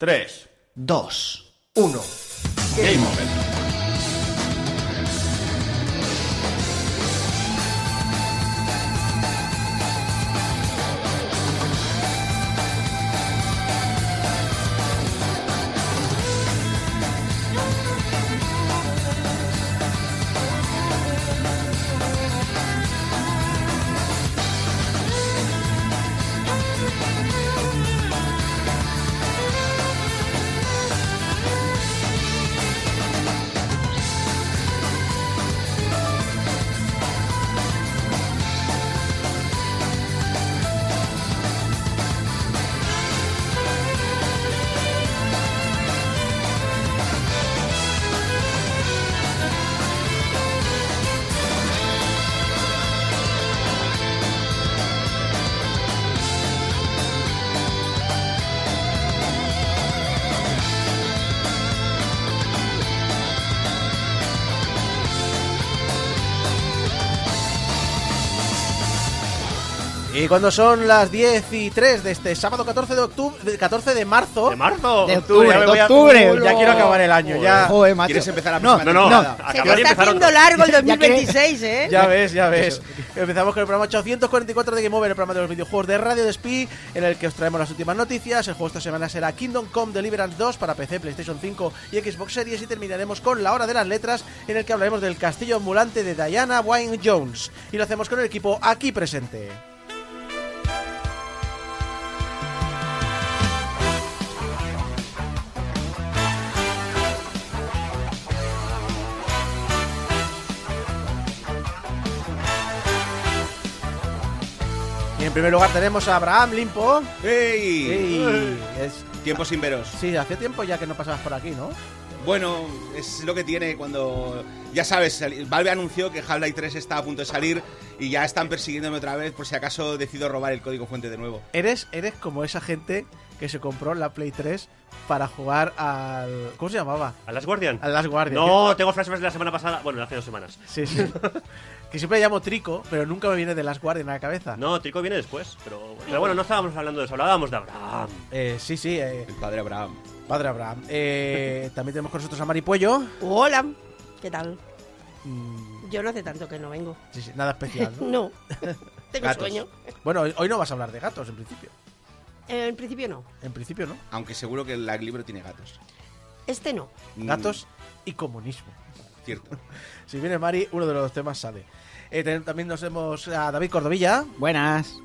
3, 2, 1. Game Over. Y cuando son las 10:03 de este sábado 14 de marzo. ¿De marzo? De octubre, Ya, de octubre. ya quiero acabar el año. Ya, Joder, macho. ¿Quieres empezar la No, próxima no, temporada? no. Se Acabar me y está empezar haciendo otro. largo el 2026, ¿eh? Ya ves. Empezamos con el programa 844 de Game Over, el programa de los videojuegos de Radio Despí, en el que os traemos las últimas noticias. El juego esta semana será Kingdom Come Deliverance 2 para PC, PlayStation 5 y Xbox Series, y terminaremos con la hora de las letras, en el que hablaremos del castillo ambulante de Diana Wynne Jones. Y lo hacemos con el equipo aquí presente. Y en primer lugar tenemos a Abraham Limpo. ¡Ey! Ey, Tiempo sin veros. Sí, hacía tiempo ya que no pasabas por aquí, ¿no? Bueno, es lo que tiene cuando... Ya sabes, Valve anunció que Half-Life 3 está a punto de salir y ya están persiguiéndome otra vez por si acaso decido robar el código fuente de nuevo. Eres como esa gente que se compró la Play 3 para jugar al... ¿Cómo se llamaba? ¿A Last Guardian? Al Last Guardian. No, tengo flashbacks de la semana pasada. Bueno, de hace 2 semanas. Sí. Que siempre llamo Trico, pero nunca me viene de Last Guardian a la cabeza. No, Trico viene después. Pero bueno, no estábamos hablando de eso, hablábamos de Abraham. Sí. El padre Abraham. Padre Abraham. También tenemos con nosotros a Mari Puello. Hola, ¿qué tal? Mm, Yo no hace tanto que no vengo. sí, nada especial, ¿no? No, tengo Gatos. sueño. Bueno, hoy no vas a hablar de gatos, en principio. En principio no. En principio, ¿no? Aunque seguro que el libro tiene gatos. Este no. Gatos y comunismo. Cierto. Si viene Mari, uno de los temas sale. También nos vemos a David Cordovilla. Buenas.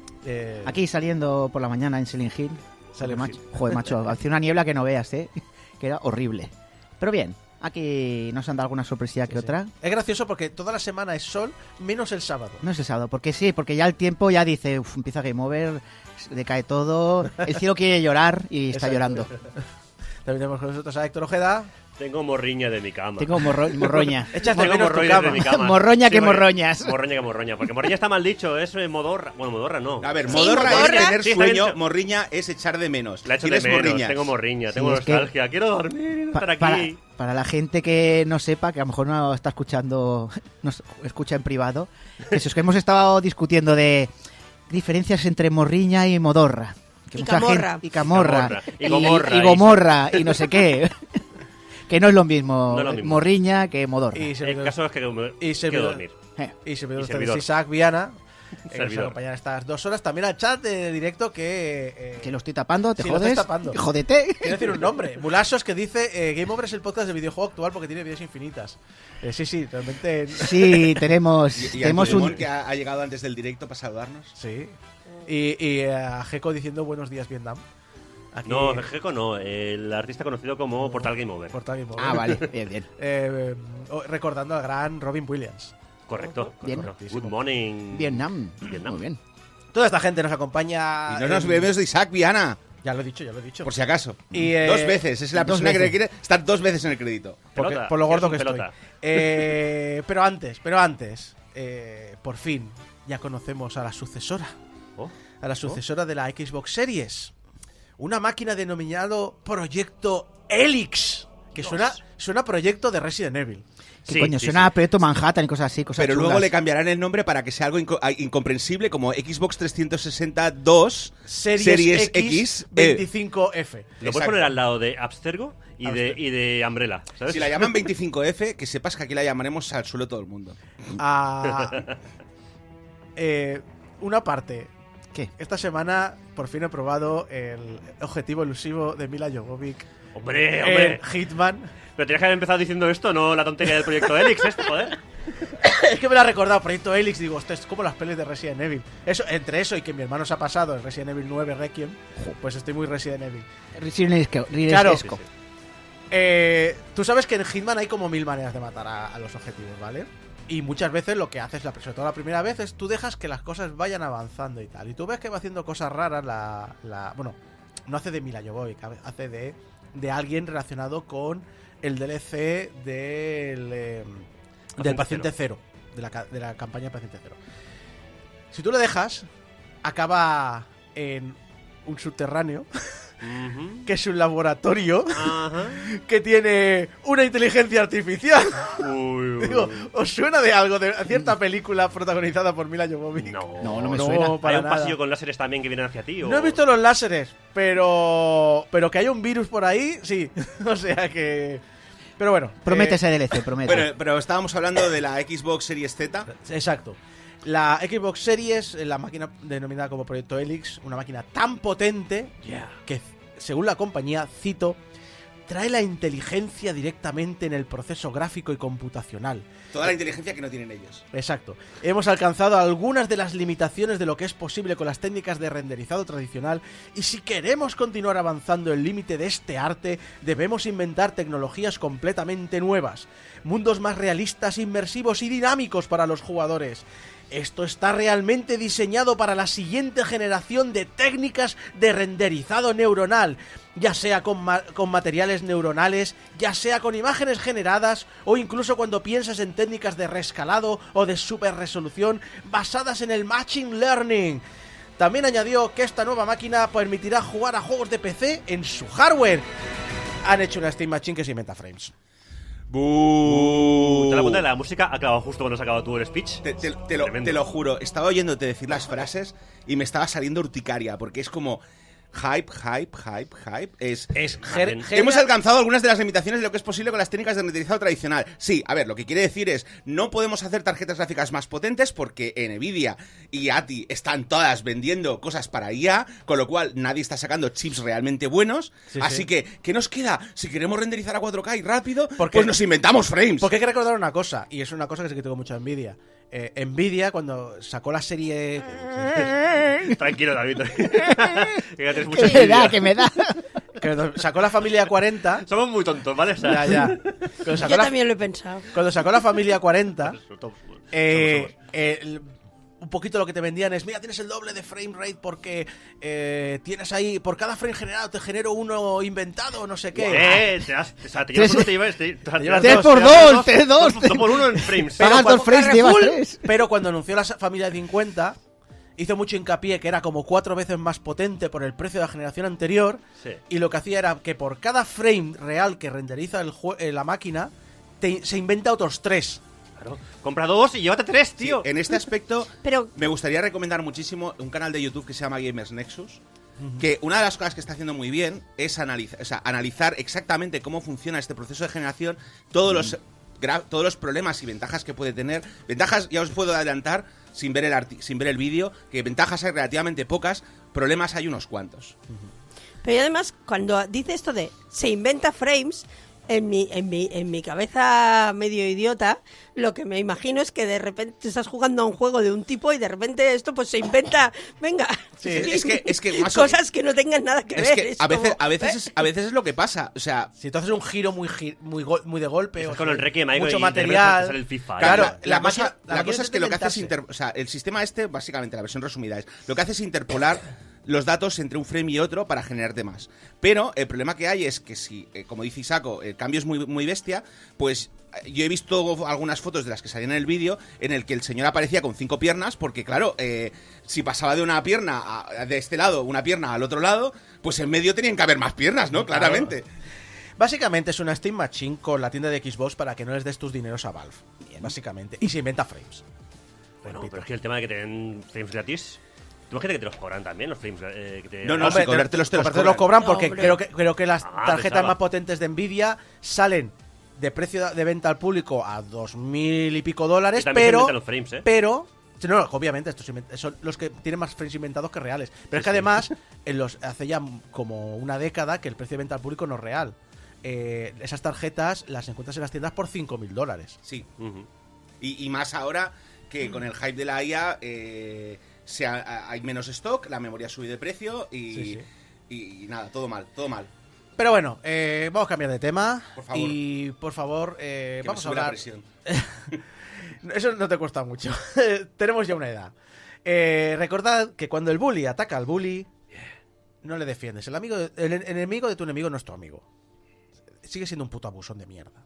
Aquí saliendo por la mañana en Silent Hill. Silent macho. Hill. Joder, macho, hacía una niebla que no veas, que era horrible. Pero bien, aquí nos han dado alguna sorpresilla que otra. Es gracioso porque toda la semana es sol, menos el sábado. No es el sábado, porque ya el tiempo ya dice, empieza Game Over, decae todo, el cielo quiere llorar y está Exacto. llorando. También tenemos con nosotros a Héctor Ojeda. Tengo morriña de mi cama. Tengo morroña. Echas de Tengo menos tu morroñas cama. de mi cama. Morroña que porque- morroñas. Morroña que morroña. Porque morriña está mal dicho, es modorra. Bueno, modorra no. A ver, Sí, modorra modorra. es tener Sí, está sueño, bien. morriña es echar de menos. La echo de Tienes menos, morriñas. tengo morriña, Sí, tengo es que- nostalgia. Quiero dormir y no estar aquí. Para la gente que no sepa, que a lo mejor no está escuchando, nos escucha en privado, que es que hemos estado discutiendo de diferencias entre morriña y modorra. Que Y mucha camorra. gente- y camorra. Y gomorra. Y gomorra. Y no sé qué. Que no es lo mismo, No es lo mismo. morriña que modorra. Y El servidor, caso es que y quiero servidor. dormir. y servidor de Y ustedes, servidor. Isaac Viana, que nos Servidor. acompañan estas 2 horas. También al chat de directo que... Que lo estoy tapando, te Sí, lo jodes. estás tapando. Jódete. Quiero decir un nombre. Mulasos, que dice Game Over es el podcast de videojuego actual porque tiene vidas infinitas. Sí, realmente... Sí, tenemos, Y tenemos Antulemón, un... que ha llegado antes del directo para saludarnos. Sí. Y a Geko diciendo buenos días, Vietnam. Aquí, No, Gecko no, el artista conocido como Portal Game Over. Portal Game Over. Ah, vale, bien. Recordando al gran Robin Williams. Correcto. Bien. Good morning. Vietnam. Vietnam. Muy bien. Toda esta gente nos acompaña... Y no nos en- vemos de Isaac Viana, Ya lo he dicho. por si acaso. Y, 2 veces, es la dos persona que veces. quiere estar 2 veces en el crédito. Porque- Pelota, por lo gordo que eres un estoy. pelota. Pero antes, por fin, ya conocemos a la sucesora. Oh. A la sucesora de la Xbox Series. Una máquina denominado Proyecto Helix, que suena a proyecto de Resident Evil. ¿Qué Sí, coño? sí, Suena a Proyecto Manhattan y cosas así, cosas Pero chulas. luego le cambiarán el nombre para que sea algo incomprensible como Xbox 360 2 Series X 25F. Lo puedes Exacto. poner al lado de Abstergo y de Umbrella, ¿sabes? Si la llaman 25F, que sepas que aquí la llamaremos al suelo todo el mundo. Una parte. ¿Qué? Esta semana por fin he probado el objetivo elusivo de Mila Jovovich Hombre. en Hitman. Pero tenías que haber empezado diciendo esto, no la tontería del proyecto Helix, joder. Es que me lo ha recordado Proyecto Helix. Digo, esto es como las pelis de Resident Evil. Eso, entre eso y que mi hermano se ha pasado en Resident Evil 9 Requiem, pues estoy muy Resident Evil. Resident Evil. Claro. Esco. Tú sabes que en Hitman hay como 1000 maneras de matar a los objetivos, ¿vale? Y muchas veces lo que haces, sobre todo la primera vez, es tú dejas que las cosas vayan avanzando y tal. Y tú ves que va haciendo cosas raras bueno, no hace de Mila Jovovich, hace de alguien relacionado con el DLC del Paciente Cero, de la campaña Paciente Cero. Si tú le dejas, acaba en un subterráneo, que es un laboratorio Ajá. que tiene una inteligencia artificial. Uy. Digo, ¿os suena de algo de cierta película protagonizada por Mila Jovovich? No me suena. para Hay un nada. pasillo con láseres también que vienen hacia ti. No he visto los láseres, pero que haya un virus por ahí, sí. O sea que... Pero bueno. Promete ese DLC, promete. Pero estábamos hablando de la Xbox Series Z. Exacto. La Xbox Series, la máquina denominada como Proyecto Helix, una máquina tan potente que, según la compañía, cito, trae la inteligencia directamente en el proceso gráfico y computacional. Toda la inteligencia que no tienen ellos. Exacto. Hemos alcanzado algunas de las limitaciones de lo que es posible con las técnicas de renderizado tradicional y si queremos continuar avanzando el límite de este arte, debemos inventar tecnologías completamente nuevas, mundos más realistas, inmersivos y dinámicos para los jugadores. Esto está realmente diseñado para la siguiente generación de técnicas de renderizado neuronal, ya sea con materiales neuronales, ya sea con imágenes generadas o incluso cuando piensas en técnicas de reescalado o de super resolución basadas en el Machine Learning. También añadió que esta nueva máquina permitirá jugar a juegos de PC en su hardware. Han hecho una Steam Machine que se inventa frames. ¡Bú! Te la punta de la música ha clavado justo cuando has acabado tú el speech. Te lo juro, estaba oyéndote decir las frases y me estaba saliendo urticaria, porque es como hype. Hemos alcanzado algunas de las limitaciones de lo que es posible con las técnicas de renderizado tradicional. Sí, a ver, lo que quiere decir es, no podemos hacer tarjetas gráficas más potentes porque Nvidia y ATI están todas vendiendo cosas para IA, con lo cual nadie está sacando chips realmente buenos. Sí, así sí. que, ¿qué nos queda? Si queremos renderizar a 4K y rápido, Porque- pues nos inventamos frames. Porque hay que recordar una cosa, y es una cosa que sí que tengo mucha envidia. Nvidia, cuando sacó la serie... Tranquilo, David. Que tienes mucha Que me da, envidia. que me da. Cuando sacó la familia 40... Somos muy tontos, ¿vale? O sea, Ya. Cuando sacó, Yo también lo he pensado. cuando sacó la familia 40... somos. Un poquito lo que te vendían es, mira, tienes el doble de frame rate porque tienes ahí, por cada frame generado te genero uno inventado, no sé qué. Te llevas uno, te llevas llevas Tres dos, por te llevas dos, tres dos. 2 por 1 en frames. Pagas cuando- dos frames, llevas Full, tres. Pero cuando anunció la familia 50, hizo mucho hincapié que era como 4 veces más potente por el precio de la generación anterior. Sí. Y lo que hacía era que por cada frame real que renderiza la máquina, se inventa otros 3. Claro. Compra 2 y llévate 3, Sí, tío. en este aspecto Pero me gustaría recomendar muchísimo un canal de YouTube que se llama Gamers Nexus, que una de las cosas que está haciendo muy bien es analizar exactamente cómo funciona este proceso de generación, todos los problemas y ventajas que puede tener. Ventajas, ya os puedo adelantar, sin ver el vídeo, que ventajas hay relativamente pocas, problemas hay unos cuantos. Pero además, cuando dice esto de se inventa frames, en mi cabeza medio idiota, lo que me imagino es que de repente estás jugando a un juego de un tipo y de repente esto pues se inventa, venga, Sí, es que más o- cosas que no tengan nada que Es ver. que es a veces, como, a veces es lo que pasa, o sea, Si tú haces un giro muy de golpe, Estás o con el Requiem ahí mucho y de repente material, te sale el FIFA. Claro, ¿eh? la cosa máquina es que lo que hace es inventarse. o sea, el sistema este, básicamente, la versión resumida es, lo que hace es interpolar los datos entre un frame y otro para generarte más. Pero el problema que hay es que si, como dice Isako, el cambio es muy bestia, pues yo he visto algunas fotos de las que salían en el vídeo en el que el señor aparecía con 5 piernas, porque claro, si pasaba de una pierna de este lado, una pierna al otro lado, pues en medio tenían que haber más piernas, ¿no? Claro. Claramente. Básicamente es una Steam Machine con la tienda de Xbox para que no les des tus dineros a Valve. Básicamente. Y se inventa frames. Bueno, pero es que el tema de que te den frames gratis. ¿Tú imagínate que te los cobran también los frames? Que te... No, si cobrártelos te los cobran No, porque hombre. creo que las tarjetas pensaba. más potentes de Nvidia salen de precio de venta al público a 2.000 y pico dólares, Y también se pero inventan los frames, ¿eh? pero no, obviamente estos son los que tienen más frames inventados que reales. Pero es que además hace ya como una década que el precio de venta al público no es real. Esas tarjetas las encuentras en las tiendas por $5.000. Sí. Ujú. Y más ahora que con el hype de la IA hay menos stock, la memoria sube de precio Sí. y nada, todo mal, todo mal. Pero bueno, vamos a cambiar de tema. Por favor. Y por favor, Que me vamos a sube la hablar. presión. Eso no te cuesta mucho. Tenemos ya una edad. Recordad que cuando el bully ataca al bully, no le defiendes. El enemigo de tu enemigo no es tu amigo. Sigue siendo un puto abusón de mierda.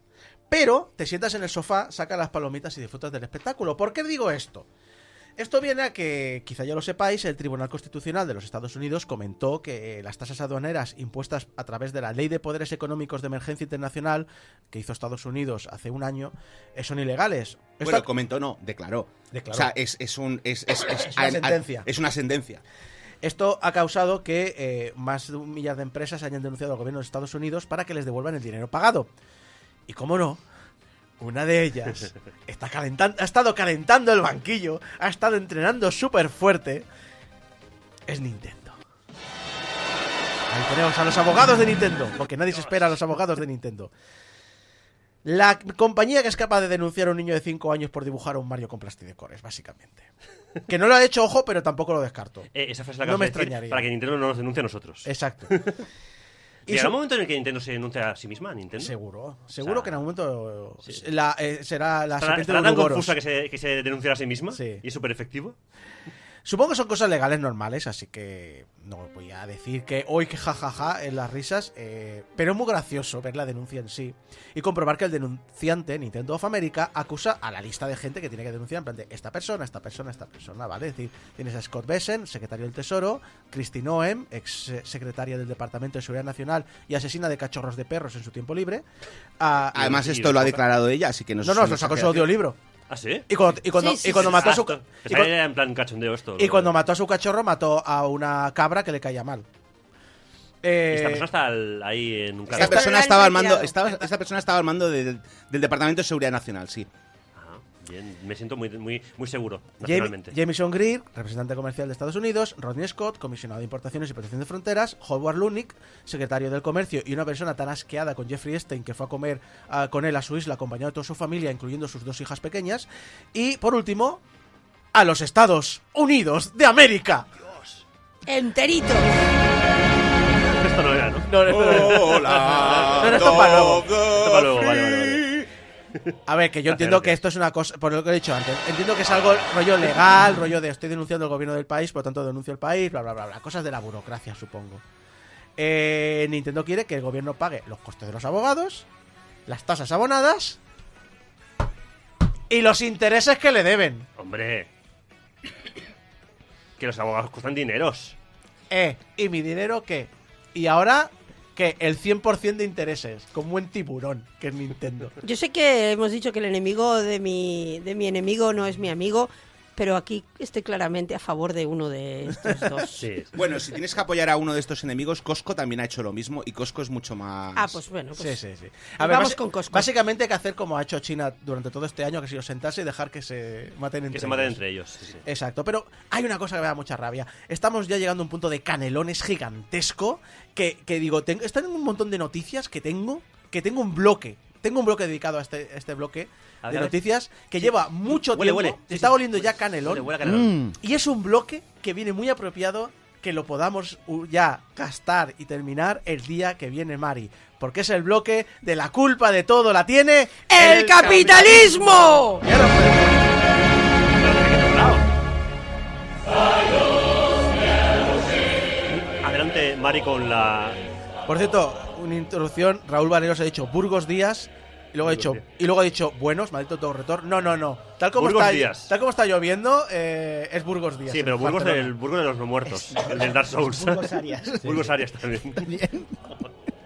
Pero te sientas en el sofá, sacas las palomitas y disfrutas del espectáculo. ¿Por qué digo esto? Esto viene a que, quizá ya lo sepáis, el Tribunal Constitucional de los Estados Unidos comentó que las tasas aduaneras impuestas a través de la Ley de Poderes Económicos de Emergencia Internacional que hizo Estados Unidos hace un año son ilegales. Bueno, comentó no, declaró. Declaró. O sea, es una sentencia. Es una sentencia. Esto ha causado que más de 1 millar de empresas hayan denunciado al gobierno de Estados Unidos para que les devuelvan el dinero pagado. Y cómo no, una de ellas ha estado calentando el banquillo, ha estado entrenando súper fuerte. Es Nintendo. Ahí tenemos a los abogados de Nintendo, porque nadie se espera a los abogados de Nintendo. La compañía que es capaz de denunciar a un niño de 5 años por dibujar a un Mario con plastidecores, básicamente. Que no lo ha hecho, ojo, pero tampoco lo descarto. Esa frase la No acabas me de decir extrañaría. para que Nintendo no nos denuncie a nosotros. Exacto. ¿Llegará un momento en el que Nintendo se denuncia a sí misma, Nintendo? Seguro O sea, que en algún momento sí. será la serpiente ¿Estará de tan Ouroboros. confusa que se denunciará a sí misma? Sí. ¿Y es súper efectivo? Supongo que son cosas legales normales, así que no voy a decir que hoy que jajaja en las risas, pero es muy gracioso ver la denuncia en sí y comprobar que el denunciante, Nintendo of America, acusa a la lista de gente que tiene que denunciar, en plan de esta persona, ¿vale? Es decir, tienes a Scott Bessent, secretario del Tesoro, Kristi Noem, ex secretaria del Departamento de Seguridad Nacional y asesina de cachorros de perros en su tiempo libre. Además, y esto lo ha declarado ella, así que no No, lo sacó en su audiolibro. ¿Ah, sí? Y cuando Sí, mató a su... Exacto. y Pensaba que era en plan cachondeo esto. Y cuando mató a su cachorro, mató a una cabra que le caía mal. Esta persona está ahí en un Esta cargo. persona Está estaba al retirado. mando, esta persona estaba al mando del Departamento de Seguridad Nacional, sí. Ajá, bien, me siento muy seguro nacionalmente. Jameson Greer, representante comercial de Estados Unidos, Rodney Scott, comisionado de Importaciones y Protección de Fronteras, Howard Lutnick, secretario del Comercio y una persona tan asqueada con Jeffrey Epstein que fue a comer con él a su isla acompañado de toda su familia, incluyendo sus 2 hijas pequeñas. Y, por último, a los Estados Unidos de América. Enterito. Esto no era, ¿no? No, Hola. No, esto es para luego. Esto para luego, vale. A ver, que yo entiendo que esto es una cosa, por lo que he dicho antes, entiendo que es algo rollo legal, rollo de estoy denunciando al gobierno del país, por lo tanto denuncio al país, bla, bla, bla, bla, cosas de la burocracia, supongo. Nintendo quiere que el gobierno pague los costes de los abogados, las tasas abonadas y los intereses que le deben. Hombre. Que los abogados cuestan dineros. ¿Y mi dinero qué? Y ahora, ¿qué? El 100% de intereses, como buen tiburón, que es Nintendo. Yo sé que hemos dicho que el enemigo de mi enemigo no es mi amigo, pero aquí estoy claramente a favor de uno de estos dos. Sí. Bueno, si tienes que apoyar a uno de estos enemigos, Costco también ha hecho lo mismo y Costco es mucho más... Ah, pues bueno. Sí, Pues sí, sí. vamos con Costco. Básicamente hay que hacer como ha hecho China durante todo este año, que si os sentarse y dejar que se maten entre Que se maten ellos. entre ellos. Sí. Exacto, pero hay una cosa que me da mucha rabia. Estamos ya llegando a un punto de canelones gigantesco que digo, están en un montón de noticias que tengo un bloque. Tengo un bloque dedicado a este bloque A de ver. noticias que lleva mucho Huele, tiempo. huele. Sí, Está sí. oliendo ya canelón. Huele a canelón. Y es un bloque que viene muy apropiado que lo podamos ya gastar y terminar el día que viene Mari. Porque es el bloque de la culpa de todo la tiene ¡El capitalismo! Ya lo podemos. Pero tiene que ir a otro lado. Adelante, Mari, con la... Por cierto, una introducción, Raúl Vaneros ha dicho Burgos Días y luego ha dicho buenos, maldito todo retorno. No. Tal como Burgos está Días. tal como está lloviendo, es Burgos Días. Sí, pero en Burgos Barcelona. Burgos de los no muertos. El del Dark Souls. Burgos Arias. Burgos Arias también.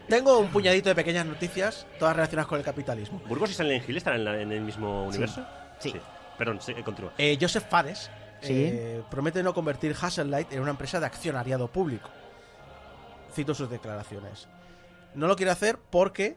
Tengo un puñadito de pequeñas noticias, todas relacionadas con el capitalismo. ¿Burgos y Silent Hill están en el mismo universo? Sí. Perdón, continúa. Joseph Fares Sí. promete no convertir Hazelight en una empresa de accionariado público. Cito sus declaraciones. No lo quiere hacer porque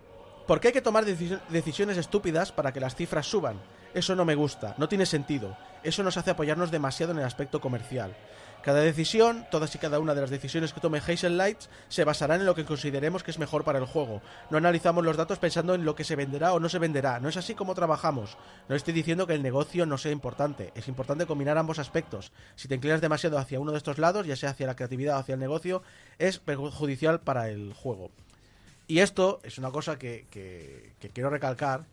hay que tomar decisiones estúpidas para que las cifras suban. Eso no me gusta, no tiene sentido. Eso nos hace apoyarnos demasiado en el aspecto comercial. Cada decisión, todas y cada una de las decisiones que tome Hazelight se basarán en lo que consideremos que es mejor para el juego. No analizamos los datos pensando en lo que se venderá o no se venderá. No es así como trabajamos. No estoy diciendo que el negocio no sea importante. Es importante combinar ambos aspectos. Si te inclinas demasiado hacia uno de estos lados, ya sea hacia la creatividad o hacia el negocio, es perjudicial para el juego. Y esto es una cosa que quiero recalcar.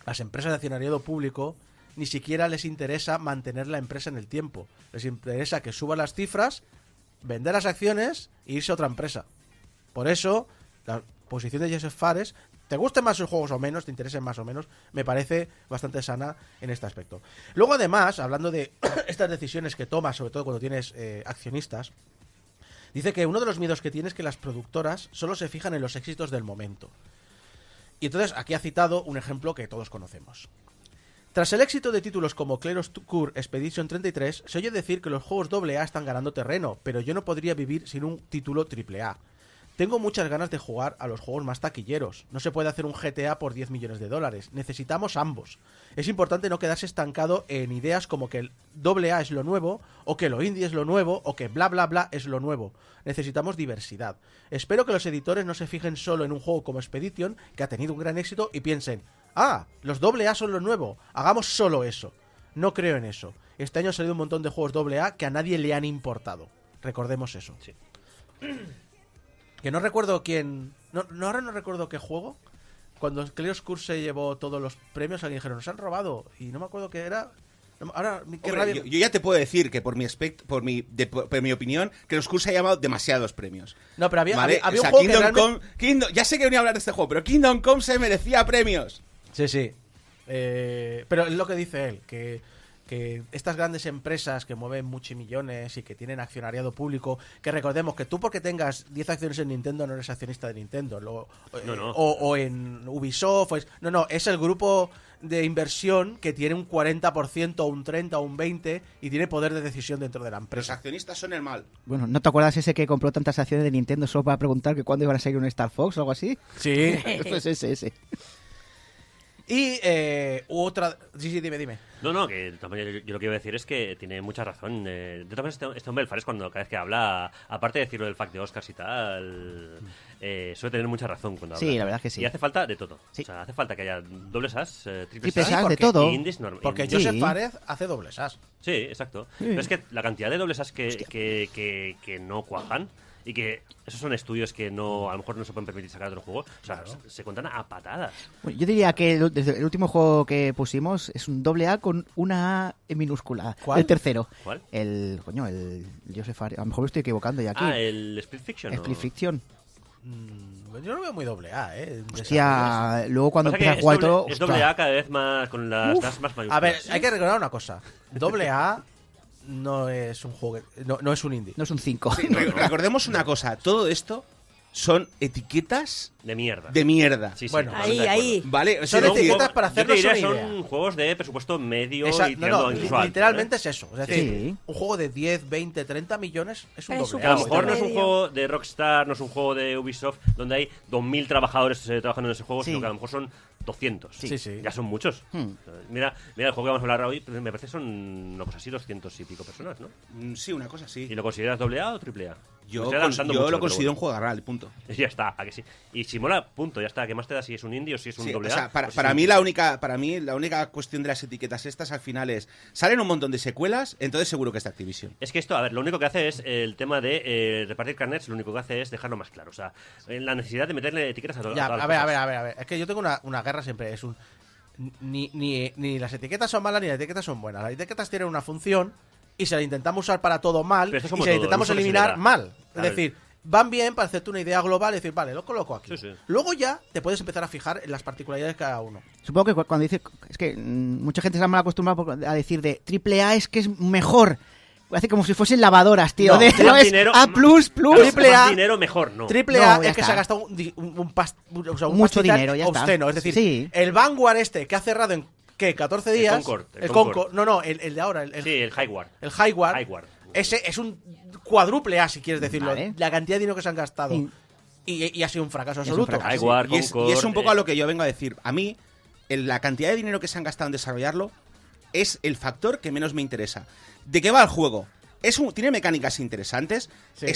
Las empresas de accionariado público ni siquiera les interesa mantener la empresa en el tiempo. Les interesa que suban las cifras, vender las acciones e irse a otra empresa. Por eso, la posición de Joseph Fares, te gusten más sus juegos o menos, te interesen más o menos, me parece bastante sana en este aspecto. Luego, además, hablando de estas decisiones que tomas, sobre todo cuando tienes accionistas, dice que uno de los miedos que tiene es que las productoras solo se fijan en los éxitos del momento. Y entonces aquí ha citado un ejemplo que todos conocemos. Tras el éxito de títulos como Claroscure Expedition 33, se oye decir que los juegos AA están ganando terreno, pero yo no podría vivir sin un título AAA. Tengo muchas ganas de jugar a los juegos más taquilleros. No se puede hacer un GTA por 10 millones de dólares. Necesitamos ambos. Es importante no quedarse estancado en ideas como que el AA es lo nuevo, o que lo indie es lo nuevo, o que bla bla bla es lo nuevo. Necesitamos diversidad. Espero que los editores no se fijen solo en un juego como Expedition, que ha tenido un gran éxito, y piensen: ah, los AA son lo nuevo, hagamos solo eso. No creo en eso. Este año ha salido un montón de juegos AA que a nadie le han importado. Recordemos eso. Sí. Que no recuerdo quién... ahora no recuerdo qué juego. Cuando Claroscure se llevó todos los premios, alguien dijeron, nos han robado. Y no me acuerdo qué era... Ahora, qué Hombre, rabia... yo ya te puedo decir que por mi opinión, Claroscure se ha llevado demasiados premios. No, pero había, ¿Vale? había O sea, un juego que realmente... ya sé que venía a hablar de este juego, pero Kingdom Come se merecía premios. Sí, sí. Pero es lo que dice él, que estas grandes empresas que mueven multimillones y que tienen accionariado público, que recordemos que tú porque tengas 10 acciones en Nintendo no eres accionista de Nintendo, No. O en Ubisoft, no, es el grupo de inversión que tiene un 40%, un 30% o un 20% y tiene poder de decisión dentro de la Los empresa. accionistas son el mal. Bueno, ¿no te acuerdas ese que compró tantas acciones de Nintendo solo para preguntar que cuándo iban a salir un Star Fox o algo así? Sí. Pues ese. Y otra... Sí, dime. No, que también yo lo que iba a decir es que tiene mucha razón. De todas maneras, este hombre, el Fares, cuando cada vez que habla, aparte de decirlo del fact de Oscars y tal, suele tener mucha razón cuando habla. Sí, la verdad es que sí. Y hace falta de todo. Sí. O sea, hace falta que haya dobles as, triples Triples as, as, de todo. y indies Porque indies. Joseph Sí. Fares hace dobles as. Sí, exacto. Pero es que la cantidad de dobles as que no cuajan y que esos son estudios que no a lo mejor no se pueden permitir sacar otro juego, o sea, se cuentan a patadas. Bueno, yo diría que desde el último juego que pusimos es un AA con una A en minúscula. ¿Cuál? El tercero. ¿Cuál? El Joseph Fares. A lo mejor me estoy equivocando ya aquí. El Split Fiction. Split Fiction. Yo lo veo muy doble A, Hostia, luego cuando Pasa que empieza a jugar y todo... es doble A cada vez más con las as más mayúsculas. A ver, hay que recordar una cosa. Doble A no es un juego, no es un indie. No es un 5. Recordemos una cosa, todo esto son etiquetas de mierda. de mierda. Sí, sí, Bueno, totalmente de ahí. acuerdo. ¿Vale? O sea, Son es decir, etiquetas para Yo te hacernos diría una son idea. juegos de presupuesto medio Esa- y tirando incluso alto, literalmente ¿eh? es eso. Es Sí. decir, un juego de 10, 20, 30 millones es un doble Que a lo A. mejor no es un medio. juego de Rockstar, no es un juego de Ubisoft, donde hay 2.000 trabajadores trabajando en ese juego, Sí. sino que a lo mejor son 200. Sí, sí. Ya son muchos. Mira el juego que vamos a hablar hoy, me parece que son una cosa así, 200 y pico personas, ¿no? Sí, una cosa así. ¿Y lo consideras doble A o triple A? Yo, Me estoy adelantando yo mucho, lo pero considero un bueno. juego de agarrar, punto. Ya está, a que sí. Y si mola, punto, ya está. ¿Qué más te da si es un indie o si es un Sí, doble o A? sea, o para si es un- mí la única cuestión de las etiquetas estas al final es salen un montón de secuelas, entonces seguro que está Activision. Es que esto, a ver, lo único que hace es el tema de repartir carnets, lo único que hace es dejarlo más claro. O sea, la necesidad de meterle etiquetas a, Ya, todas las a ver. cosas. Es que yo tengo una guerra siempre. Es un ni las etiquetas son malas ni las etiquetas son buenas. Las etiquetas tienen una función y se la intentamos usar para todo mal Pero esto y es como se la todo, intentamos el uso que se le eliminar da. mal. A Es ver. decir, van bien para hacerte una idea global y decir, vale, lo coloco aquí. Sí, sí. Luego ya te puedes empezar a fijar en las particularidades de cada uno. Supongo que cuando dice... Es que mucha gente se ha mal acostumbrado a decir de AAA es que es mejor Hace como si fuesen lavadoras, tío. No, No es dinero, A++. Triple más A. dinero mejor, no. Triple No, A ya es que está. se ha gastado un Mucho pastizal dinero, ya está. obsceno. Es decir, Sí. el Vanguard que ha cerrado en, ¿qué? 14 días. El El Concord. Concord. No, el de ahora. Sí, el Highward. El Highward. Highward. Ese es un cuádruple A, si quieres decirlo. Vale. La cantidad de dinero que se han gastado. Sí. Y ha sido un fracaso Es un absoluto. fracaso. Highward, Y es Concord, un poco a lo que yo vengo a decir. A mí, la cantidad de dinero que se han gastado en desarrollarlo es el factor que menos me interesa. ¿De qué va el juego? Tiene mecánicas interesantes. Sí.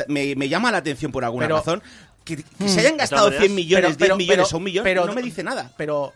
Me llama la atención por alguna Pero- razón. Que se hayan gastado De todas 100 millones, 10 millones pero- o un millón, pero no me dice nada. Pero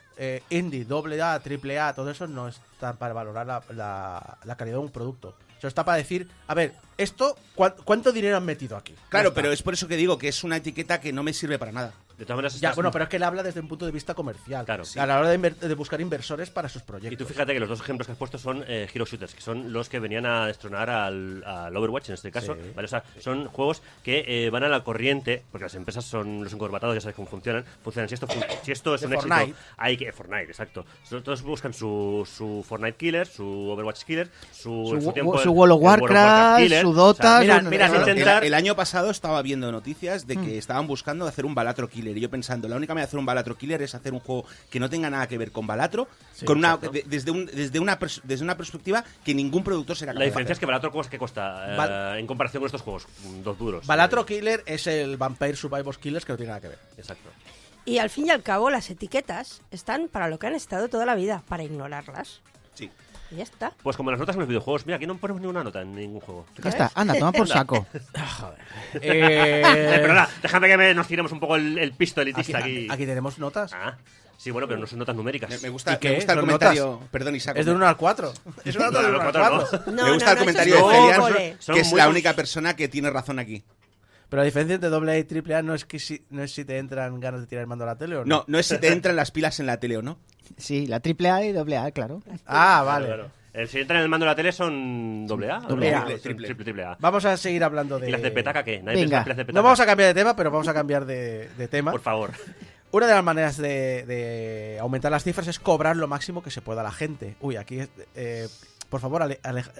indie, doble A, triple A, todo eso no está para valorar la calidad de un producto. Eso está para decir, a ver, esto, ¿cuánto dinero han metido aquí? Claro, Ya pero está. es por eso que digo que es una etiqueta que no me sirve para nada. De todas maneras, Ya, estás- bueno, pero es que él habla desde un punto de vista comercial. Claro. A la hora de buscar inversores para sus proyectos. Y tú fíjate que los dos ejemplos que has puesto son Hero Shooters, que son los que venían a destronar al Overwatch en este caso. Sí. ¿Vale? O sea, son juegos que van a la corriente, porque las empresas son los encorbatados, ya sabes cómo funcionan. Funcionan. Si esto es De un Fortnite. éxito, hay que. Fortnite, exacto. Todos buscan su Fortnite Killer, su Overwatch Killer, en Su tiempo World of el World of Warcraft, Killer. su Dota, mira, su- mira, vas a no, intentar- El año pasado estaba viendo noticias de que estaban buscando hacer un Balatro Killer. Y yo pensando, la única manera de hacer un Balatro Killer es hacer un juego que no tenga nada que ver con Balatro, con desde una perspectiva que ningún productor será capaz La de diferencia es hacer. que Balatro ¿qué cuesta en comparación con estos juegos? Dos duros. Balatro Killer es el Vampire Survivors Killers que no tiene nada que ver. Exacto. Y al fin y al cabo, las etiquetas están para lo que han estado toda la vida, para ignorarlas. Sí. Y ya está. Pues como las notas en los videojuegos, mira, aquí no ponemos ninguna nota en ningún juego. Ya está, anda, toma por saco. Pero nada, déjame que nos tiremos un poco el pisto elitista aquí. Aquí tenemos notas. Ah, sí, bueno, pero no son notas numéricas. Me gusta, ¿Y qué? me gusta el ¿Son comentario. Perdón, Isaac. Es de 1 al 4. Es una nota de 1 al 4. No, me gusta el no, comentario eso de es Felian, cole. Son que es muy la cons- única persona que tiene razón aquí. Pero la diferencia entre AA y AAA no es que no es si te entran ganas de tirar el mando a la tele o no. No es si te entran las pilas en la tele o no. Sí, la AAA y AA, claro. Ah, vale. Claro. Si entran en el mando de la tele son AA. Doble A. Triple A. Vamos a seguir hablando de... ¿Y las de petaca qué? Nadie Venga. piensa en pilas de petaca. No vamos a cambiar de tema, pero vamos a cambiar de tema. Por favor. Una de las maneras de aumentar las cifras es cobrar lo máximo que se pueda a la gente. Uy, aquí, por favor,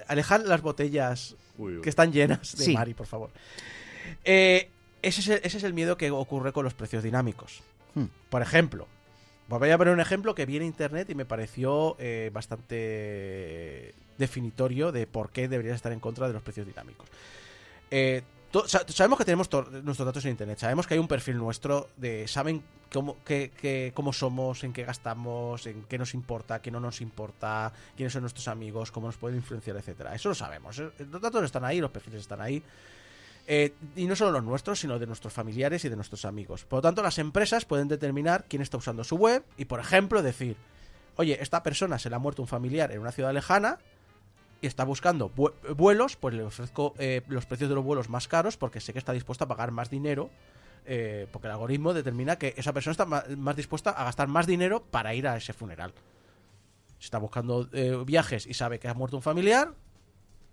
alejad las botellas Uy. que están llenas de Sí. Mari, por favor. Ese es el miedo que ocurre con los precios dinámicos. Por ejemplo, voy a poner un ejemplo que vi en internet y me pareció bastante definitorio de por qué deberías estar en contra de los precios dinámicos. Sabemos que tenemos nuestros datos en internet, sabemos que hay un perfil nuestro, saben cómo somos, en qué gastamos, en qué nos importa, qué no nos importa, quiénes son nuestros amigos, cómo nos pueden influenciar, etcétera. Eso lo sabemos. Los datos están ahí, los perfiles están ahí. Y no solo los nuestros, sino de nuestros familiares y de nuestros amigos. Por lo tanto, las empresas pueden determinar quién está usando su web y, por ejemplo, decir, oye, esta persona se le ha muerto un familiar en una ciudad lejana y está buscando vuelos, pues le ofrezco los precios de los vuelos más caros porque sé que está dispuesta a pagar más dinero, porque el algoritmo determina que esa persona está más dispuesta a gastar más dinero para ir a ese funeral. Si está buscando viajes y sabe que ha muerto un familiar,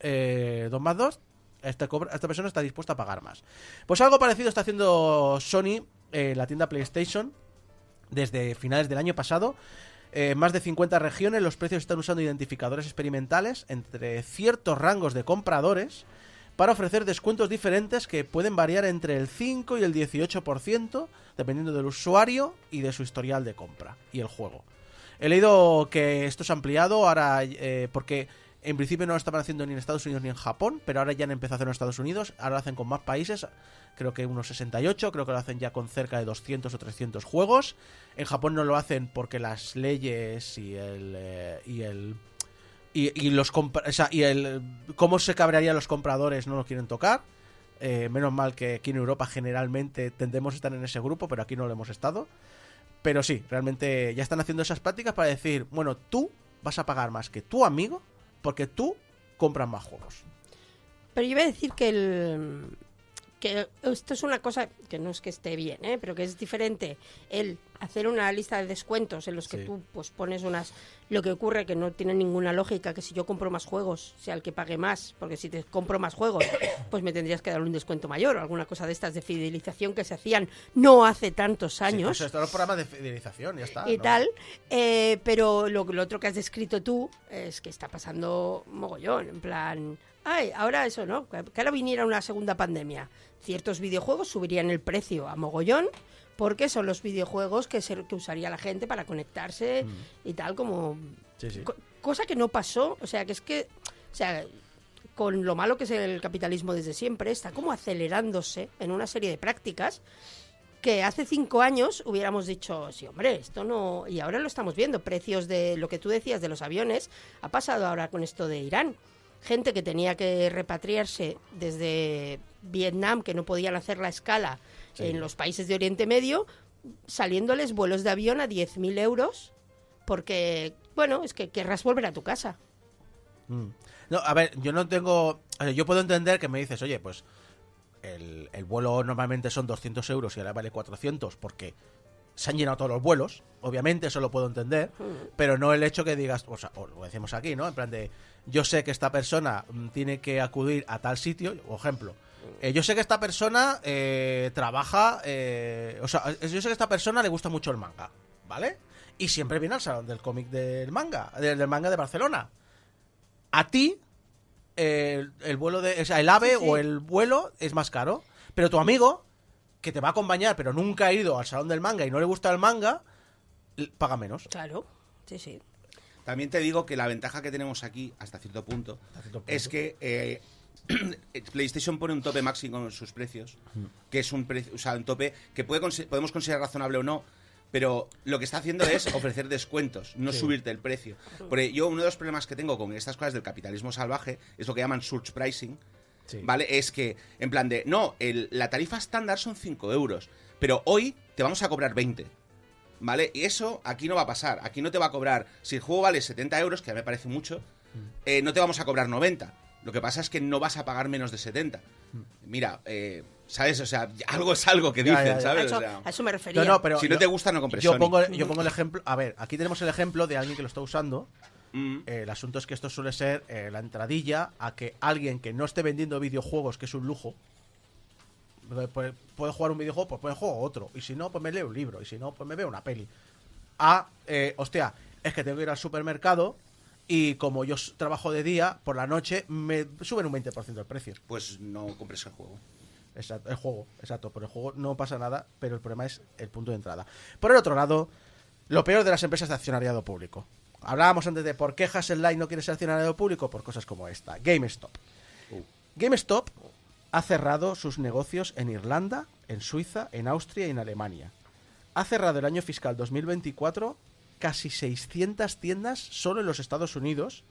2 más 2, esta persona está dispuesta a pagar más. Pues algo parecido está haciendo Sony en la tienda PlayStation desde finales del año pasado. Más de 50 regiones, los precios están usando identificadores experimentales entre ciertos rangos de compradores para ofrecer descuentos diferentes que pueden variar entre el 5 y el 18% dependiendo del usuario y de su historial de compra y el juego. He leído que esto se ha ampliado ahora porque en principio no lo estaban haciendo ni en Estados Unidos ni en Japón, pero ahora ya han empezado a hacerlo en Estados Unidos, ahora lo hacen con más países, creo que unos 68, creo que lo hacen ya con cerca de 200 o 300 juegos. En Japón no lo hacen porque las leyes y cómo se cabrearían los compradores no lo quieren tocar. Menos mal que aquí en Europa generalmente tendemos a estar en ese grupo, pero aquí no lo hemos estado. Pero sí, realmente ya están haciendo esas prácticas para decir, bueno, tú vas a pagar más que tu amigo porque tú compras más juegos. Pero yo iba a decir que que esto es una cosa que no es que esté bien, pero que es diferente el hacer una lista de descuentos en los que tú pues pones unas... Lo que ocurre que no tiene ninguna lógica que si yo compro más juegos sea el que pague más, porque si te compro más juegos pues me tendrías que dar un descuento mayor o alguna cosa de estas de fidelización que se hacían no hace tantos años. Sí, estos son los programas de fidelización, ya está. Y ¿no? tal, pero lo otro que has descrito tú es que está pasando mogollón, en plan... Ay, ahora eso, ¿no? Que ahora viniera una segunda pandemia. Ciertos videojuegos subirían el precio a mogollón porque son los videojuegos que usaría la gente para conectarse y tal, como... Sí, sí. Cosa que no pasó, o sea, con lo malo que es el capitalismo desde siempre, está como acelerándose en una serie de prácticas que hace 5 años hubiéramos dicho, sí, hombre, esto no... Y ahora lo estamos viendo, precios de lo que tú decías de los aviones, ha pasado ahora con esto de Irán. Gente que tenía que repatriarse desde Vietnam, que no podían hacer la escala en los países de Oriente Medio, saliéndoles vuelos de avión a 10.000 euros, porque, bueno, es que querrás volver a tu casa. No, a ver, yo no tengo... Yo puedo entender que me dices, oye, pues el vuelo normalmente son 200 euros y ahora vale 400 porque se han llenado todos los vuelos, obviamente, eso lo puedo entender, pero no el hecho que digas, o sea, o lo decimos aquí, ¿no? En plan de, yo sé que esta persona tiene que acudir a tal sitio, por ejemplo, yo sé que esta persona trabaja, o sea, yo sé que a esta persona le gusta mucho el manga, ¿vale? Y siempre viene al salón del cómic del manga de Barcelona. A ti, el vuelo de, o sea, el AVE o el vuelo es más caro, pero tu amigo, que te va a acompañar, pero nunca ha ido al salón del manga y no le gusta el manga, paga menos. Claro, sí, sí. También te digo que la ventaja que tenemos aquí, hasta cierto punto, es que PlayStation pone un tope máximo en sus precios, que es un tope que podemos considerar razonable o no, pero lo que está haciendo es ofrecer descuentos, no subirte el precio. Porque yo, uno de los problemas que tengo con estas cosas del capitalismo salvaje es lo que llaman surge pricing, ¿vale? Es que, en plan de, no, la tarifa estándar son 5 euros, pero hoy te vamos a cobrar 20, ¿vale? Y eso aquí no va a pasar. Aquí no te va a cobrar, si el juego vale 70 euros, que a mí me parece mucho, no te vamos a cobrar 90. Lo que pasa es que no vas a pagar menos de 70. Mira, ¿sabes? O sea, algo es algo que dicen, ¿sabes? A eso me refería. No, pero si no te gusta, no compres yo Sony. pongo el ejemplo. A ver, aquí tenemos el ejemplo de alguien que lo está usando. El asunto es que esto suele ser la entradilla a que alguien que no esté vendiendo videojuegos, que es un lujo, puede jugar un videojuego, pues puede jugar otro. Y si no, pues me leo un libro. Y si no, pues me veo una peli. Hostia, es que tengo que ir al supermercado y como yo trabajo de día, por la noche me suben un 20% el precio. Pues no compres el juego. Exacto, por el juego no pasa nada, pero el problema es el punto de entrada. Por el otro lado, lo peor de las empresas de accionariado público. Hablábamos antes de por qué Hasselblad no quiere ser accionariado público, por cosas como esta. GameStop. GameStop ha cerrado sus negocios en Irlanda, en Suiza, en Austria y en Alemania. Ha cerrado el año fiscal 2024 casi 600 tiendas solo en los Estados Unidos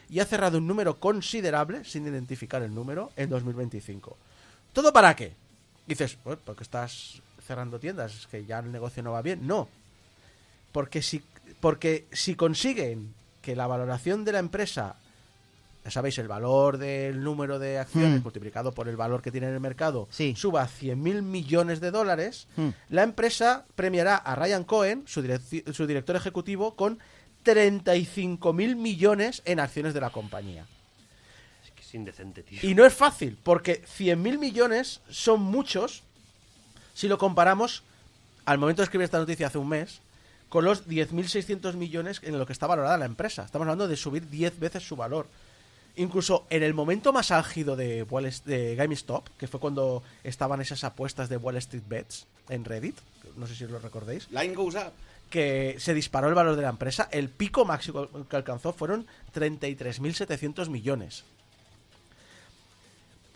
y ha cerrado un número considerable, sin identificar el número, en 2025. ¿Todo para qué? Dices, pues porque estás cerrando tiendas, es que ya el negocio no va bien. No, porque si consiguen que la valoración de la empresa, ya sabéis, el valor del número de acciones multiplicado por el valor que tiene en el mercado, suba a $100.000 millones, la empresa premiará a Ryan Cohen, su director ejecutivo, con 35.000 millones en acciones de la compañía. Es indecente, tío. Y no es fácil, porque 100.000 millones son muchos si lo comparamos al momento de escribir esta noticia hace un mes con los 10.600 millones en lo que está valorada la empresa. Estamos hablando de subir 10 veces su valor. Incluso en el momento más álgido de GameStop, que fue cuando estaban esas apuestas de Wall Street Bets en Reddit, no sé si lo recordéis. Line goes up. Que se disparó el valor de la empresa. El pico máximo que alcanzó fueron 33.700 millones.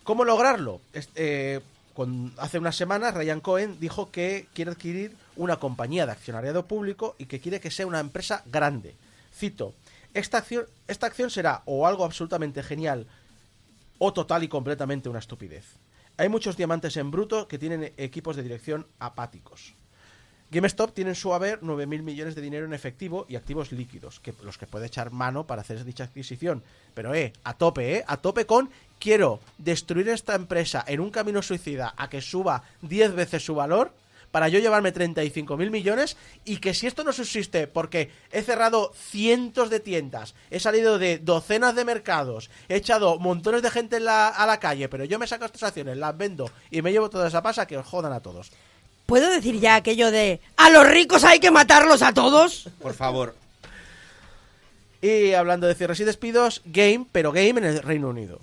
¿Cómo lograrlo? Hace unas semanas Ryan Cohen dijo que quiere adquirir una compañía de accionariado público y que quiere que sea una empresa grande. Cito, esta acción será o algo absolutamente genial o total y completamente una estupidez. Hay muchos diamantes en bruto que tienen equipos de dirección apáticos. GameStop tiene en su haber 9.000 millones de dinero en efectivo y activos líquidos, los que puede echar mano para hacer dicha adquisición. Pero a tope con quiero destruir esta empresa en un camino suicida a que suba 10 veces su valor para yo llevarme 35.000 millones y que si esto no subsiste porque he cerrado cientos de tiendas, he salido de docenas de mercados, he echado montones de gente a la calle, pero yo me saco estas acciones, las vendo y me llevo toda esa pasa, que os jodan a todos. ¿Puedo decir ya aquello de a los ricos hay que matarlos a todos? Por favor. Y hablando de cierres y despidos, Game en el Reino Unido.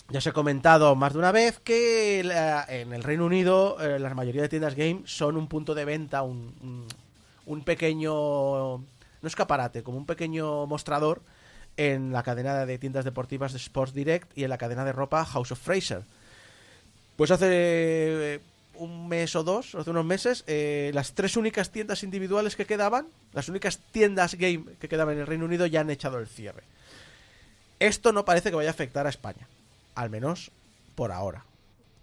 Ya os he comentado más de una vez que en el Reino Unido la mayoría de tiendas Game son un punto de venta, un pequeño, no escaparate, como un pequeño mostrador en la cadena de tiendas deportivas de Sports Direct y en la cadena de ropa House of Fraser. Pues hace un mes o dos, hace unos meses, las 3 únicas tiendas individuales que quedaban, las únicas tiendas Game que quedaban en el Reino Unido ya han echado el cierre. Esto no parece que vaya a afectar a España, al menos por ahora.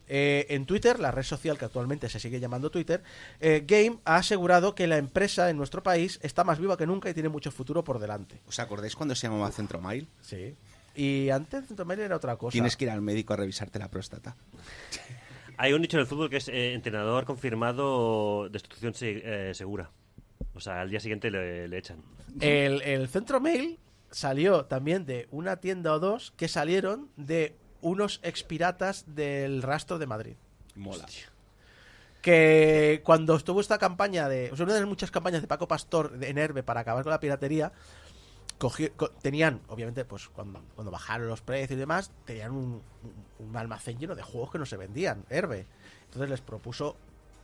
En Twitter, la red social que actualmente se sigue llamando Twitter, Game ha asegurado que la empresa en nuestro país está más viva que nunca y tiene mucho futuro por delante. ¿Os acordáis cuando se llamaba Centromail? Sí. Y antes Centromail era otra cosa. Tienes que ir al médico a revisarte la próstata. Hay un dicho en el fútbol que es entrenador confirmado, destitución segura. O sea, al día siguiente le echan. El Centromail salió también de una tienda o dos que salieron de unos expiratas del Rastro de Madrid. Mola. Que cuando estuvo esta campaña una de las muchas campañas de Paco Pastor en Herbe para acabar con la piratería, tenían, obviamente, pues cuando bajaron los precios y demás, tenían un almacén lleno de juegos que no se vendían, Herbe. Entonces les propuso: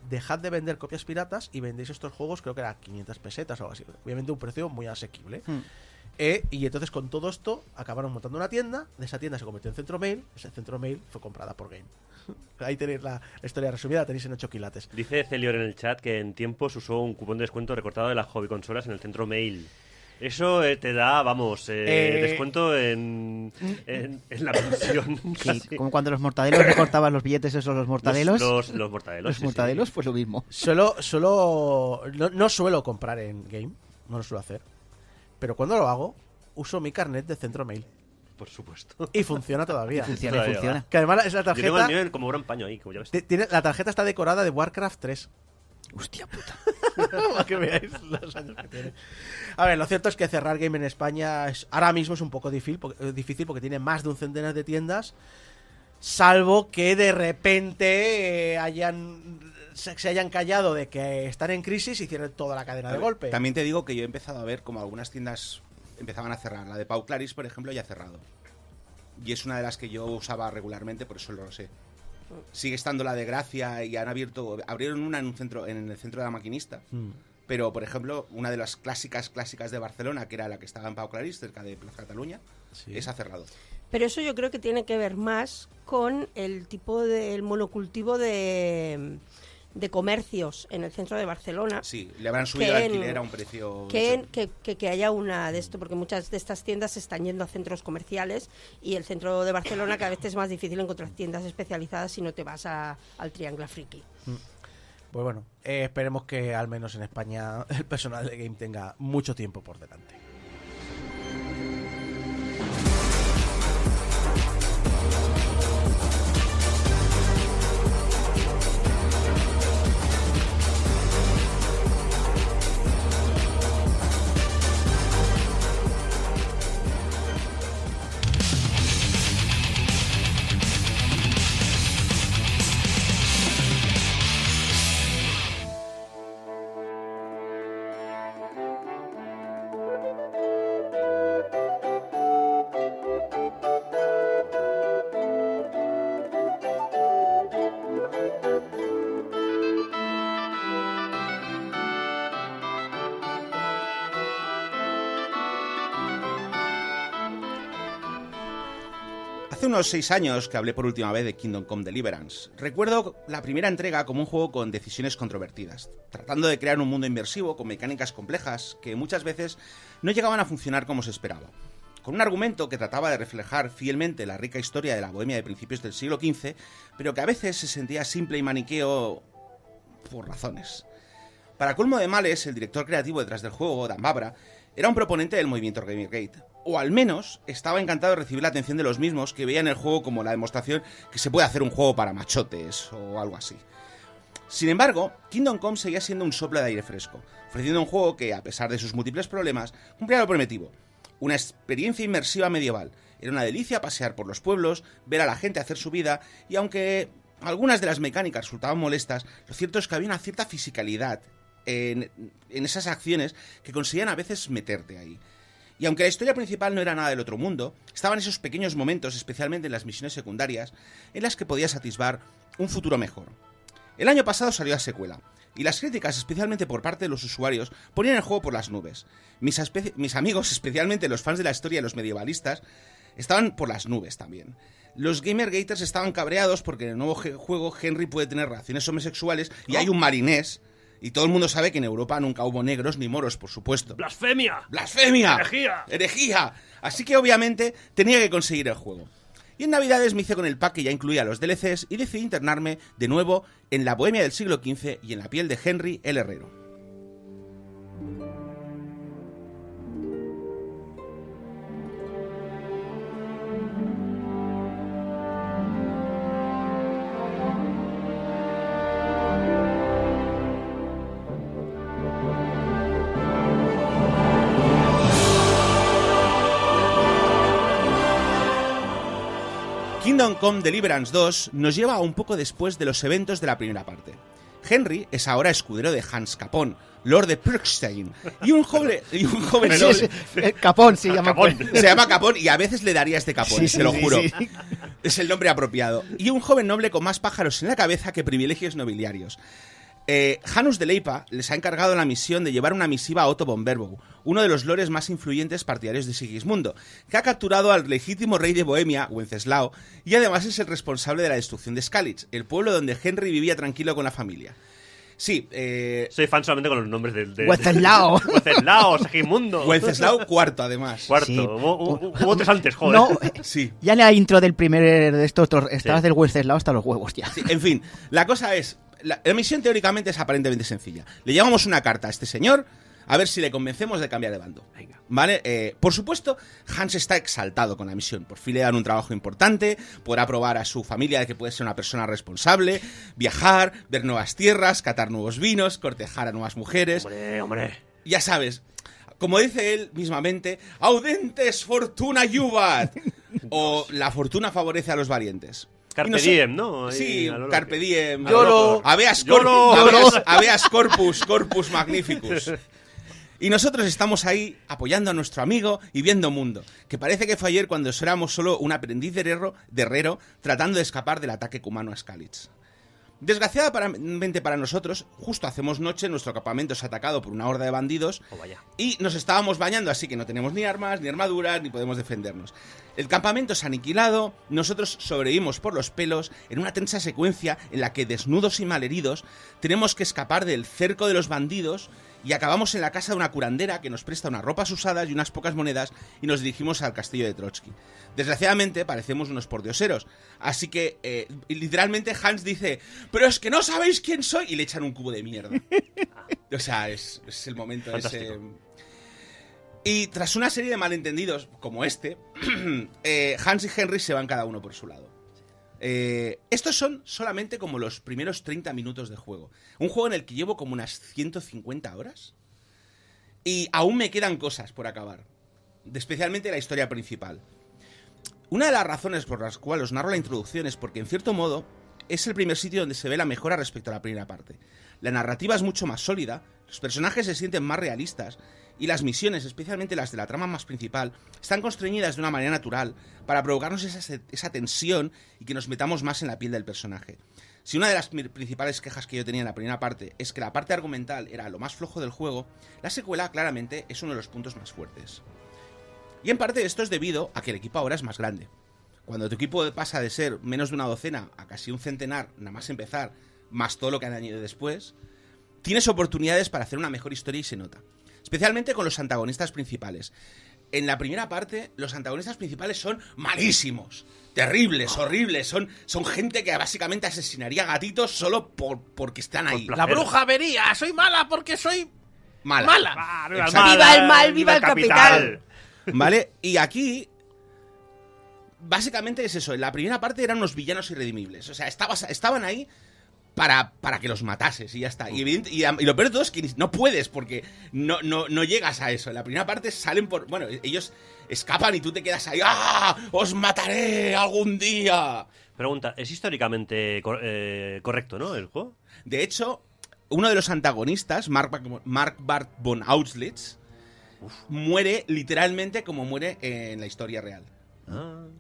dejad de vender copias piratas y vendéis estos juegos, creo que era 500 pesetas o algo así. Obviamente un precio muy asequible. Y entonces con todo esto acabaron montando una tienda. De esa tienda se convirtió en Centromail. Ese Centromail fue comprada por Game. Ahí tenéis la historia resumida, la tenéis en 8 quilates. Dice Celior en el chat que en tiempos usó un cupón de descuento recortado de las hobby consolas en el Centromail. Eso te da, vamos, descuento en la pensión. Sí, como cuando los mortadelos recortaban los billetes esos, los mortadelos. Los mortadelos. Los mortadelos, pues lo mismo. No suelo comprar en Game, no lo suelo hacer. Pero cuando lo hago, uso mi carnet de Centromail. Por supuesto. Y funciona todavía. Funciona. Que además es la Yo tengo tarjeta. el mío como gran paño ahí, como ya ves. La tarjeta está decorada de Warcraft 3. Hostia puta. Para que veáis los años que tiene. A ver, lo cierto es que cerrar Game en España ahora mismo es un poco difícil porque tiene más de un centenar de tiendas, salvo que de repente se hayan callado de que están en crisis y cierren toda la cadena de golpe. También te digo que yo he empezado a ver como algunas tiendas empezaban a cerrar. La de Pau Claris, por ejemplo, ya ha cerrado. Y es una de las que yo usaba regularmente, por eso lo sé. Sigue estando la de Gracia y abrieron una en el centro de la Maquinista. Pero, por ejemplo, una de las clásicas de Barcelona, que era la que estaba en Pau Claris, cerca de Plaza Cataluña, esa ha cerrado. Pero eso yo creo que tiene que ver más con el tipo del monocultivo de comercios en el centro de Barcelona. Sí, le habrán subido el alquiler a un precio... Que haya una de esto, porque muchas de estas tiendas se están yendo a centros comerciales y el centro de Barcelona cada vez es más difícil encontrar tiendas especializadas si no te vas al Triangle Friki. Pues bueno, esperemos que al menos en España el personal de Game tenga mucho tiempo por delante. Hace unos 6 años que hablé por última vez de Kingdom Come Deliverance. Recuerdo la primera entrega como un juego con decisiones controvertidas, tratando de crear un mundo inmersivo con mecánicas complejas que muchas veces no llegaban a funcionar como se esperaba. Con un argumento que trataba de reflejar fielmente la rica historia de la Bohemia de principios del siglo XV, pero que a veces se sentía simple y maniqueo por razones. Para colmo de males, el director creativo detrás del juego, Dan Babra, era un proponente del movimiento Gamergate, o al menos estaba encantado de recibir la atención de los mismos que veían el juego como la demostración que se puede hacer un juego para machotes o algo así. Sin embargo, Kingdom Come seguía siendo un soplo de aire fresco, ofreciendo un juego que, a pesar de sus múltiples problemas, cumplía lo prometido. Una experiencia inmersiva medieval. Era una delicia pasear por los pueblos, ver a la gente hacer su vida, y aunque algunas de las mecánicas resultaban molestas, lo cierto es que había una cierta fisicalidad en esas acciones que conseguían a veces meterte ahí. Y aunque la historia principal no era nada del otro mundo, estaban esos pequeños momentos, especialmente en las misiones secundarias, en las que podías atisbar un futuro mejor. El año pasado salió la secuela, y las críticas, especialmente por parte de los usuarios, ponían el juego por las nubes. Mis amigos, especialmente los fans de la historia y los medievalistas, estaban por las nubes también. Los Gamergaters estaban cabreados porque en el nuevo juego Henry puede tener relaciones homosexuales y hay un marinés. Y todo el mundo sabe que en Europa nunca hubo negros ni moros, por supuesto. ¡Blasfemia! ¡Blasfemia! ¡Herejía! ¡Herejía! Así que obviamente tenía que conseguir el juego. Y en Navidades me hice con el pack que ya incluía los DLCs y decidí internarme de nuevo en la Bohemia del siglo XV y en la piel de Henry el Herrero. Kingdom Come Deliverance 2 nos lleva a un poco después de los eventos de la primera parte. Henry es ahora escudero de Hans Capón, Lord de Purkstein, y un joven noble... Capón se llama. Capón. Se llama Capón y a veces le daría este Capón, Sí, sí, te lo sí, juro. sí. Es el nombre apropiado. Y un joven noble con más pájaros en la cabeza que privilegios nobiliarios. Janus de Leipa les ha encargado la misión de llevar una misiva a Otto von Berbow, uno de los lores más influyentes partidarios de Sigismundo, que ha capturado al legítimo rey de Bohemia, Wenceslao, y además es el responsable de la destrucción de Skalitz, el pueblo donde Henry vivía tranquilo con la familia. Sí, Soy fan solamente con los nombres de Wenceslao. Wenceslao, Segismundo. Wenceslao IV, además. Cuarto. Sí. Hubo tres antes, joder. No, Sí. ya en la intro del primer de estos estabas del Wenceslao hasta los huevos ya. Sí, en fin, la cosa es... La misión teóricamente es aparentemente sencilla. Le llevamos una carta a este señor a ver si le convencemos de cambiar de bando. Venga. ¿Vale? Por supuesto, Hans está exaltado con la misión. Por fin le dan un trabajo importante, podrá probar a su familia de que puede ser una persona responsable, viajar, ver nuevas tierras, catar nuevos vinos, cortejar a nuevas mujeres. Hombre. Ya sabes, como dice él mismamente, audentes fortuna juvat, o la fortuna favorece a los valientes. Carpe diem, ¿no? Ahí, Sí, a lo carpe loco. diem. YOLO. Habeas corpus magnificus. Y nosotros estamos ahí apoyando a nuestro amigo y viendo mundo, que parece que fue ayer cuando éramos solo un aprendiz de herrero tratando de escapar del ataque cumano a Skalitz. Desgraciadamente para nosotros, justo hacemos noche, nuestro campamento es atacado por una horda de bandidos Oh, vaya. y nos estábamos bañando, así que no tenemos ni armas, ni armaduras, ni podemos defendernos. El campamento es aniquilado, nosotros sobrevivimos por los pelos en una tensa secuencia en la que, desnudos y malheridos, tenemos que escapar del cerco de los bandidos y acabamos en la casa de una curandera que nos presta unas ropas usadas y unas pocas monedas y nos dirigimos al castillo de Trotsky. Desgraciadamente parecemos unos pordioseros, así que literalmente Hans dice: "Pero es que no sabéis quién soy", y le echan un cubo de mierda. O sea, es el momento Fantástico. ese. Y tras una serie de malentendidos como este, Hans y Henry se van cada uno por su lado. Estos son solamente como los primeros 30 minutos de juego. Un juego en el que llevo como unas 150 horas. Y aún me quedan cosas por acabar. Especialmente la historia principal. Una de las razones por las cuales os narro la introducción es porque, en cierto modo, es el primer sitio donde se ve la mejora respecto a la primera parte. La narrativa es mucho más sólida, los personajes se sienten más realistas, y las misiones, especialmente las de la trama más principal, están constreñidas de una manera natural para provocarnos esa tensión y que nos metamos más en la piel del personaje. Si una de las principales quejas que yo tenía en la primera parte es que la parte argumental era lo más flojo del juego, la secuela claramente es uno de los puntos más fuertes. Y en parte esto es debido a que el equipo ahora es más grande. Cuando tu equipo pasa de ser menos de una docena a casi un centenar, nada más empezar, más todo lo que han añadido después, tienes oportunidades para hacer una mejor historia y se nota. Especialmente con los antagonistas principales. en la primera parte los antagonistas principales son malísimos, terribles, horribles, son gente que básicamente asesinaría gatitos solo porque están ahí. La bruja vería, soy mala porque soy Mala. mala. Exacto. ¡Viva el mal, viva el capital! ¿Vale? Y aquí básicamente es eso. En la primera parte eran unos villanos irredimibles. O sea, estaban ahí para que los matases y ya está. Y lo peor de todo es que no puedes porque no llegas a eso. En la primera parte salen por... Bueno, ellos escapan y tú te quedas ahí. ¡Ah! ¡Os mataré algún día! Pregunta, ¿es históricamente correcto, no, el juego? De hecho, uno de los antagonistas, Mark Bart von Auschwitz, muere literalmente como muere en la historia real.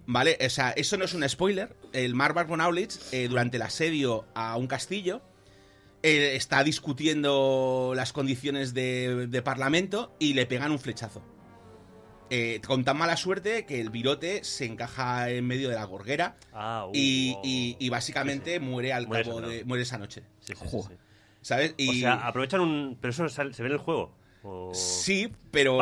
¿Vale? O sea, eso no es un spoiler. El Mark Bart von Auschwitz, durante el asedio a un castillo, está discutiendo las condiciones de parlamento y le pegan un flechazo. Con tan mala suerte que el virote se encaja en medio de la gorguera y básicamente muere al cabo de... Muere esa noche. Sí. ¿Sabes? O sea, aprovechan ¿Pero eso se ve en el juego? Sí, pero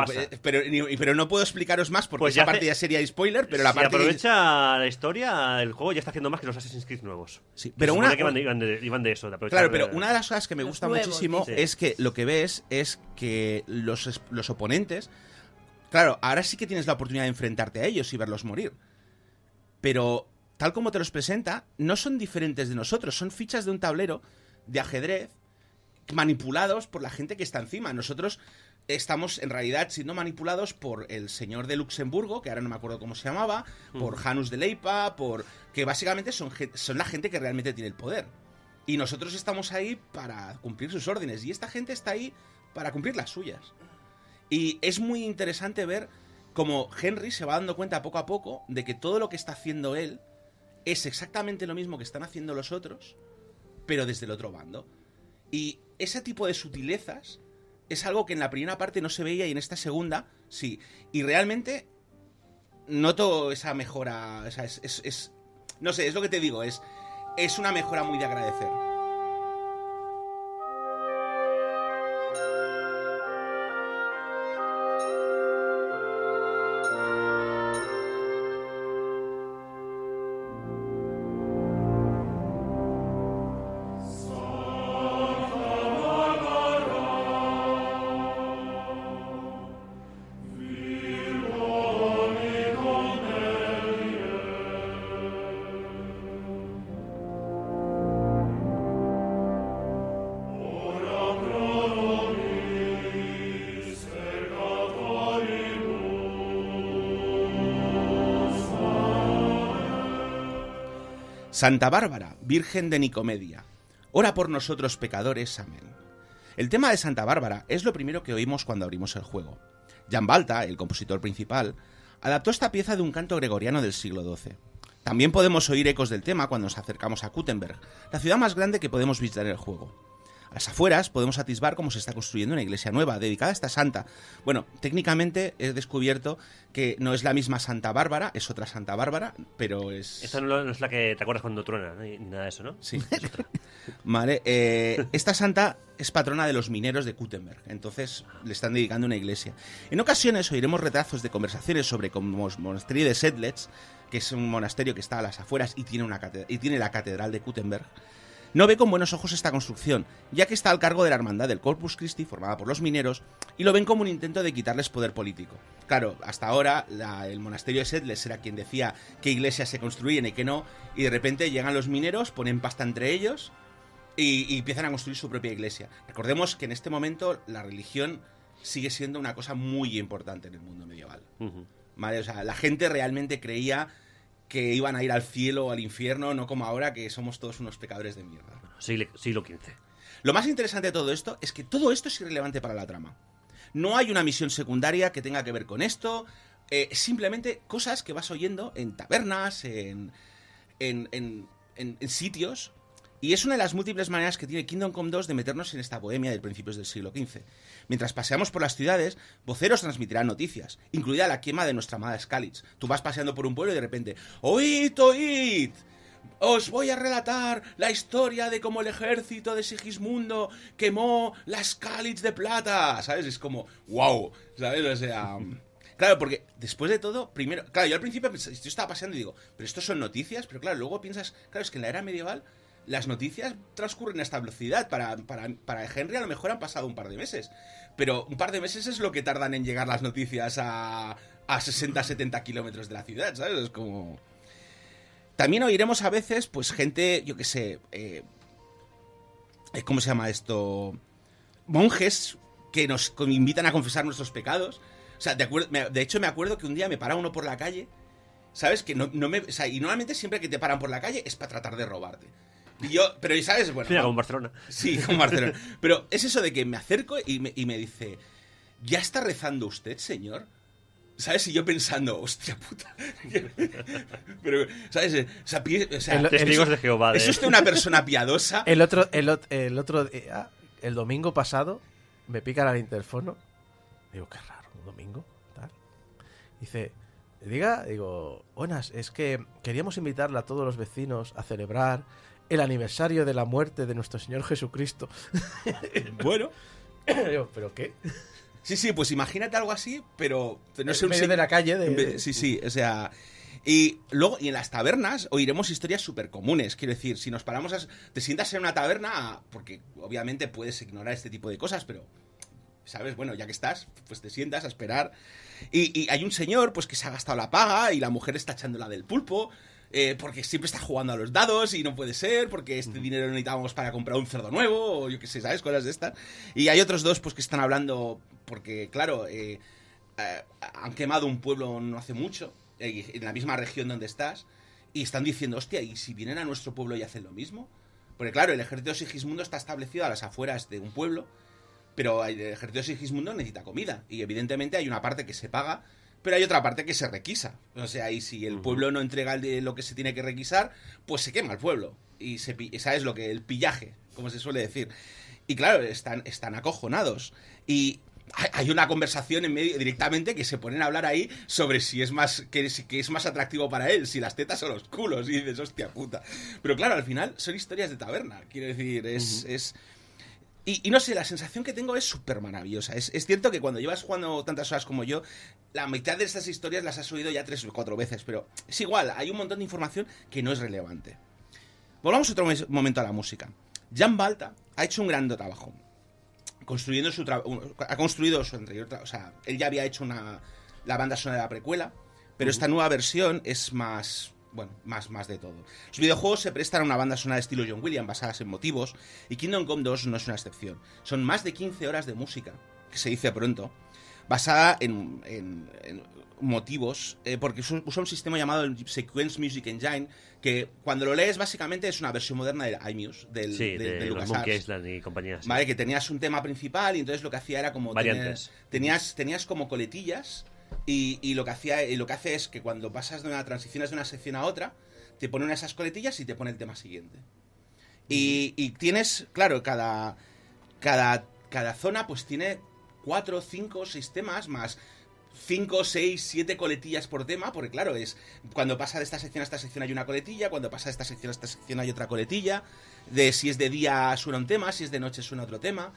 no puedo explicaros más porque Pues esa parte ya sería spoiler, pero la si parte... aprovecha la historia, el juego ya está haciendo más que los Assassin's Creed nuevos. Sí, Pero pero iban de eso, de aprovechar... Claro, pero una de las cosas que me Los gusta nuevos, muchísimo dice. es que lo que ves es que los oponentes... Claro, ahora sí que tienes la oportunidad de enfrentarte a ellos y verlos morir. Pero, tal como te los presenta, no son diferentes de nosotros. Son fichas de un tablero de ajedrez manipulados por la gente que está encima. Nosotros estamos, en realidad, siendo manipulados por el señor de Luxemburgo, que ahora no me acuerdo cómo se llamaba, por Janus de Leipa, que básicamente son la gente que realmente tiene el poder. Y nosotros estamos ahí para cumplir sus órdenes. Y esta gente está ahí para cumplir las suyas. Y es muy interesante ver cómo Henry se va dando cuenta poco a poco de que todo lo que está haciendo él es exactamente lo mismo que están haciendo los otros, pero desde el otro bando. Y ese tipo de sutilezas es algo que en la primera parte no se veía y en esta segunda sí. Y realmente noto esa mejora. O sea, no sé, es lo que te digo, es una mejora muy de agradecer. Santa Bárbara, Virgen de Nicomedia, ora por nosotros pecadores, amén. El tema de Santa Bárbara es lo primero que oímos cuando abrimos el juego. Jan Balta, el compositor principal, adaptó esta pieza de un canto gregoriano del siglo XII. También podemos oír ecos del tema cuando nos acercamos a Kuttenberg, la ciudad más grande que podemos visitar en el juego. A las afueras podemos atisbar cómo se está construyendo una iglesia nueva, dedicada a esta santa. Bueno, técnicamente he descubierto que no es la misma Santa Bárbara, es otra Santa Bárbara, pero es... Esta no es la que te acuerdas cuando truena, ni nada de eso, ¿no? Sí, es otra. Vale, esta santa es patrona de los mineros de Kuttenberg, entonces le están dedicando una iglesia. En ocasiones oiremos retazos de conversaciones sobre como el monasterio de Sedlitz, que es un monasterio que está a las afueras y tiene la catedral de Kuttenberg. No ve con buenos ojos esta construcción, ya que está al cargo de la hermandad del Corpus Christi, formada por los mineros, y lo ven como un intento de quitarles poder político. Claro, hasta ahora el monasterio de Sedlitz era quien decía qué iglesias se construían y qué no, y de repente llegan los mineros, ponen pasta entre ellos y empiezan a construir su propia iglesia. Recordemos que en este momento la religión sigue siendo una cosa muy importante en el mundo medieval. ¿Vale? O sea, la gente realmente creía que iban a ir al cielo o al infierno, no como ahora que somos todos unos pecadores de mierda. Siglo XV. Lo más interesante de todo esto es que todo esto es irrelevante para la trama. No hay una misión secundaria que tenga que ver con esto, simplemente cosas que vas oyendo en tabernas, en sitios, y es una de las múltiples maneras que tiene Kingdom Come 2 de meternos en esta bohemia de principios del siglo XV. Mientras paseamos por las ciudades, voceros transmitirán noticias, incluida la quema de nuestra amada Skalitz. Tú vas paseando por un pueblo y de repente, ¡oíd, oíd! Os voy a relatar la historia de cómo el ejército de Sigismundo quemó la Skalitz de plata, ¿sabes? Es como, wow, ¿sabes? O sea, Claro, porque después de todo, primero... Claro, yo al principio yo estaba paseando y digo, pero estos son noticias, pero claro, luego piensas, claro, es que en la era medieval las noticias transcurren a esta velocidad. Para Henry a lo mejor han pasado un par de meses, pero un par de meses es lo que tardan en llegar las noticias a 60-70 kilómetros de la ciudad, ¿sabes? Es como... También oiremos a veces, pues, gente, yo qué sé, ¿cómo se llama esto? Monjes que nos invitan a confesar nuestros pecados. O sea, de hecho me acuerdo que un día me para uno por la calle, ¿sabes? Que no me... O sea, y normalmente siempre que te paran por la calle es para tratar de robarte. Y yo, pero ¿sabes? Bueno, Mira, como Barcelona. Sí, como Barcelona. Pero es eso de que me acerco y me dice, ¿ya está rezando usted, señor? ¿Sabes? Y yo pensando, hostia puta. Pero, ¿sabes? O sea, Testigos de Jehová. ¿Es usted una persona piadosa? El domingo pasado me pican al interfono. Digo, qué raro, un domingo, tal. Dice, digo, buenas, es que queríamos invitarle a todos los vecinos a celebrar el aniversario de la muerte de nuestro Señor Jesucristo. Bueno. Digo, ¿pero qué? Sí, pues imagínate algo así, pero no sé, en medio de la calle. Sí, o sea... Y luego, y en las tabernas oiremos historias súper comunes. Quiero decir, si nos paramos te sientas en una taberna, porque obviamente puedes ignorar este tipo de cosas, pero, ¿sabes? Bueno, ya que estás, pues te sientas a esperar. Y hay un señor, pues, que se ha gastado la paga y la mujer está echándola del pulpo, porque siempre está jugando a los dados y no puede ser, porque este dinero lo necesitábamos para comprar un cerdo nuevo, o yo qué sé, ¿sabes? Cosas de estas. Y hay otros dos, pues, que están hablando, porque, claro, han quemado un pueblo no hace mucho, en la misma región donde estás, y están diciendo, hostia, ¿y si vienen a nuestro pueblo y hacen lo mismo? Porque claro, el ejército de Sigismundo está establecido a las afueras de un pueblo, pero el ejército de Sigismundo necesita comida, y evidentemente hay una parte que se paga, pero hay otra parte que se requisa. O sea, y si el pueblo no entrega lo que se tiene que requisar, pues se quema el pueblo, y ¿sabes lo que? El pillaje, como se suele decir. Y claro, están acojonados, y... Hay una conversación en medio directamente que se ponen a hablar ahí sobre si es más que es más atractivo para él, si las tetas o los culos, y dices, hostia puta. Pero claro, al final son historias de taberna, quiero decir, y no sé, la sensación que tengo es súper maravillosa. Es cierto que cuando llevas jugando tantas horas como yo, la mitad de estas historias las has oído ya 3 o 4 veces, pero es igual, hay un montón de información que no es relevante. Volvamos otro momento a la música. Jan Balta ha hecho un gran trabajo. Ha construido su anterior, o sea, él ya había hecho la banda sonora de la precuela, pero esta nueva versión es más de todo. Los videojuegos se prestan a una banda sonora de estilo John Williams basadas en motivos, y Kingdom Come 2 no es una excepción. Son más de 15 horas de música, que se dice pronto, basada en motivos, porque usa un sistema llamado el Sequence Music Engine, que cuando lo lees básicamente es una versión moderna del iMuse, de los Monkey Island y compañía. Sí. Vale, que tenías un tema principal y entonces lo que hacía era como... Variantes. Tenías como coletillas y lo que hace es que cuando transicionas de una sección a otra, te pone una de esas coletillas y te pone el tema siguiente. Y tienes, claro, cada zona pues tiene 4, 5, 6 temas más 5, 6, 7 coletillas por tema, porque claro, es cuando pasa de esta sección a esta sección hay una coletilla, cuando pasa de esta sección a esta sección hay otra coletilla, si es de día suena un tema, si es de noche suena otro tema.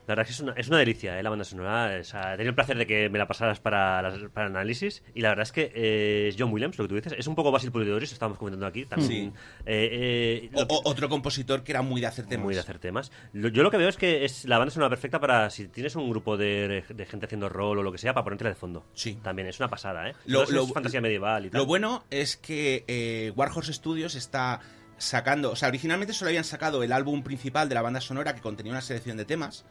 La verdad es que es una delicia, la banda sonora. O sea, he tenido el placer de que me la pasaras para análisis, y la verdad es que John Williams, lo que tú dices, es un poco Basil Polidoris, lo estábamos comentando aquí también. Sí. Otro compositor que era muy de hacer temas. Muy de hacer temas. Yo lo que veo es que es la banda sonora perfecta para si tienes un grupo de gente haciendo rol o lo que sea, para ponértela de fondo. Sí. También es una pasada, ¿eh? Es fantasía medieval y tal. Lo bueno es que Warhorse Studios está sacando, o sea, originalmente solo habían sacado el álbum principal de la banda sonora que contenía una selección de temas,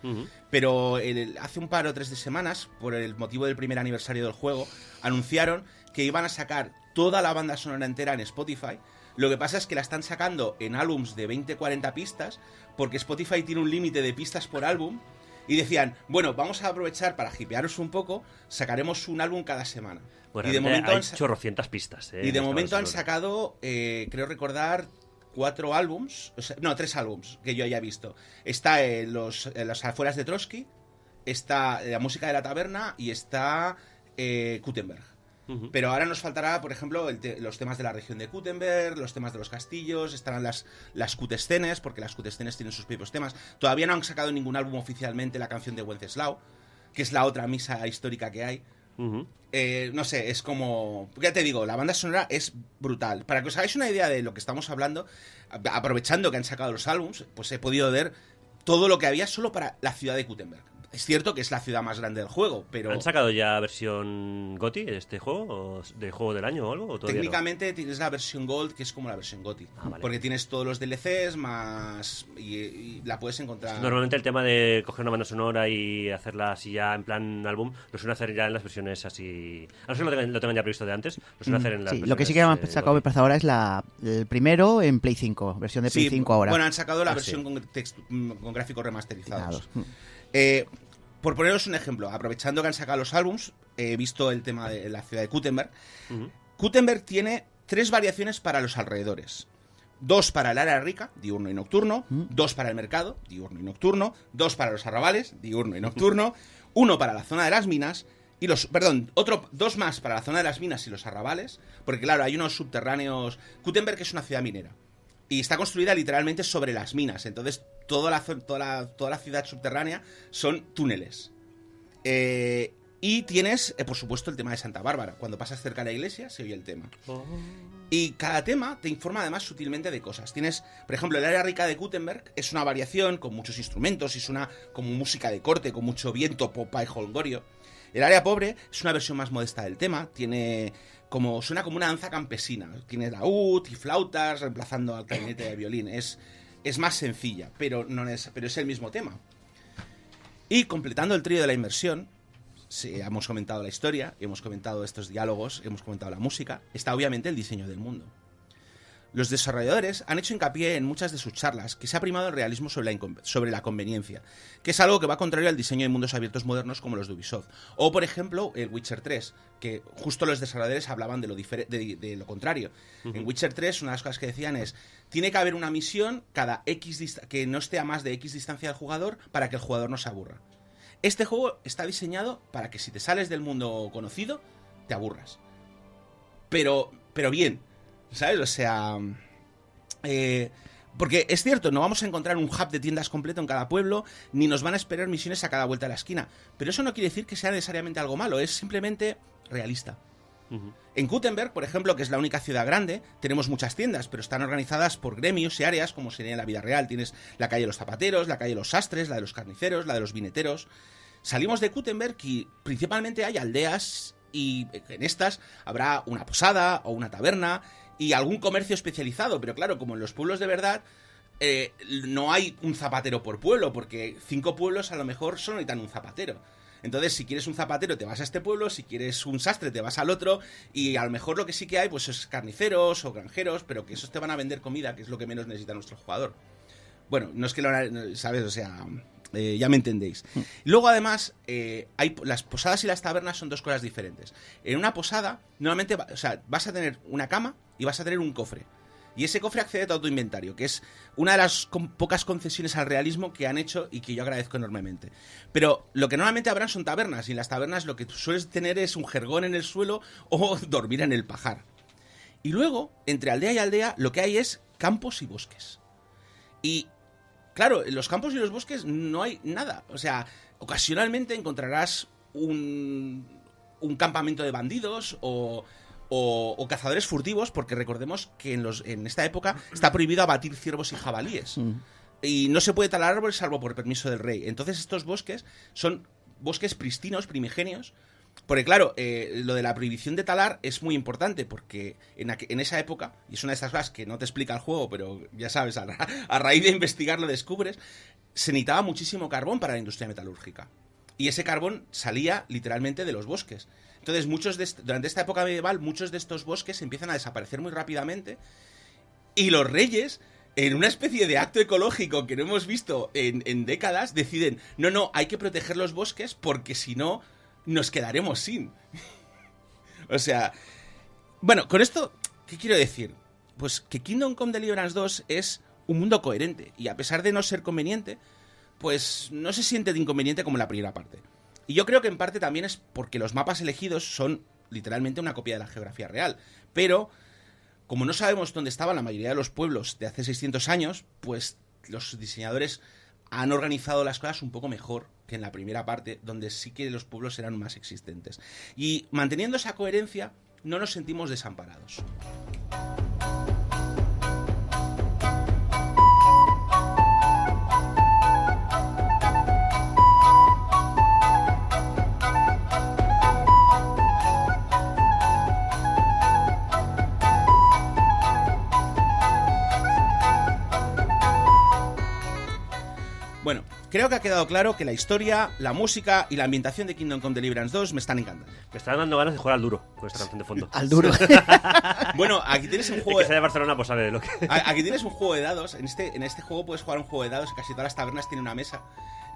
pero hace un par o 3 de semanas, por el motivo del primer aniversario del juego, anunciaron que iban a sacar toda la banda sonora entera en Spotify. Lo que pasa es que la están sacando en álbums de 20-40 pistas, porque Spotify tiene un límite de pistas por álbum, y decían, bueno, vamos a aprovechar para hipearos un poco, sacaremos un álbum cada semana. Bueno, y de momento hay chorrocientas pistas. Y de momento han sacado, creo recordar, 4 álbums, o sea, no, 3 álbums que yo haya visto. Está las afueras de Trotsky, está la música de la taberna y está Kuttenberg. Pero ahora nos faltará, por ejemplo, los temas de la región de Kuttenberg, los temas de los castillos, estarán las Kutescenes, porque las Kutescenes tienen sus propios temas. Todavía no han sacado ningún álbum oficialmente la canción de Wenceslao, que es la otra misa histórica que hay. No sé, es como... Ya te digo, la banda sonora es brutal. Para que os hagáis una idea de lo que estamos hablando, aprovechando que han sacado los álbums, pues he podido ver todo lo que había solo para la ciudad de Gutenberg. Es cierto que es la ciudad más grande del juego, pero... ¿Han sacado ya versión GOTY de este juego? ¿O de juego del año o algo? ¿O todavía técnicamente tienes la versión Gold, que es como la versión GOTY. Vale. Porque tienes todos los DLCs más... Y la puedes encontrar... Normalmente el tema de coger una banda sonora y hacerla así ya en plan álbum lo suelen hacer ya en las versiones así... A no ser que lo tengan ya previsto de antes, lo suelen hacer en las Sí, versiones... lo que sí que han sacado, me parece ahora, es el primero en Play 5, versión de Play 5 ahora. Bueno, han sacado la Ah, versión sí. con gráficos remasterizados. Claro. Por poneros un ejemplo, aprovechando que han sacado los álbums, he visto el tema de la ciudad de Gutenberg. Gutenberg tiene 3 variaciones para los alrededores. 2 para el área rica, diurno y nocturno. 2 para el mercado, diurno y nocturno. 2 para los arrabales, diurno y nocturno. 1 para la zona de las minas. Y 2 más para la zona de las minas y los arrabales. Porque claro, hay unos subterráneos... Gutenberg es una ciudad minera. Y está construida literalmente sobre las minas. Entonces, toda la ciudad subterránea son túneles. Y tienes, por supuesto, el tema de Santa Bárbara. Cuando pasas cerca de la iglesia, se oye el tema. Y cada tema te informa además sutilmente de cosas. Tienes, por ejemplo, el área rica de Gutenberg es una variación con muchos instrumentos y suena como música de corte, con mucho viento, popa y holgorio. El área pobre es una versión más modesta del tema. Suena como una danza campesina. Tiene laúd y flautas reemplazando al clarinete de violín. Es más sencilla, pero es el mismo tema. Y completando el trío de la inmersión, hemos comentado la historia, hemos comentado estos diálogos, hemos comentado la música, está obviamente el diseño del mundo. Los desarrolladores han hecho hincapié en muchas de sus charlas que se ha primado el realismo sobre la conveniencia, que es algo que va contrario al diseño de mundos abiertos modernos como los de Ubisoft. O, por ejemplo, el Witcher 3, que justo los desarrolladores hablaban de lo contrario. En Witcher 3, una de las cosas que decían es: tiene que haber una misión cada X que no esté a más de X distancia del jugador para que el jugador no se aburra. Este juego está diseñado para que si te sales del mundo conocido, te aburras. Pero bien, ¿sabes? O sea... porque es cierto, no vamos a encontrar un hub de tiendas completo en cada pueblo, ni nos van a esperar misiones a cada vuelta de la esquina. Pero eso no quiere decir que sea necesariamente algo malo, es simplemente realista. En Gutenberg, por ejemplo, que es la única ciudad grande, tenemos muchas tiendas, pero están organizadas por gremios y áreas, como sería en la vida real. Tienes la calle de los zapateros, la calle de los sastres, la de los carniceros, la de los vineteros. Salimos de Gutenberg y principalmente hay aldeas, y en estas habrá una posada o una taberna y algún comercio especializado. Pero claro, como en los pueblos de verdad, no hay un zapatero por pueblo, porque 5 pueblos a lo mejor solo necesitan un zapatero. Entonces, si quieres un zapatero te vas a este pueblo, si quieres un sastre te vas al otro, y a lo mejor lo que sí que hay pues es carniceros o granjeros, pero que esos te van a vender comida, que es lo que menos necesita nuestro jugador. Bueno, no es que ¿sabes? O sea, ya me entendéis. Luego, además, las posadas y las tabernas son 2 cosas diferentes. En una posada, normalmente vas a tener una cama y vas a tener un cofre. Y ese cofre accede a todo tu inventario, que es una de las pocas concesiones al realismo que han hecho y que yo agradezco enormemente. Pero lo que normalmente habrán son tabernas, y en las tabernas lo que tú sueles tener es un jergón en el suelo o dormir en el pajar. Y luego, entre aldea y aldea, lo que hay es campos y bosques. Y, claro, en los campos y los bosques no hay nada. O sea, ocasionalmente encontrarás un campamento de bandidos o cazadores furtivos, porque recordemos que en esta época está prohibido abatir ciervos y jabalíes. Y no se puede talar árboles salvo por permiso del rey. Entonces estos bosques son bosques pristinos, primigenios. Porque claro, lo de la prohibición de talar es muy importante, porque en esa época, y es una de estas cosas que no te explica el juego, pero ya sabes, a raíz de investigar lo descubres, se necesitaba muchísimo carbón para la industria metalúrgica. Y ese carbón salía literalmente de los bosques. Entonces, durante esta época medieval, muchos de estos bosques empiezan a desaparecer muy rápidamente. Y los reyes, en una especie de acto ecológico que no hemos visto en décadas, deciden: no, hay que proteger los bosques porque si no, nos quedaremos sin. O sea, bueno, con esto, ¿qué quiero decir? Pues que Kingdom Come Deliverance 2 es un mundo coherente, y a pesar de no ser conveniente, pues no se siente de inconveniente como la primera parte. Y yo creo que en parte también es porque los mapas elegidos son literalmente una copia de la geografía real. Pero, como no sabemos dónde estaban la mayoría de los pueblos de hace 600 años, pues los diseñadores han organizado las cosas un poco mejor que en la primera parte, donde sí que los pueblos eran más existentes. Y manteniendo esa coherencia, no nos sentimos desamparados. Bueno, creo que ha quedado claro que la historia, la música y la ambientación de Kingdom Come Deliverance 2 me están encantando. Me están dando ganas de jugar al duro con esta canción de fondo. Al duro. Bueno, aquí tienes un El juego que sea de Barcelona, pues sabe de lo que... Aquí tienes un juego de dados. En este juego puedes jugar un juego de dados. Casi todas las tabernas tienen una mesa.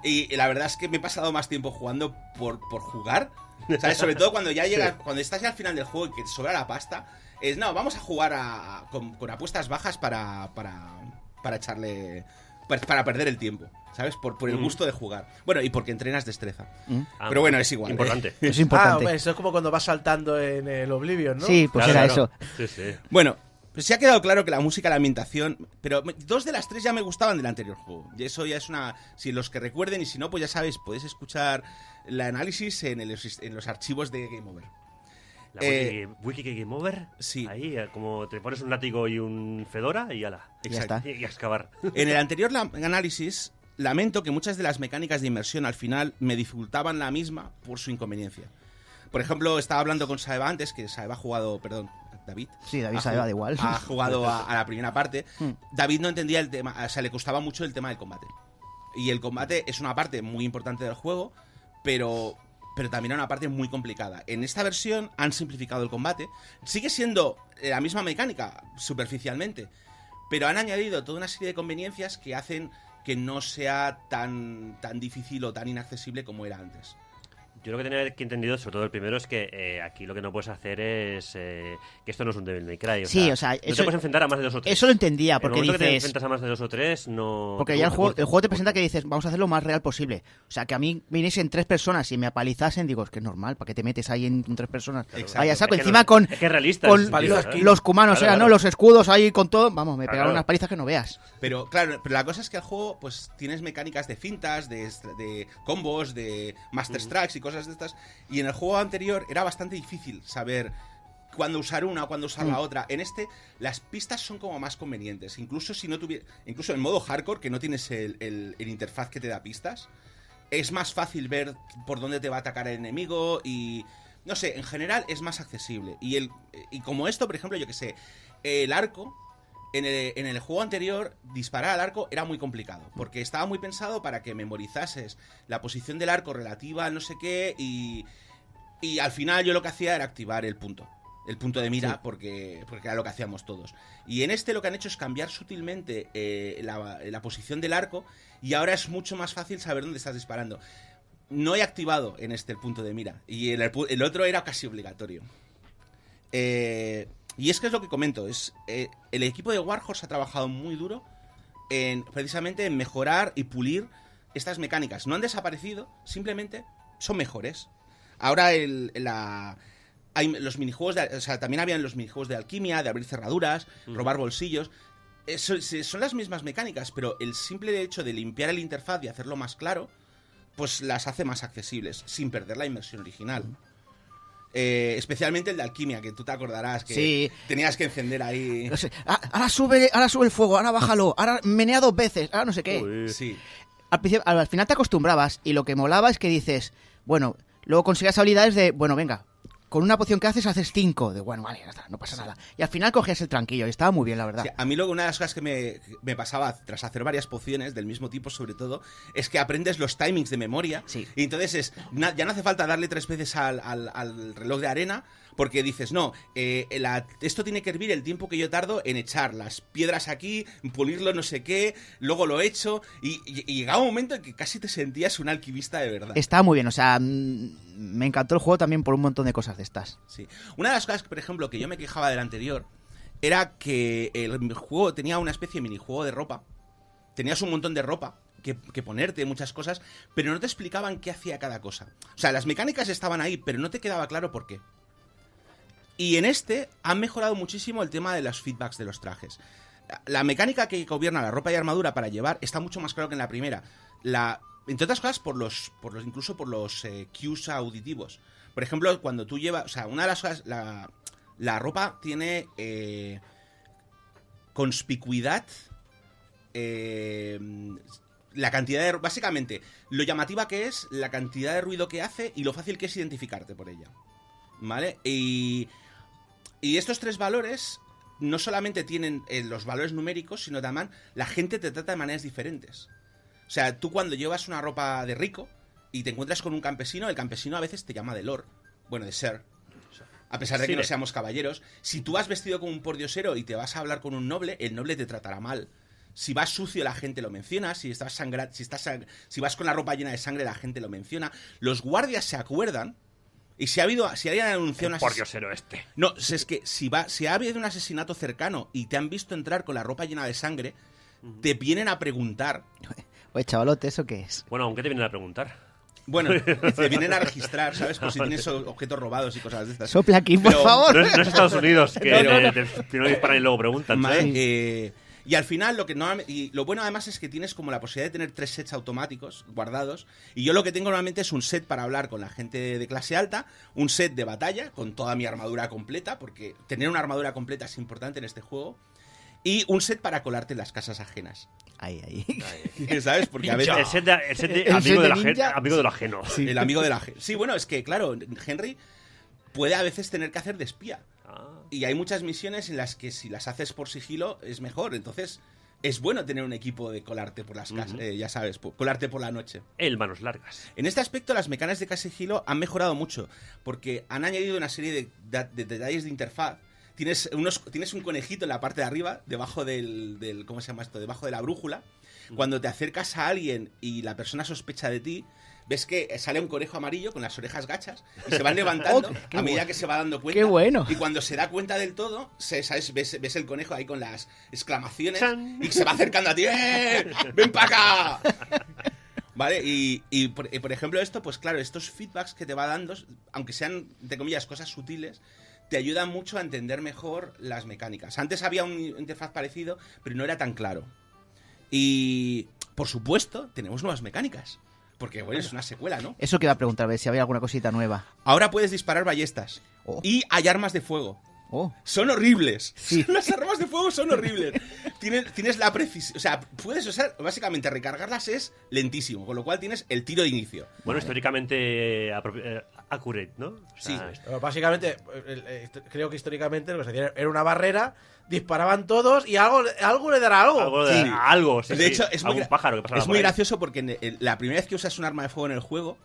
Y la verdad es que me he pasado más tiempo jugando por jugar. ¿Sabes? Sobre todo cuando ya llegas, cuando estás ya al final del juego y que te sobra la pasta. No, vamos a jugar con apuestas bajas para echarle... Para perder el tiempo, ¿sabes? Por el gusto de jugar. Bueno, y porque entrenas destreza. Pero bueno, es igual. Importante. Es importante. Hombre, eso es como cuando vas saltando en el Oblivion, ¿no? Sí, pues era eso. Sí, sí. Bueno, pues se ha quedado claro que la música, la ambientación... Pero 2 de las 3 ya me gustaban del anterior juego. Y eso ya es una... Si los que recuerden y si no, pues ya sabéis, podéis escuchar el análisis en los archivos de Game Over. La Wiki Game Over. Sí. Ahí, como te pones un látigo y un fedora y ala. Ya está. Y a excavar. En el anterior análisis, lamento que muchas de las mecánicas de inmersión al final me dificultaban la misma por su inconveniencia. Por ejemplo, estaba hablando con Saeva antes, que Saeva ha jugado, perdón, David. Sí, David Saeva, da igual. Ha jugado a la primera parte. David no entendía el tema, o sea, le costaba mucho el tema del combate. Y el combate es una parte muy importante del juego, pero también era una parte muy complicada. En esta versión han simplificado el combate. Sigue siendo la misma mecánica, superficialmente, pero han añadido toda una serie de conveniencias que hacen que no sea tan difícil o tan inaccesible como era antes. Yo lo que tenía que entendido, sobre todo el primero, es que aquí lo que no puedes hacer es que esto no es un Devil May Cry. Sí, no te puedes enfrentar a más de 2 o 3. Eso lo entendía, porque en el momento que te dices... enfrentas a más de 2 o 3, no... Porque ya el juego te presenta que dices, vamos a hacer lo más real posible. O sea, que a mí viniesen 3 personas y me apalizasen, digo, es que es normal, ¿para qué te metes ahí en 3 personas? Exacto. Vaya saco, Es que encima no- con... es que es realista, con es sentido, los cumanos, Claro, ¿no? claro. Los escudos ahí con todo. Vamos, me pegaron Claro. unas palizas que no veas. Pero claro, pero la cosa es que el juego, pues tienes mecánicas de fintas, de combos, de master strikes y cosas de estas. Y en el juego anterior era bastante difícil saber cuándo usar una o cuándo usar la otra. En este, las pistas son como más convenientes. Incluso si no tuviera, incluso en modo hardcore, que no tienes el interfaz que te da pistas, es más fácil ver por dónde te va a atacar el enemigo y... No sé, en general es más accesible. Y como esto, por ejemplo, yo que sé, el arco... En el juego anterior, disparar al arco era muy complicado, porque estaba muy pensado para que memorizases la posición del arco relativa al no sé qué, y al final yo lo que hacía era activar el punto de mira, porque era lo que hacíamos todos. Y en este lo que han hecho es cambiar sutilmente la posición del arco, y ahora es mucho más fácil saber dónde estás disparando. No he activado en este el punto de mira, y el otro era casi obligatorio. Y es que es lo que comento, el equipo de Warhorse ha trabajado muy duro precisamente en mejorar y pulir estas mecánicas. No han desaparecido, simplemente son mejores. Ahora hay los minijuegos, o sea, también habían los minijuegos de alquimia, de abrir cerraduras, robar bolsillos. Son las mismas mecánicas, pero el simple hecho de limpiar el interfaz y hacerlo más claro, pues las hace más accesibles, sin perder la inmersión original. Especialmente el de alquimia, que tú te acordarás que Sí. tenías que encender ahí. No sé, ahora sube el fuego, ahora bájalo, ahora menea 2 veces, ahora no sé qué. Uy. Sí. Al final te acostumbrabas y lo que molaba es que dices, bueno, luego conseguías habilidades de, bueno, venga, con una poción que haces 5, de bueno, vale, ya está, no pasa nada. Y al final cogías el tranquillo y estaba muy bien, la verdad. Sí, a mí una de las cosas que me pasaba tras hacer varias pociones del mismo tipo, sobre todo, es que aprendes los timings de memoria. Sí. Y entonces ya no hace falta darle 3 veces al reloj de arena, porque dices, no, esto tiene que hervir el tiempo que yo tardo en echar las piedras aquí, pulirlo no sé qué, luego lo echo, y llegaba un momento en que casi te sentías un alquimista de verdad. Está muy bien, o sea, me encantó el juego también por un montón de cosas de estas. Sí. Una de las cosas, por ejemplo, que yo me quejaba del anterior era que el juego tenía una especie de minijuego de ropa. Tenías un montón de ropa que ponerte, muchas cosas, pero no te explicaban qué hacía cada cosa. O sea, las mecánicas estaban ahí, pero no te quedaba claro por qué. Y en este han mejorado muchísimo el tema de los feedbacks de los trajes. La mecánica que gobierna la ropa y armadura para llevar está mucho más claro que en la primera. entre otras cosas, incluso por los cues auditivos. Por ejemplo, cuando tú llevas... O sea, una de las cosas... La ropa tiene conspicuidad... la cantidad de... Básicamente, lo llamativa que es, la cantidad de ruido que hace y lo fácil que es identificarte por ella. ¿Vale? Y estos 3 valores no solamente tienen los valores numéricos, sino también la gente te trata de maneras diferentes. O sea, tú cuando llevas una ropa de rico y te encuentras con un campesino, el campesino a veces te llama de lord. Bueno, de sir. A pesar de que no seamos caballeros. Si tú vas vestido como un pordiosero y te vas a hablar con un noble, el noble te tratará mal. Si vas sucio, la gente lo menciona. Si vas con la ropa llena de sangre, la gente lo menciona. Los guardias se acuerdan. Y si hayan anunciado un pordiosero este. No, es que si ha habido un asesinato cercano y te han visto entrar con la ropa llena de sangre, te vienen a preguntar. Oye, chavalote, ¿eso qué es? Bueno, ¿aunque te vienen a preguntar? Bueno, te vienen a registrar, ¿sabes? Por si tienes objetos robados y cosas de estas. Sopla aquí, por favor. No es Estados Unidos, que primero disparan y luego preguntan. ¿Vale? Y al final, lo bueno además es que tienes como la posibilidad de tener 3 sets automáticos guardados. Y yo lo que tengo normalmente es un set para hablar con la gente de clase alta, un set de batalla con toda mi armadura completa, porque tener una armadura completa es importante en este juego. Y un set para colarte en las casas ajenas. Ahí. ¿Sabes? Porque a veces... El set de amigo del ajeno. Sí. El amigo del ajeno. Sí, bueno, es que claro, Henry puede a veces tener que hacer de espía. Y hay muchas misiones en las que si las haces por sigilo es mejor. Entonces es bueno tener un equipo de colarte por las casas, ya sabes, colarte por la noche. El manos largas. En este aspecto las mecánicas de sigilo han mejorado mucho, porque han añadido una serie de detalles de interfaz. Tienes un conejito en la parte de arriba, debajo del ¿cómo se llama esto? Debajo de la brújula. Cuando te acercas a alguien y la persona sospecha de ti, ves que sale un conejo amarillo con las orejas gachas y se van levantando a medida que se va dando cuenta. ¡Qué bueno! Y cuando se da cuenta del todo, ¿sabes? Ves el conejo ahí con las exclamaciones ¡Chan! y se va acercando a ti. ¡Ven para acá! ¿Vale? Y por ejemplo esto, pues claro, estos feedbacks que te va dando, aunque sean, entre comillas, cosas sutiles, te ayudan mucho a entender mejor las mecánicas. Antes había un interfaz parecido, pero no era tan claro. Y, por supuesto, tenemos nuevas mecánicas. Porque, bueno, es una secuela, ¿no? Eso que iba a preguntar, a ver si había alguna cosita nueva. Ahora puedes disparar ballestas. Oh. Y hay armas de fuego. Oh. Son horribles. Sí. Las armas de fuego son horribles. Tienes la precisión. O sea, puedes usar. Básicamente, recargarlas es lentísimo. Con lo cual tienes el tiro de inicio. Bueno, históricamente accurate, ¿no? O sea, Sí. Básicamente, creo que históricamente lo que se hacía era una barrera, disparaban todos y algo le dará algo. Algo, sí. De hecho, es algún pájaro que pasaba es por muy ahí. gracioso porque la primera vez que usas un arma de fuego en el juego.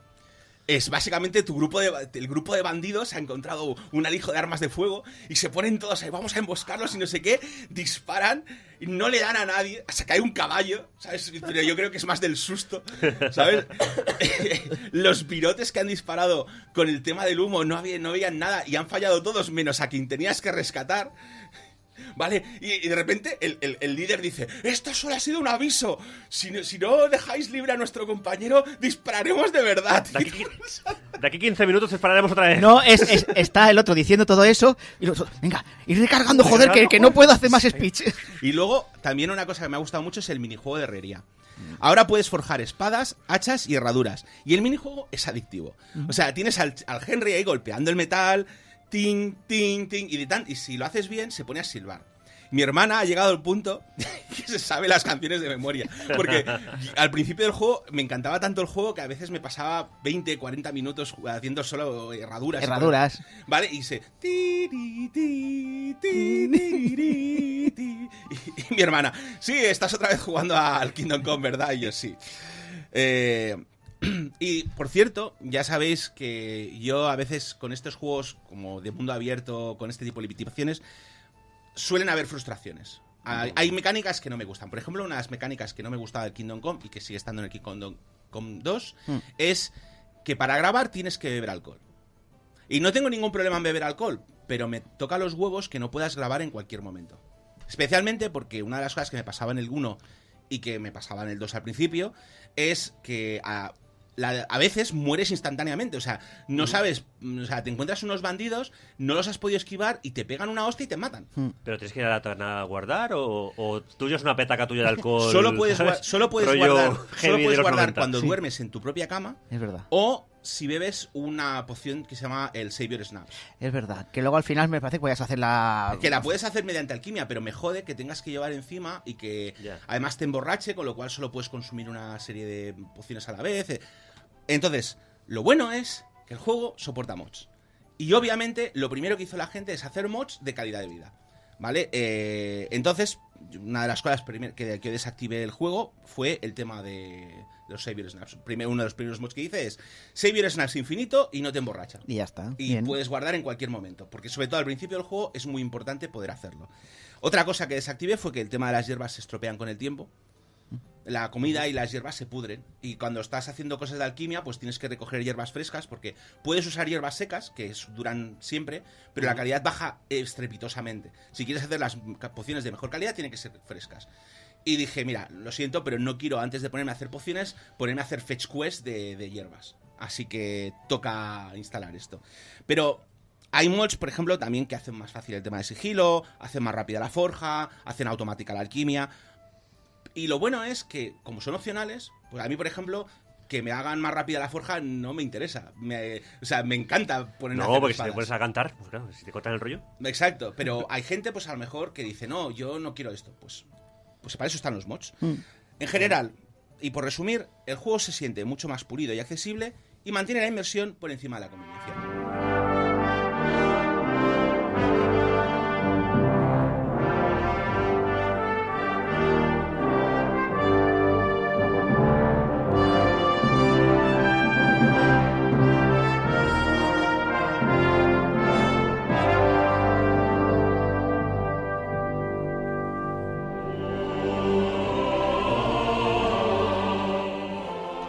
Es básicamente el grupo de bandidos ha encontrado un alijo de armas de fuego y se ponen todos ahí, vamos a emboscarlos y no sé qué, disparan y no le dan a nadie, hasta que hay un caballo, ¿sabes? Pero yo creo que es más del susto, ¿sabes? Los virotes que han disparado con el tema del humo no veían nada y han fallado todos menos a quien tenías que rescatar. ¿Vale? Y de repente el líder dice: esto solo ha sido un aviso. Si no dejáis libre a nuestro compañero, dispararemos de verdad. De aquí 15 minutos dispararemos otra vez. No, está el otro diciendo todo eso y nosotros, venga, ir recargando, joder, que no puedo hacer más speech. Y luego, también una cosa que me ha gustado mucho es el minijuego de herrería. Ahora puedes forjar espadas, hachas y herraduras. Y el minijuego es adictivo. O sea, tienes al Henry ahí golpeando el metal, ting, ting, ting, y si lo haces bien, se pone a silbar. Mi hermana ha llegado al punto que se sabe las canciones de memoria. Porque al principio del juego me encantaba tanto el juego que a veces me pasaba 20, 40 minutos haciendo solo herraduras. Herraduras. ¿Vale? Y se... Y mi hermana, sí, estás otra vez jugando al Kingdom Come, ¿verdad? Y yo, sí. Y, por cierto, ya sabéis que yo a veces con estos juegos como de mundo abierto, con este tipo de limitaciones, suelen haber frustraciones. Hay mecánicas que no me gustan. Por ejemplo, una de las mecánicas que no me gustaba del Kingdom Come y que sigue estando en el Kingdom Come 2 es que para grabar tienes que beber alcohol. Y no tengo ningún problema en beber alcohol, pero me toca los huevos que no puedas grabar en cualquier momento. Especialmente porque una de las cosas que me pasaba en el 1 y que me pasaba en el 2 al principio es que a veces mueres instantáneamente. O sea, no sabes, o sea, te encuentras unos bandidos, no los has podido esquivar y te pegan una hostia y te matan. ¿Pero tienes que ir a la taberna a guardar o tuyo es una petaca tuya de alcohol? Solo puedes Rollo heavy de los guardar 90. cuando duermes en tu propia cama Es verdad. o si bebes una poción que se llama el Savior Snaps. Es verdad. Que luego al final me parece que vayas a hacer la... Que la puedes hacer mediante alquimia, pero me jode que tengas que llevar encima y que además te emborrache, con lo cual solo puedes consumir una serie de pociones a la vez. Entonces, lo bueno es que el juego soporta mods. Y obviamente, lo primero que hizo la gente es hacer mods de calidad de vida. ¿Vale? Entonces, una de las cosas que desactivé el juego fue el tema de los Savior Snaps. Uno de los primeros mods que hice es Savior Snaps infinito y no te emborracha. Y ya está. Y Bien. puedes guardar en cualquier momento, porque sobre todo al principio del juego es muy importante poder hacerlo. Otra cosa que desactivé fue que el tema de las hierbas se estropean con el tiempo. La comida y las hierbas se pudren. Y cuando estás haciendo cosas de alquimia, pues tienes que recoger hierbas frescas, porque puedes usar hierbas secas, que duran siempre, pero la calidad baja estrepitosamente. Si quieres hacer las pociones de mejor calidad, tienen que ser frescas. Y dije, mira, lo siento, pero no quiero, antes de ponerme a hacer pociones, ponerme a hacer fetch quest de hierbas. Así que toca instalar esto. Pero hay mods, por ejemplo, también que hacen más fácil el tema de sigilo, hacen más rápida la forja, hacen automática la alquimia. Y lo bueno es que, como son opcionales, pues a mí, por ejemplo, que me hagan más rápida la forja no me interesa. O sea, me encanta ponerme a hacer No, porque si espadas. te pones a cantar, pues claro, si te cortan el rollo. Exacto, pero hay gente, pues a lo mejor, que dice, no, yo no quiero esto. Pues para eso están los mods. En general, y por resumir, el juego se siente mucho más pulido y accesible y mantiene la inmersión por encima de la conveniencia.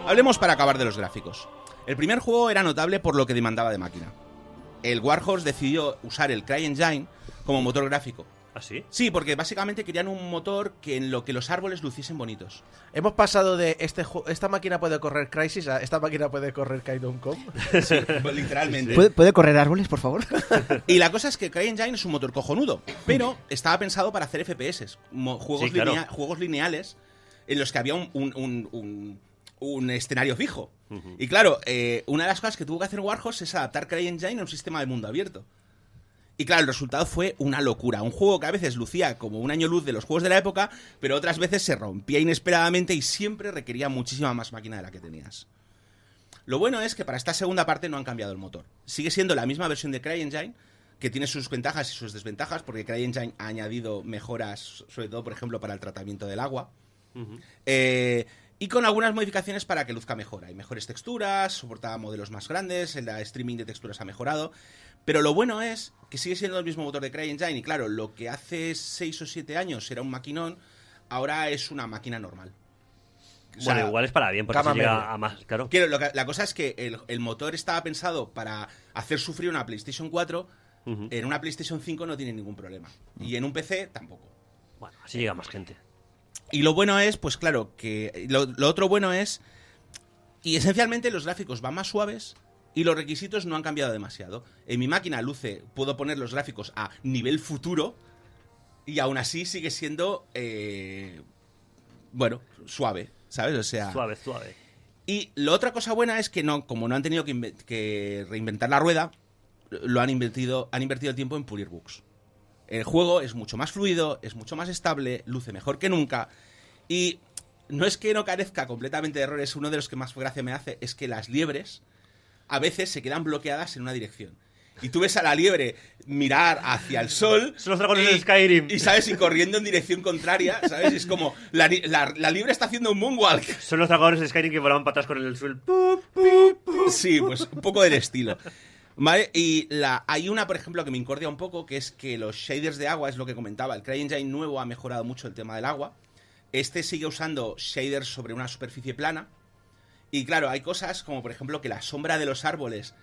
Hablemos para acabar de los gráficos. El primer juego era notable por lo que demandaba de máquina. El Warhorse decidió usar el CryEngine como motor gráfico. ¿Ah, sí? Sí, porque básicamente querían un motor que en lo que los árboles luciesen bonitos. Hemos pasado de esta máquina puede correr Crysis a esta máquina puede correr Kingdom Come. Sí, pues, literalmente. ¿Puede correr árboles, por favor? Y la cosa es que CryEngine es un motor cojonudo, pero estaba pensado para hacer FPS, juegos, Sí, claro. juegos lineales en los que había un escenario fijo. Y claro, una de las cosas que tuvo que hacer Warhorse es adaptar CryEngine a un sistema de mundo abierto. Y claro, el resultado fue una locura. Un juego que a veces lucía como un año luz de los juegos de la época, pero otras veces se rompía inesperadamente y siempre requería muchísima más máquina de la que tenías. Lo bueno es que para esta segunda parte no han cambiado el motor. Sigue siendo la misma versión de CryEngine, que tiene sus ventajas y sus desventajas, porque CryEngine ha añadido mejoras, sobre todo, por ejemplo, para el tratamiento del agua. Y con algunas modificaciones para que luzca mejor. Hay mejores texturas, soporta modelos más grandes, el streaming de texturas ha mejorado. Pero lo bueno es que sigue siendo el mismo motor de CryEngine. Y claro, lo que hace 6 o 7 años era un maquinón, ahora es una máquina normal. O sea, Bueno, igual es para bien, porque gama se llega media. a más, claro. la cosa es que el motor estaba pensado para hacer sufrir una PlayStation 4. En una PlayStation 5 no tiene ningún problema. Y en un PC tampoco. Bueno, así llega más gente. Y lo bueno es, pues claro, que lo otro bueno es, y esencialmente los gráficos van más suaves y los requisitos no han cambiado demasiado. En mi máquina puedo poner los gráficos a nivel futuro y aún así sigue siendo, bueno, suave, ¿sabes? O sea, Suave, suave. Y la otra cosa buena es que como no han tenido que reinventar la rueda, han invertido el tiempo en pulir bugs. El juego es mucho más fluido, es mucho más estable, luce mejor que nunca. Y no es que no carezca completamente de errores, uno de los que más gracia me hace es que las liebres a veces se quedan bloqueadas en una dirección. Y tú ves a la liebre mirar hacia el sol. Son los dragones de Skyrim. Y, ¿sabes? Y corriendo en dirección contraria, ¿sabes? Es como, la liebre está haciendo un moonwalk. Son los dragones de Skyrim que volaban para atrás con el suelo. Sí, pues un poco del estilo. ¿Vale? Y hay una, por ejemplo, que me incordia un poco, que es que los shaders de agua, es lo que comentaba. El CryEngine nuevo ha mejorado mucho el tema del agua. Este sigue usando shaders sobre una superficie plana. Y claro, hay cosas como, por ejemplo, que la sombra de los árboles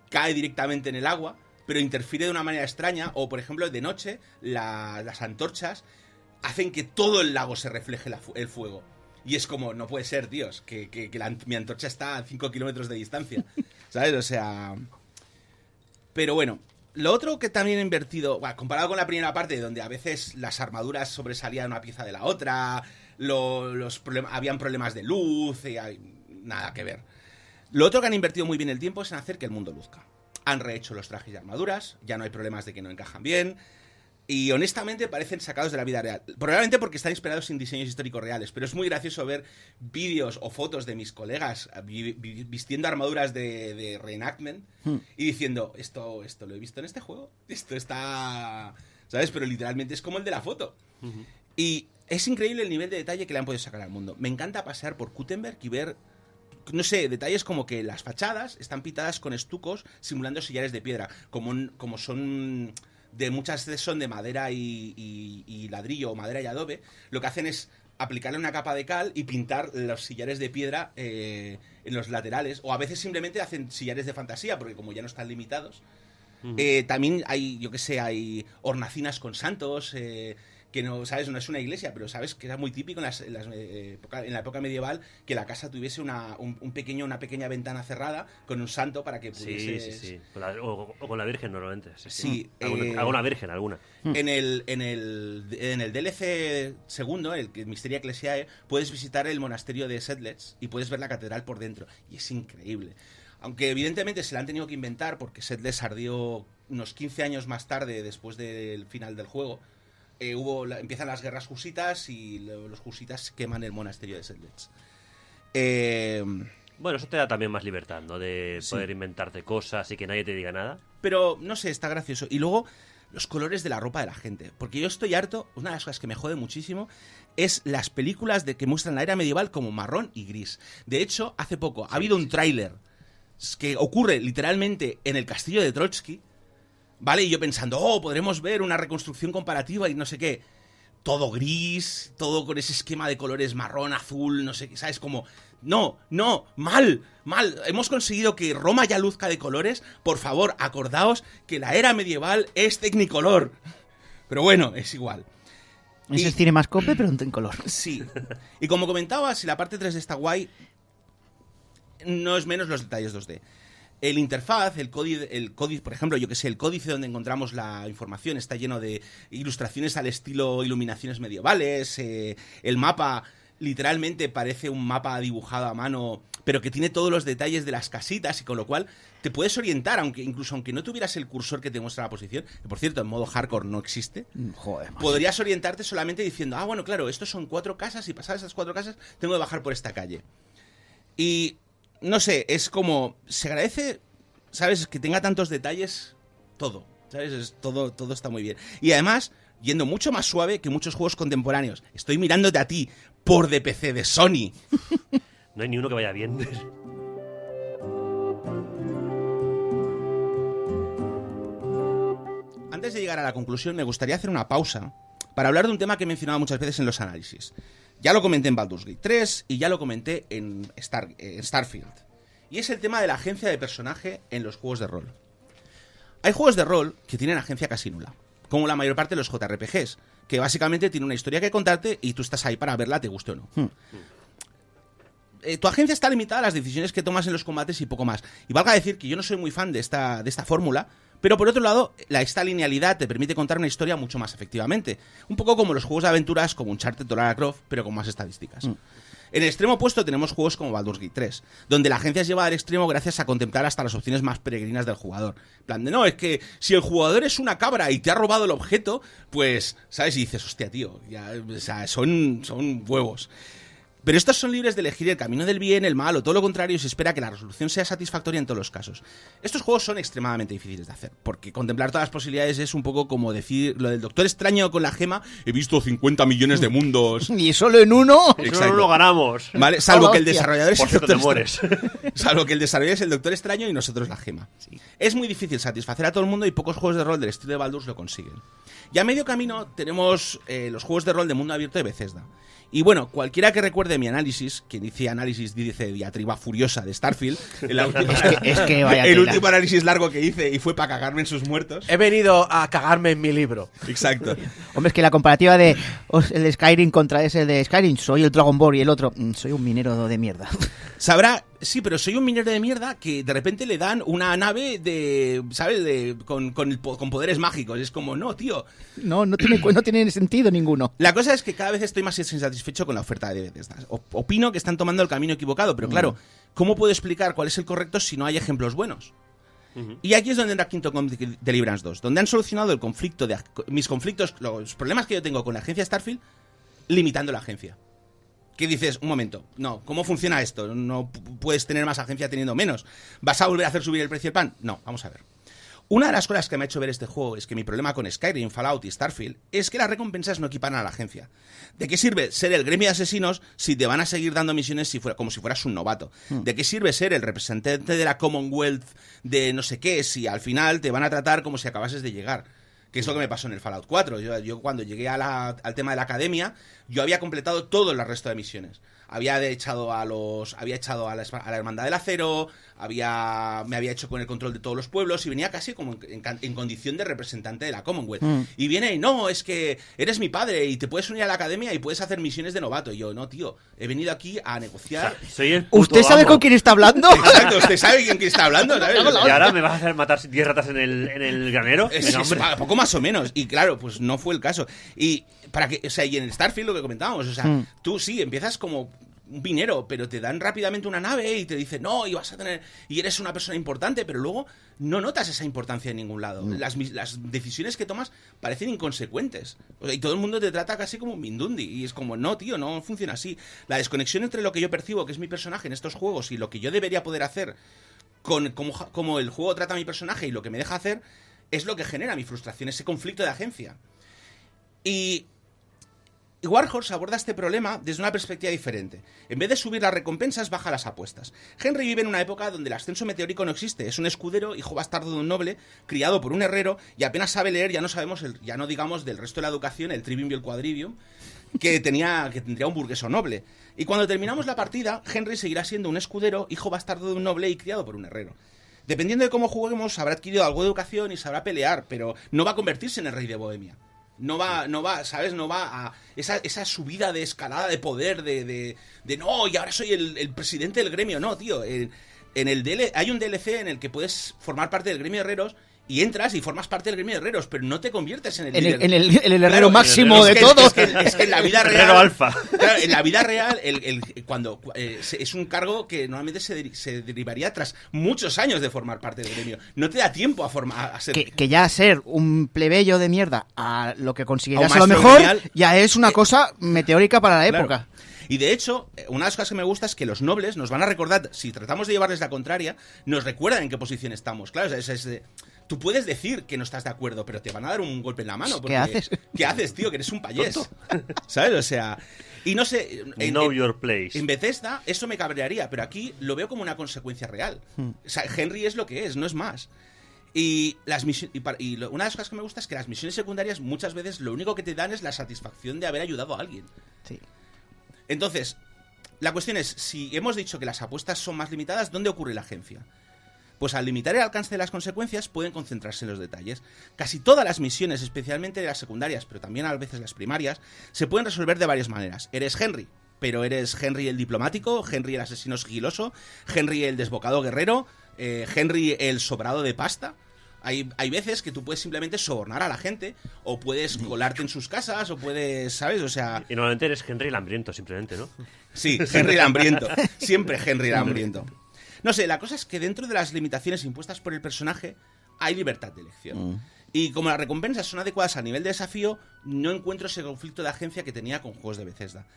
cae directamente en el agua, pero interfiere de una manera extraña. O, por ejemplo, de noche, las antorchas hacen que todo el lago se refleje el fuego. Y es como, no puede ser, tíos, que mi antorcha está a 5 kilómetros de distancia. ¿Sabes? O sea... Pero bueno, lo otro que también he invertido, bueno, comparado con la primera parte, donde a veces las armaduras sobresalían una pieza de la otra, habían problemas de luz, nada que ver. Lo otro que han invertido muy bien el tiempo es en hacer que el mundo luzca. Han rehecho los trajes y armaduras, ya no hay problemas de que no encajan bien, y honestamente parecen sacados de la vida real. Probablemente porque están inspirados en diseños históricos reales, pero es muy gracioso ver vídeos o fotos de mis colegas vistiendo armaduras de reenactment y diciendo, esto lo he visto en este juego, esto está... ¿Sabes? Pero literalmente es como el de la foto. Y es increíble el nivel de detalle que le han podido sacar al mundo. Me encanta pasear por Kuttenberg y ver, no sé, detalles como que las fachadas están pintadas con estucos simulando sillares de piedra, como son... muchas veces son de madera y ladrillo o madera y adobe. Lo que hacen es aplicarle una capa de cal y pintar los sillares de piedra en los laterales, o a veces simplemente hacen sillares de fantasía porque como ya no están limitados. También hay, yo que sé, hay hornacinas con santos, que no, ¿sabes? No es una iglesia, pero sabes que era muy típico en la época medieval que la casa tuviese una pequeña ventana cerrada con un santo para que pudiese... Sí. O con la Virgen normalmente. Sí. Alguna Virgen, alguna. En el DLC segundo, el Mysteria Ecclesiae, puedes visitar el monasterio de Sedlec y puedes ver la catedral por dentro. Y es increíble. Aunque evidentemente se la han tenido que inventar porque Sedlec ardió unos 15 años más tarde, después del final del juego. Empiezan las guerras husitas y los husitas queman el monasterio de Sedlec. Bueno, eso te da también más libertad, ¿no? De poder inventarte cosas y que nadie te diga nada. Pero, no sé, está gracioso. Y luego, los colores de la ropa de la gente. Porque yo estoy harto, una de las cosas que me jode muchísimo es las películas que muestran la era medieval como marrón y gris. De hecho, hace poco ha habido un tráiler que ocurre literalmente en el castillo de Trotsky, ¿vale? Y yo pensando, podremos ver una reconstrucción comparativa y no sé qué. Todo gris, todo con ese esquema de colores marrón, azul, no sé qué, ¿sabes? Como, no, mal. Hemos conseguido que Roma ya luzca de colores. Por favor, acordaos que la era medieval es Technicolor. Pero bueno, es igual. Es el CinemaScope, pero en color. Sí. Y como comentaba, si la parte 3 está guay, no es menos los detalles 2D. El interfaz, el códice, por ejemplo, yo que sé, el códice donde encontramos la información está lleno de ilustraciones al estilo iluminaciones medievales. El mapa literalmente parece un mapa dibujado a mano, pero que tiene todos los detalles de las casitas y con lo cual te puedes orientar, incluso aunque no tuvieras el cursor que te muestra la posición, que por cierto en modo hardcore no existe. Joder, podrías orientarte solamente diciendo, bueno, claro, estos son 4 casas y pasadas esas 4 casas tengo que bajar por esta calle. Y no sé, es como, se agradece, ¿sabes? Que tenga tantos detalles, todo, ¿sabes? Todo está muy bien. Y además, yendo mucho más suave que muchos juegos contemporáneos. Estoy mirándote a ti, por de PC de Sony. No hay ni uno que vaya bien. Antes de llegar a la conclusión, me gustaría hacer una pausa para hablar de un tema que he mencionado muchas veces en los análisis. Ya lo comenté en Baldur's Gate 3 y ya lo comenté en Starfield. Y es el tema de la agencia de personaje en los juegos de rol. Hay juegos de rol que tienen agencia casi nula, como la mayor parte de los JRPGs, que básicamente tiene una historia que contarte y tú estás ahí para verla, te guste o no. Tu agencia está limitada a las decisiones que tomas en los combates y poco más. Y valga decir que yo no soy muy fan de esta fórmula, pero por otro lado, esta linealidad te permite contar una historia mucho más efectivamente. Un poco como los juegos de aventuras como Uncharted o Lara Croft, pero con más estadísticas. En el extremo opuesto tenemos juegos como Baldur's Gate 3, donde la agencia es llevada al extremo gracias a contemplar hasta las opciones más peregrinas del jugador. En plan de, no, es que si el jugador es una cabra y te ha robado el objeto, pues, ¿sabes? Y dices, hostia, tío, ya, o sea, son huevos. Pero estos son libres de elegir el camino del bien, el mal o todo lo contrario y se espera que la resolución sea satisfactoria en todos los casos. Estos juegos son extremadamente difíciles de hacer, porque contemplar todas las posibilidades es un poco como decir lo del Doctor Extraño con la gema, he visto 50 millones de mundos. ¿Y solo en uno? Solo lo ganamos. ¿Vale? Salvo que el desarrollador es Por el cierto, Doctor te mueres. Salvo que el desarrollador es el Doctor Extraño y nosotros la gema. Sí. Es muy difícil satisfacer a todo el mundo y pocos juegos de rol del estilo de Baldur's lo consiguen. Y a medio camino tenemos los juegos de rol de mundo abierto de Bethesda. Y bueno, cualquiera que recuerde de mi análisis, que dice análisis, dice diatriba furiosa de Starfield, Es que vaya el tela. último análisis largo que hice y fue para cagarme en sus muertos. He venido a cagarme en mi libro. Exacto. Hombre, es que la comparativa de el de Skyrim contra ese de Skyrim, soy el Dragonborn y el otro, soy un minero de mierda. Sabrá, sí, pero soy un minero de mierda que de repente le dan una nave de, ¿sabes? Con poderes mágicos. Es como, no, tío. No tiene sentido ninguno. La cosa es que cada vez estoy más insatisfecho con la oferta de Bethesda. Opino que están tomando el camino equivocado, pero claro, ¿cómo puedo explicar cuál es el correcto si no hay ejemplos buenos? Y aquí es donde entra Kingdom Come Deliverance 2, donde han solucionado el conflicto mis conflictos, los problemas que yo tengo con la agencia Starfield, limitando la agencia. Que dices, un momento, no, ¿cómo funciona esto? No puedes tener más agencia teniendo menos. ¿Vas a volver a hacer subir el precio del pan? No, vamos a ver. Una de las cosas que me ha hecho ver este juego es que mi problema con Skyrim, Fallout y Starfield es que las recompensas no equiparan a la agencia. ¿De qué sirve ser el gremio de asesinos si te van a seguir dando misiones como si fueras un novato? ¿De qué sirve ser el representante de la Commonwealth de no sé qué si al final te van a tratar como si acabases de llegar? Que es lo que me pasó en el Fallout 4. Yo cuando llegué al tema de la academia, yo había completado todo el resto de misiones. Había echado a la Hermandad del Acero, me había hecho con el control de todos los pueblos y venía casi como en condición de representante de la Commonwealth. Y viene y no, es que eres mi padre y te puedes unir a la academia y puedes hacer misiones de novato. Y yo, no, tío, he venido aquí a negociar. Soy el puto ¿Usted sabe amo. con quién está hablando? Exacto, usted sabe quién está hablando, ¿sabes? ¿Y ahora me vas a hacer matar 10 ratas en el granero? Es poco más o menos. Y claro, pues no fue el caso. Y y en el Starfield lo que comentábamos, o sea, tú sí empiezas como un minero, pero te dan rápidamente una nave y te dicen, no, y vas a tener, y eres una persona importante, pero luego no notas esa importancia en ningún lado. Las decisiones que tomas parecen inconsecuentes. O sea, y todo el mundo te trata casi como un mindundi. Y es como, no, tío, no funciona así. La desconexión entre lo que yo percibo, que es mi personaje en estos juegos, y lo que yo debería poder hacer con cómo el juego trata a mi personaje y lo que me deja hacer, es lo que genera mi frustración, ese conflicto de agencia. Y Warhorse aborda este problema desde una perspectiva diferente. En vez de subir las recompensas, baja las apuestas. Henry vive en una época donde el ascenso meteórico no existe. Es un escudero, hijo bastardo de un noble, criado por un herrero, y apenas sabe leer, ya no digamos del resto de la educación, el trivium y el quadrivium, que tendría un burgueso noble. Y cuando terminamos la partida, Henry seguirá siendo un escudero, hijo bastardo de un noble y criado por un herrero. Dependiendo de cómo juguemos, habrá adquirido algo de educación y sabrá pelear, pero no va a convertirse en el rey de Bohemia. No va, ¿sabes? No va a esa subida de escalada de poder de no, y ahora soy el presidente del gremio. No, tío. Hay un DLC en el que puedes formar parte del gremio de herreros y entras y formas parte del gremio de herreros, pero no te conviertes en el líder. En el herrero Claro, máximo el de herrero. todos. Es que en la vida real. Herrero alfa. Claro, en la vida real, cuando es un cargo que normalmente se derivaría tras muchos años de formar parte del gremio. No te da tiempo a ser. Que ya ser un plebeyo de mierda a lo que conseguirás A a un lo maestro mejor gremial, ya es una cosa meteórica para la Claro. época. Y de hecho, una de las cosas que me gusta es que los nobles nos van a recordar, si tratamos de llevarles la contraria, nos recuerdan en qué posición estamos. Claro, tú puedes decir que no estás de acuerdo, pero te van a dar un golpe en la mano. ¿Qué haces? ¿Qué haces, tío? Que eres un payés. ¿Sabes? O sea, y no sé. Know your place. En Bethesda eso me cabrearía, pero aquí lo veo como una consecuencia real. O sea, Henry es lo que es, no es más. Y una de las cosas que me gusta es que las misiones secundarias muchas veces lo único que te dan es la satisfacción de haber ayudado a alguien. Sí. Entonces, la cuestión es, si hemos dicho que las apuestas son más limitadas, ¿dónde ocurre la agencia? Pues al limitar el alcance de las consecuencias pueden concentrarse en los detalles. Casi todas las misiones, especialmente las secundarias, pero también a veces las primarias, se pueden resolver de varias maneras. Eres Henry, pero eres Henry el diplomático, Henry el asesino sigiloso, Henry el desbocado guerrero, Henry el sobrado de pasta. Hay veces que tú puedes simplemente sobornar a la gente, o puedes colarte en sus casas, o puedes, ¿sabes? O sea... Y normalmente eres Henry el hambriento, simplemente, ¿no? Sí, Henry el hambriento. Siempre Henry el hambriento. No sé, la cosa es que dentro de las limitaciones impuestas por el personaje hay libertad de elección. Y como las recompensas son adecuadas a nivel de desafío, no encuentro ese conflicto de agencia que tenía con juegos de Bethesda.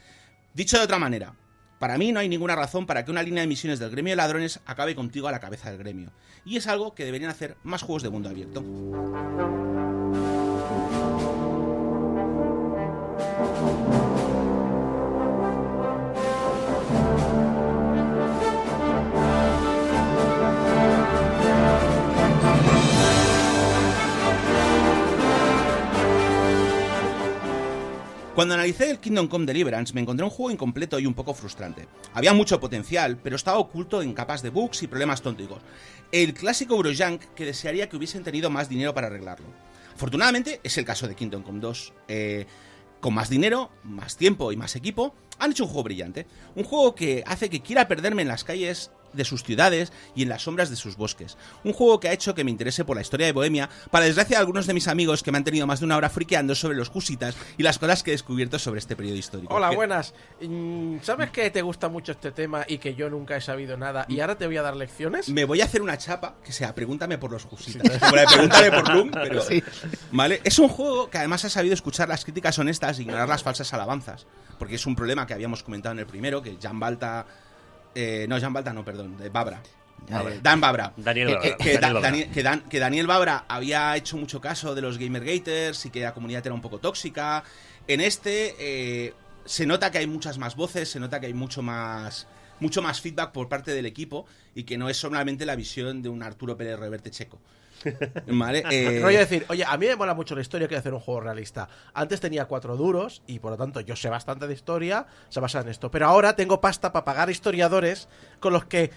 Dicho de otra manera, para mí no hay ninguna razón para que una línea de misiones del gremio de ladrones acabe contigo a la cabeza del gremio. Y es algo que deberían hacer más juegos de mundo abierto. Cuando analicé el Kingdom Come Deliverance me encontré un juego incompleto y un poco frustrante. Había mucho potencial, pero estaba oculto en capas de bugs y problemas tónticos. El clásico Eurojunk que desearía que hubiesen tenido más dinero para arreglarlo. Afortunadamente es el caso de Kingdom Come 2. Con más dinero, más tiempo y más equipo, han hecho un juego brillante. Un juego que hace que quiera perderme en las calles de sus ciudades y en las sombras de sus bosques. Un juego que ha hecho que me interese por la historia de Bohemia, para desgracia de algunos de mis amigos que me han tenido más de una hora friqueando sobre los husitas y las cosas que he descubierto sobre este periodo histórico. Hola, buenas. ¿Sabes que te gusta mucho este tema y que yo nunca he sabido nada y ahora te voy a dar lecciones? Me voy a hacer una chapa que sea pregúntame por los husitas. Como la de pregúntame por Loom, pero... Sí. ¿Vale? Es un juego que además ha sabido escuchar las críticas honestas e ignorar las falsas alabanzas. Porque es un problema que habíamos comentado en el primero, que Jan Balta... de Babra. Dan Babra. Daniel Babra. Que Daniel Babra había hecho mucho caso de los Gamergaters y que la comunidad era un poco tóxica. En este se nota que hay muchas más voces, se nota que hay mucho más feedback por parte del equipo y que no es solamente la visión de un Arturo Pérez Reverte checo. ¿Vale? Rollo decir, oye, a mí me mola mucho la historia, quiero hacer un juego realista. Antes tenía 4 duros y por lo tanto yo sé bastante de historia, se basa en esto. Pero ahora tengo pasta para pagar historiadores con los que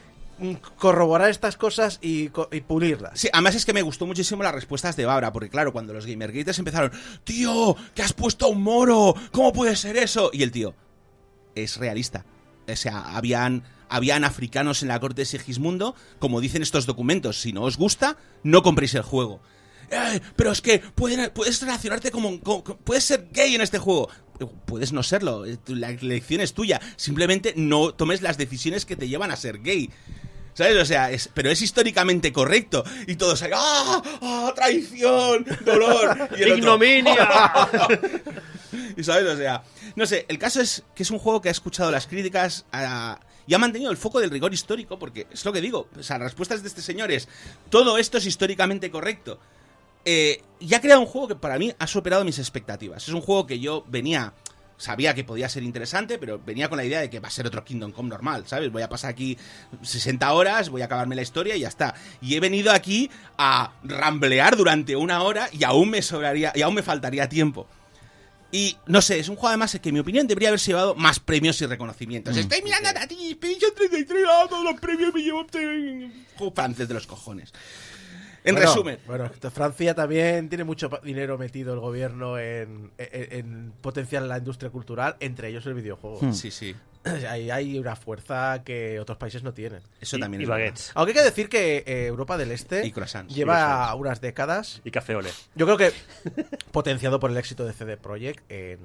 corroborar estas cosas y pulirlas. Sí, además es que me gustó muchísimo las respuestas de Babra, porque claro, cuando los Gamergaters empezaron, tío, que has puesto a un moro, ¿cómo puede ser eso? Y el tío, es realista. O sea, habían africanos en la corte de Sigismundo, como dicen estos documentos. Si no os gusta, no compréis el juego. Pero es que puedes relacionarte puedes ser gay en este juego. Puedes no serlo, la elección es tuya. Simplemente no tomes las decisiones que te llevan a ser gay. ¿Sabes? O sea, pero es históricamente correcto. Y todos ahí, ¡ah! ¡Traición! ¡Dolor! Y el otro, ¡Ignominia! ¿Y sabes? O sea, no sé, el caso es que es un juego que ha escuchado las críticas y ha mantenido el foco del rigor histórico, porque es lo que digo, o sea, las respuestas de este señor es, todo esto es históricamente correcto. Y ha creado un juego que para mí ha superado mis expectativas. Es un juego que yo sabía que podía ser interesante, pero venía con la idea de que va a ser otro Kingdom Come normal, ¿sabes? Voy a pasar aquí 60 horas, voy a acabarme la historia y ya está. Y he venido aquí a ramblear durante 1 hora y aún me faltaría tiempo. Y no sé, es un juego además que en mi opinión debería haberse llevado más premios y reconocimientos. Estoy mirando a ti, Expedition 33, todos los premios me llevo juego francés de los cojones. En resumen. Bueno, Francia también tiene mucho dinero metido el gobierno en potenciar la industria cultural, entre ellos el videojuego. Sí. Hay una fuerza que otros países no tienen. Eso también y es baguettes. Aunque hay que decir que Europa del Este Y croissants. lleva unas décadas, Y café ole. yo creo que potenciado por el éxito de CD Projekt en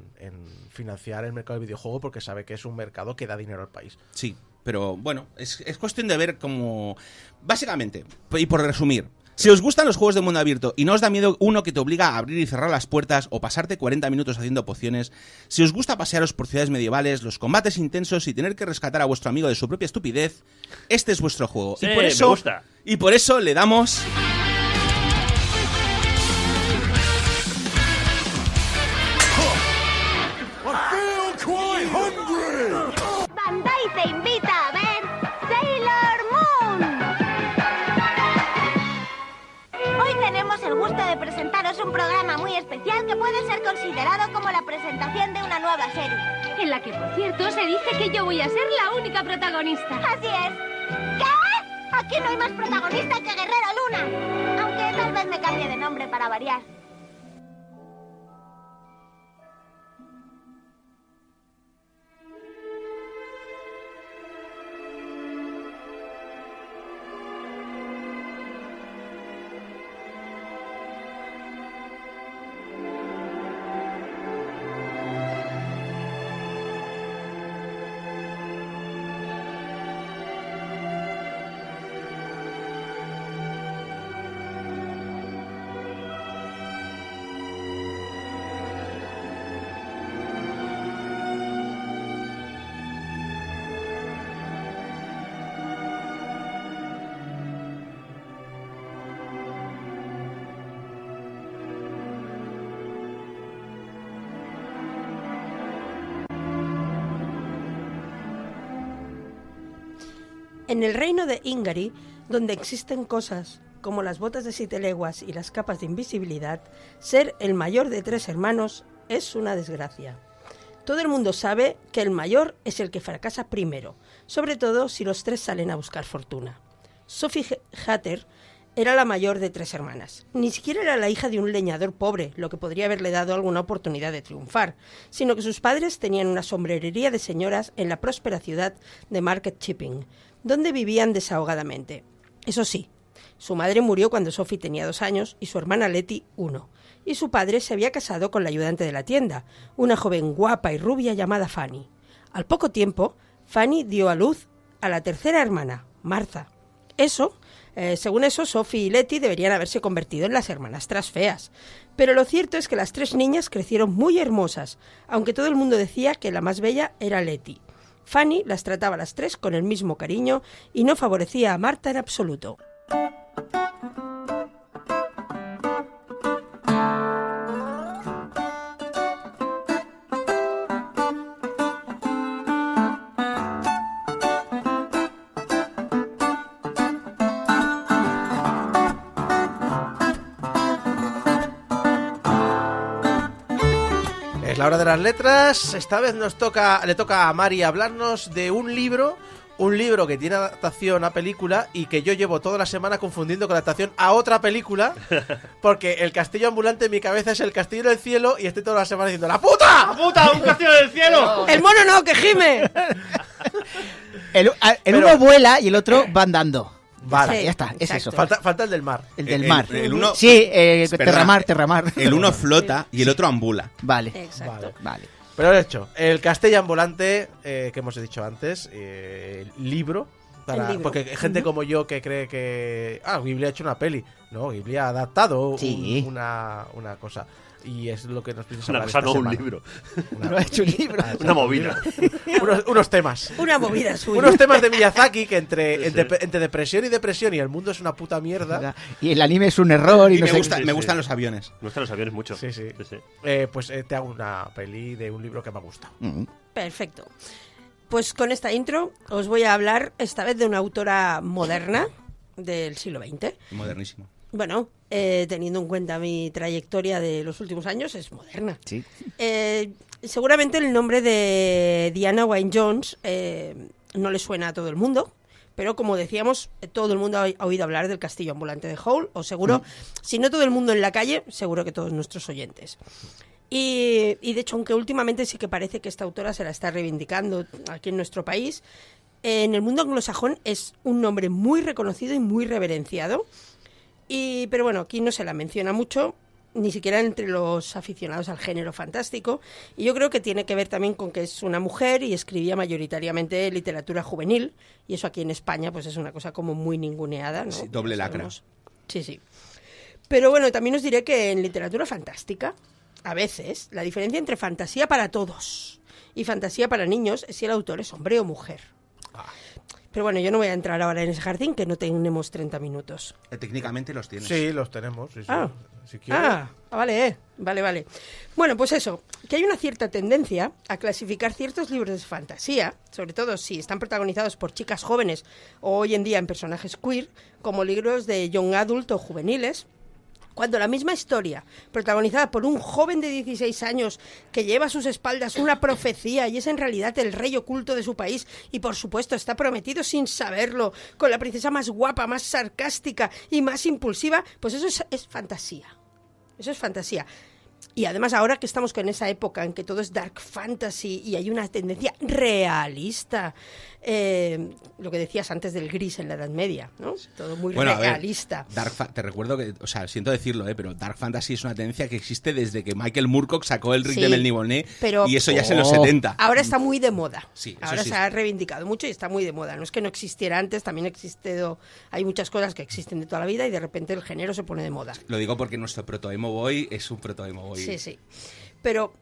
financiar el mercado del videojuego, porque sabe que es un mercado que da dinero al país. Sí, pero bueno, es cuestión de ver cómo... Básicamente, y por resumir, si os gustan los juegos de mundo abierto y no os da miedo uno que te obliga a abrir y cerrar las puertas o pasarte 40 minutos haciendo pociones, si os gusta pasearos por ciudades medievales, los combates intensos y tener que rescatar a vuestro amigo de su propia estupidez, este es vuestro juego. Sí, y por eso, me gusta. Y por eso le damos... Bandai te invita a ver Sailor Moon. Hoy tenemos el gusto de presentaros un programa muy especial que puede ser considerado como la presentación de una nueva serie. En la que, por cierto, se dice que yo voy a ser la única protagonista. Así es. ¿Qué? Aquí no hay más protagonista que Guerrero Luna. Aunque tal vez me cambie de nombre para variar. En el reino de Ingari, donde existen cosas como las botas de 7 leguas y las capas de invisibilidad, ser el mayor de 3 hermanos es una desgracia. Todo el mundo sabe que el mayor es el que fracasa primero, sobre todo si los 3 salen a buscar fortuna. Sophie Hatter era la mayor de 3 hermanas. Ni siquiera era la hija de un leñador pobre, lo que podría haberle dado alguna oportunidad de triunfar, sino que sus padres tenían una sombrerería de señoras en la próspera ciudad de Market Chipping, donde vivían desahogadamente. Eso sí, su madre murió cuando Sophie tenía 2 años y su hermana Letty 1, y su padre se había casado con la ayudante de la tienda, una joven guapa y rubia llamada Fanny. Al poco tiempo, Fanny dio a luz a la tercera hermana, Martha. Según eso, Sophie y Letty deberían haberse convertido en las hermanastras feas. Pero lo cierto es que las 3 niñas crecieron muy hermosas, aunque todo el mundo decía que la más bella era Letty. Fanny las trataba a las 3 con el mismo cariño y no favorecía a Martha en absoluto. Es la hora de las letras. Esta vez le toca a Mari hablarnos de un libro que tiene adaptación a película y que yo llevo toda la semana confundiendo con adaptación a otra película, porque El castillo ambulante en mi cabeza es El castillo del cielo y estoy toda la semana diciendo ¡la puta! ¡La puta! ¡Un castillo del cielo! ¡El mono no, que gime! El uno vuela y el otro va andando. Vale, Sí, ya está, es exacto. eso. falta el del mar. El del mar. el uno- Sí, Perdona, terramar. El uno flota y el otro ambula. Vale, Exacto. vale. Pero de hecho, El castillo ambulante, que hemos dicho antes, el libro. El libro. Porque hay gente como yo que cree que Ghibli ha hecho una peli. No, Ghibli ha adaptado Sí. una cosa. Y es lo que nos piensa Una hablar cosa, esta no un semana. libro. No ha hecho un libro. Una movida. unos temas. Una movida suya. Unos temas de Miyazaki que entre Sí. depresión y el mundo es una puta mierda. Y el anime es un error y Y no sé. me sí. gustan los aviones. No están los aviones mucho. Sí, sí. Sí. Pues te hago una peli de un libro que me ha gustado. Perfecto. Pues con esta intro os voy a hablar esta vez de una autora moderna del siglo XX. Modernísimo. Bueno, teniendo en cuenta mi trayectoria de los últimos años, es moderna. Sí. Seguramente el nombre de Diana Wynne Jones no le suena a todo el mundo, pero como decíamos, todo el mundo ha oído hablar del castillo ambulante de Howl, o seguro, si no todo el mundo en la calle, seguro que todos nuestros oyentes. Y de hecho, aunque últimamente sí que parece que esta autora se la está reivindicando aquí en nuestro país, en el mundo anglosajón es un nombre muy reconocido y muy reverenciado. Pero bueno, aquí no se la menciona mucho, ni siquiera entre los aficionados al género fantástico. Y yo creo que tiene que ver también con que es una mujer y escribía mayoritariamente literatura juvenil. Y eso aquí en España pues es una cosa como muy ninguneada, ¿no? Sí, doble Ya lacra. sabemos. Sí, sí. Pero bueno, también os diré que en literatura fantástica, a veces, la diferencia entre fantasía para todos y fantasía para niños es si el autor es hombre o mujer. Pero bueno, yo no voy a entrar ahora en ese jardín, que no tenemos 30 minutos. Técnicamente los tienes. Sí, los tenemos. Sí, sí. Ah. Si quieres. Vale. Bueno, pues eso, que hay una cierta tendencia a clasificar ciertos libros de fantasía, sobre todo si están protagonizados por chicas jóvenes o hoy en día en personajes queer, como libros de young adult o juveniles, cuando la misma historia, protagonizada por un joven de 16 años que lleva a sus espaldas una profecía y es en realidad el rey oculto de su país y por supuesto está prometido sin saberlo con la princesa más guapa, más sarcástica y más impulsiva, pues eso es fantasía. Eso es fantasía. Y además ahora que estamos con esa época en que todo es dark fantasy y hay una tendencia realista, lo que decías antes del gris en la Edad Media, ¿no? Todo muy Bueno, a ver, realista. te recuerdo que, o sea, siento decirlo, pero Dark Fantasy es una tendencia que existe desde que Michael Moorcock sacó el Rick Sí, de Melniboné pero- y eso ya es en los 70. Ahora está muy de moda. Sí, eso Ahora sí. se ha reivindicado mucho y está muy de moda. No es que no existiera antes, también hay muchas cosas que existen de toda la vida y de repente el género se pone de moda. Lo digo porque nuestro proto-emo boy es un proto-emo boy. Sí, sí. Pero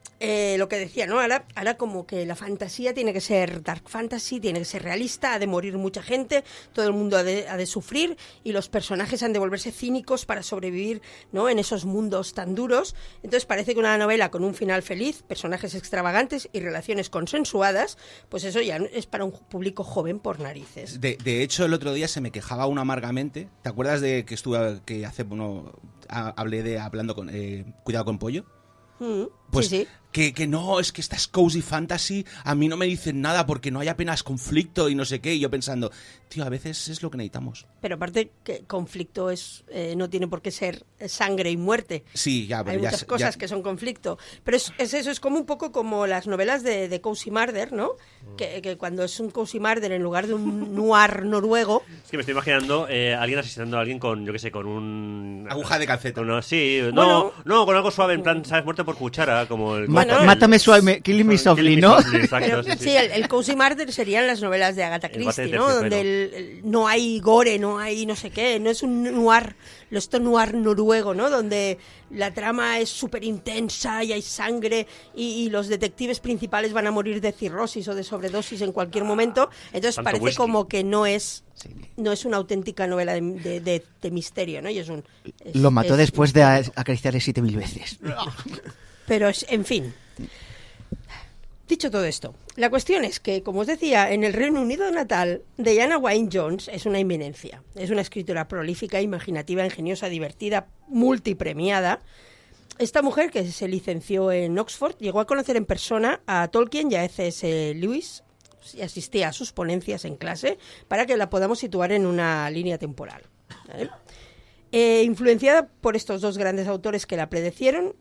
lo que decía, ¿no? Ahora como que la fantasía tiene que ser dark fantasy, tiene que ser realista, ha de morir mucha gente, todo el mundo ha de sufrir y los personajes han de volverse cínicos para sobrevivir, ¿no? En esos mundos tan duros. Entonces parece que una novela con un final feliz, personajes extravagantes y relaciones consensuadas, pues eso ya es para un público joven por narices. De hecho, el otro día se me quejaba una amargamente. ¿Te acuerdas de que hablé de hablando con Cuidado con Pollo? Mm. Pues Sí. que no, es que esta es cozy fantasy, a mí no me dicen nada porque no hay apenas conflicto y no sé qué. Y yo pensando, tío, a veces es lo que necesitamos. Pero aparte que conflicto no tiene por qué ser sangre y muerte. Sí, ya, pero Hay muchas cosas que son conflicto. Pero es eso, es como un poco como las novelas de Cozy Murder, ¿no? Que cuando es un Cozy Murder en lugar de un noir noruego... Es que me estoy imaginando alguien asesinando a alguien con, yo qué sé, con un... Aguja de calceta. Sí, Bueno. no, con algo suave, en plan, ¿sabes? Muerte por cuchara, como el... Bueno, Mátame suave, kill me softly, ¿no? Exacto, Pero, sí, el Cozy Murder serían las novelas de Agatha El bate de Christie, ¿no? terciopelo. Donde no hay gore, no hay no sé qué, no es un noir, esto noir noruego, ¿no? Donde la trama es súper intensa y hay sangre y los detectives principales van a morir de cirrosis o de sobredosis en cualquier momento. Entonces Tanto parece whisky. como que no es una auténtica novela de misterio, ¿no? Y Lo mató es- después de acariciarle 7000 veces. Pero, en fin. Dicho todo esto, la cuestión es que, como os decía, en el Reino Unido natal, Diana Wynne Jones es una inminencia. Es una escritora prolífica, imaginativa, ingeniosa, divertida, multipremiada. Esta mujer, que se licenció en Oxford, llegó a conocer en persona a Tolkien y a C.S. Lewis y asistía a sus ponencias en clase para que la podamos situar en una línea temporal. ¿Vale? Influenciada por estos dos grandes autores que la precedieron,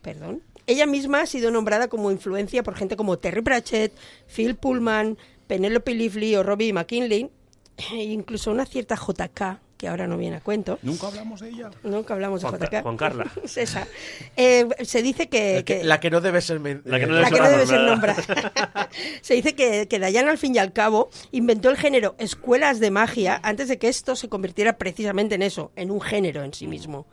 perdón. Ella misma ha sido nombrada como influencia por gente como Terry Pratchett, Phil Pullman, Penelope Lively o Robbie McKinley, e incluso una cierta JK, que ahora no viene a cuento. Nunca hablamos de ella. Nunca hablamos de JK. Juan Carla. Es esa. Se dice que La que no debe ser... La que no la que no debe ser nombrada. nombrada. Se dice que Diana, al fin y al cabo, inventó el género escuelas de magia antes de que esto se convirtiera precisamente en eso, en un género en sí mismo.